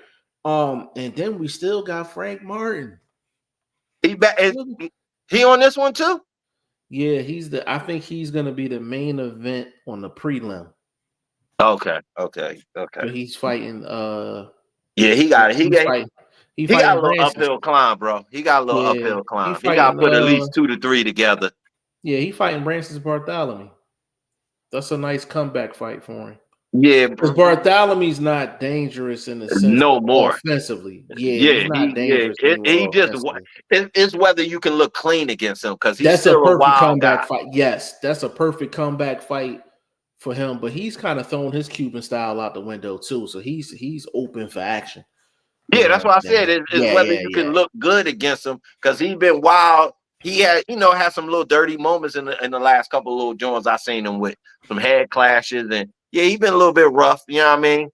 And then we still got Frank Martin. He on this one too? Yeah, I think he's gonna be the main event on the prelim. Okay. He's fighting. He got a little Branson. uphill climb, bro. He got a little uphill climb. He got to put at least 2 to 3 together. Yeah, he fighting Branson Bartholomew. That's a nice comeback fight for him. Yeah, because Bartholomew's not dangerous in the sense no more offensively. He's not dangerous. It's whether you can look clean against him because that's a perfect comeback fight. Yes, that's a perfect comeback fight for him. But he's kind of thrown his Cuban style out the window too, so he's open for action. Yeah, that's what I said. It's whether you can look good against him because he's been wild. He had, had some little dirty moments in the last couple of little joints I seen him with some head clashes and. Yeah, he's been a little bit rough, you know what I mean?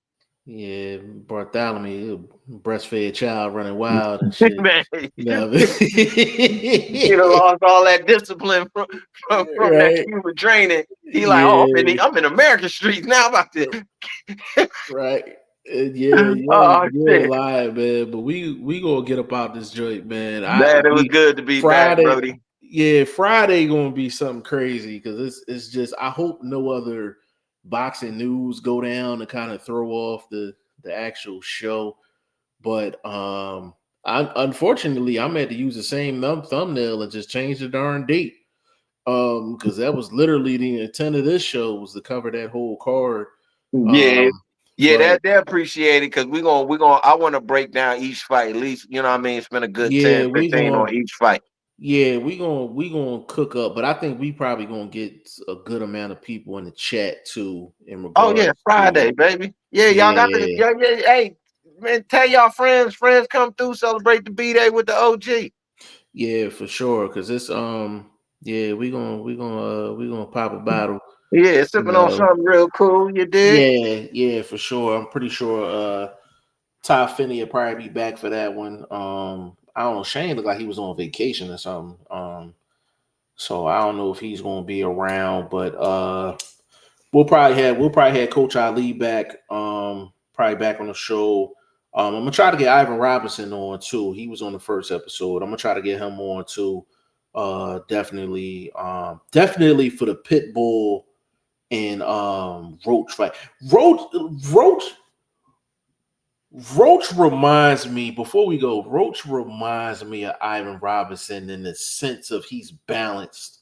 Yeah, Bartholomew, breastfed child running wild and shit. Man, he lost all that discipline from that Cuban training. He I'm in American streets now about this. Right. You're lying, man. But we gonna get up out this joint, man. It was good to be Friday, back, Brody. Yeah, Friday gonna be something crazy because it's just I hope no other boxing news go down to kind of throw off the actual show, but unfortunately I'm had to use the same thumbnail and just change the darn date because that was literally the intent of this show was to cover that whole card. They appreciate it because we're gonna I want to break down each fight at least, you know what I mean, spend a good 10-15 on each fight. Yeah, we gonna cook up, but I think we probably gonna get a good amount of people in the chat too in Oh yeah, regards Friday, to baby. Yeah, y'all got to. yeah, Yeah, yeah. Hey, man, tell y'all friends come through, celebrate the B-Day with the OG. yeah, for sure. Cause it's yeah, we gonna pop a bottle. Yeah, You sipping on know, something real cool. You dig? yeah, for sure. I'm pretty sure Ty Finney will probably be back for that one. I don't know. Shane looked like he was on vacation or something. So I don't know if he's gonna be around, but we'll probably have Coach Ali back, probably back on the show. I'm gonna try to get Ivan Robinson on too. He was on the first episode. I'm gonna try to get him on too. Definitely for the Pitbull and Roach fight. Roach reminds me, before we go, Roach reminds me of Ivan Robinson in the sense of he's balanced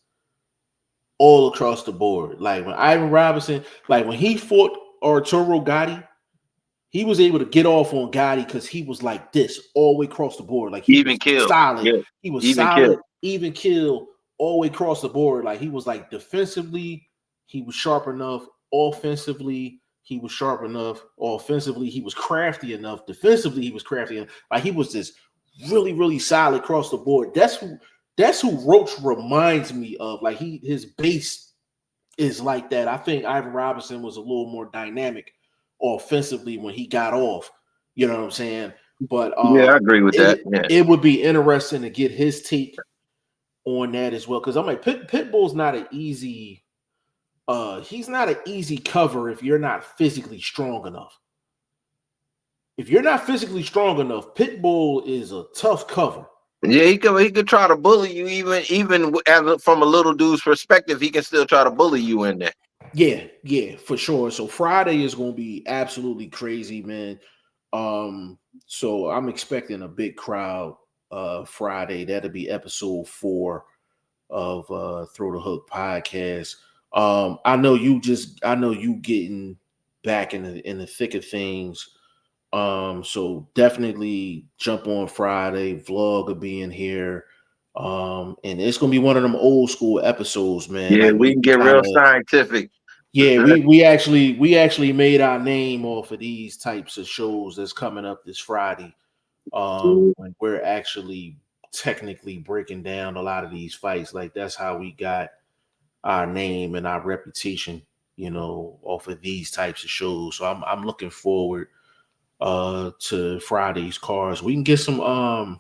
all across the board. Like when Ivan Robinson, like when he fought Arturo Gatti, he was able to get off on Gotti because he was like this all the way across the board. Like he Even was kill. solid. Yeah. He was Even solid, kill. even kill all the way across the board. Like he was like defensively, he was sharp enough. Offensively, he was sharp enough. Offensively, he was crafty enough. Defensively, he was crafty enough. Like he was just really, really solid across the board. That's who Roach reminds me of. Like his base is like that. I think Ivan Robinson was a little more dynamic offensively when he got off. You know what I'm saying? But Yeah, I agree with that. Yeah. it would be interesting to get his take on that as well. Because I'm like, Pitbull's not an easy he's not an easy cover if you're not physically strong enough. If you're not physically strong enough, Pitbull is a tough cover. Yeah, he could try to bully you even from a little dude's perspective. He can still try to bully you in there. Yeah, for sure. So Friday is going to be absolutely crazy, man. So I'm expecting a big crowd Friday. That'll be episode 4 of Throw the Hook podcast. I know you getting back in the thick of things. So definitely jump on Friday. Vlog will be in here. And it's gonna be one of them old school episodes, man. Yeah, Like we can get real scientific. yeah, we actually made our name off of these types of shows that's coming up this Friday. When we're actually technically breaking down a lot of these fights. Like that's how we got our name and our reputation, off of these types of shows. So I'm looking forward to Friday's cards. We can get some odds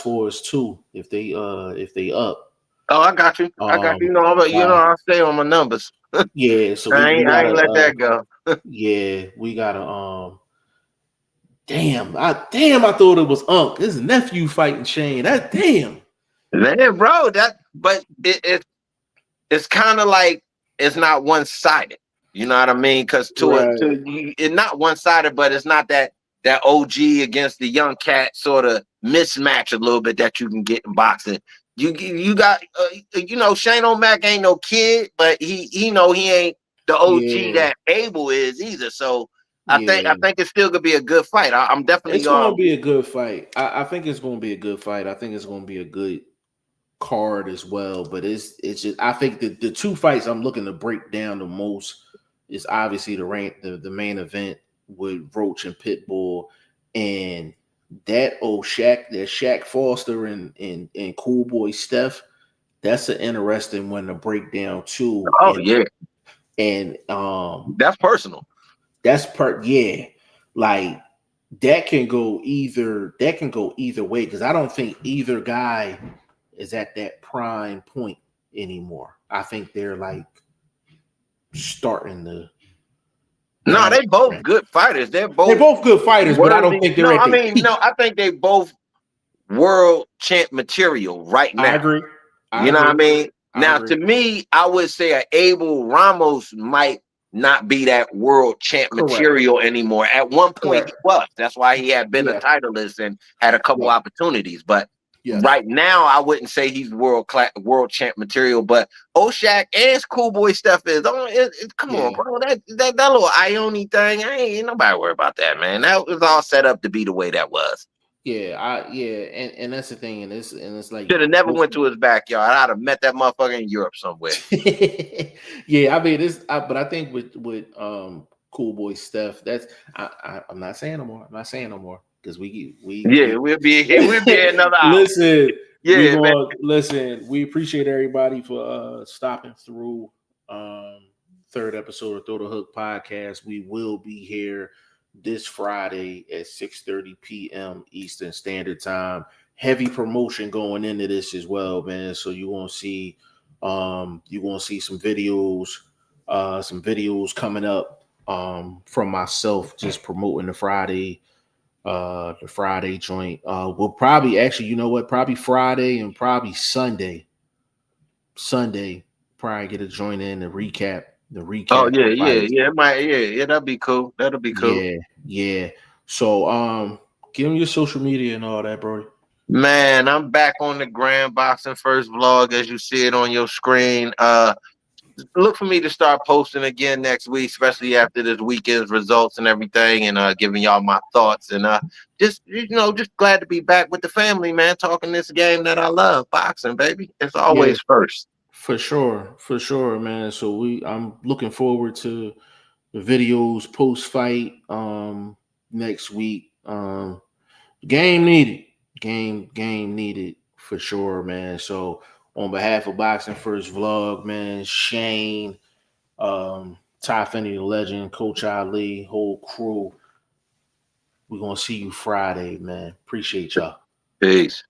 for us too if they up. Oh, I got you. I got you. I'll stay on my numbers. Yeah, so I ain't let that go. Yeah, we gotta Damn, I thought it was Unc. This is nephew fighting Shane. That damn. Man, bro, it's kind of like it's not one-sided. You know what I mean? Because it's not one-sided, but it's not that OG against the young cat sort of mismatch a little bit that you can get in boxing. You got Shane O'Mac ain't no kid, but he ain't the OG that Abel is either. So I think it's still gonna be a good fight. I'm definitely gonna be a good fight. I think it's gonna be a good fight. I think it's gonna be a good card as well. But it's just I think the two fights I'm looking to break down the most is obviously the main event with Roach and Pitbull, and that Shaq Foster and Cool Boy Steph. That's an interesting one to break down too. And that's personal. That's like that can go either way because I don't think either guy is at that prime point anymore. I think they're like starting to. No, they both good fighters. They're both good fighters, but I don't think they're. I think they both world champ material right now. I agree. What I mean? Now, to me, I would say Abel Ramos might not be that world champ material anymore. At one point, he was. That's why he had been a titleist and had a couple opportunities. But right now, I wouldn't say he's world champ material. But Oshak and Cool Boy Steph is on. Come on, bro. That little Ione thing, ain't nobody worry about that, man. That was all set up to be the way that was. and that's the thing, and it's like Should have never went to his backyard. I'd have met that motherfucker in Europe somewhere. Yeah, I mean but I think with Cool Boy Steph, that's I'm not saying no more. I'm not saying no more because we'll be here another hour. Listen, we appreciate everybody for stopping through third episode of Throw the Hook podcast. We will be here this Friday at 6:30 p.m. Eastern Standard Time. Heavy promotion going into this as well, man. So you're gonna see some videos coming up from myself just promoting the Friday joint. We'll probably actually, you know what, probably Friday and probably Sunday probably get a joint in the recap. Oh yeah, that'll be cool. Yeah. So give them your social media and all that, bro. Man, I'm back on the Grand Boxing First vlog as you see it on your screen. Look for me to start posting again next week, especially after this weekend's results and everything, and giving y'all my thoughts. And just glad to be back with the family, man, talking this game that I love, boxing, baby. It's always first. For sure, man. So I'm looking forward to the videos post fight next week. Game needed for sure, man. So on behalf of Boxing First Vlog, man, Shane, Ty Finney the Legend, Coach Ali, whole crew, we're gonna see you Friday, man. Appreciate y'all. Peace.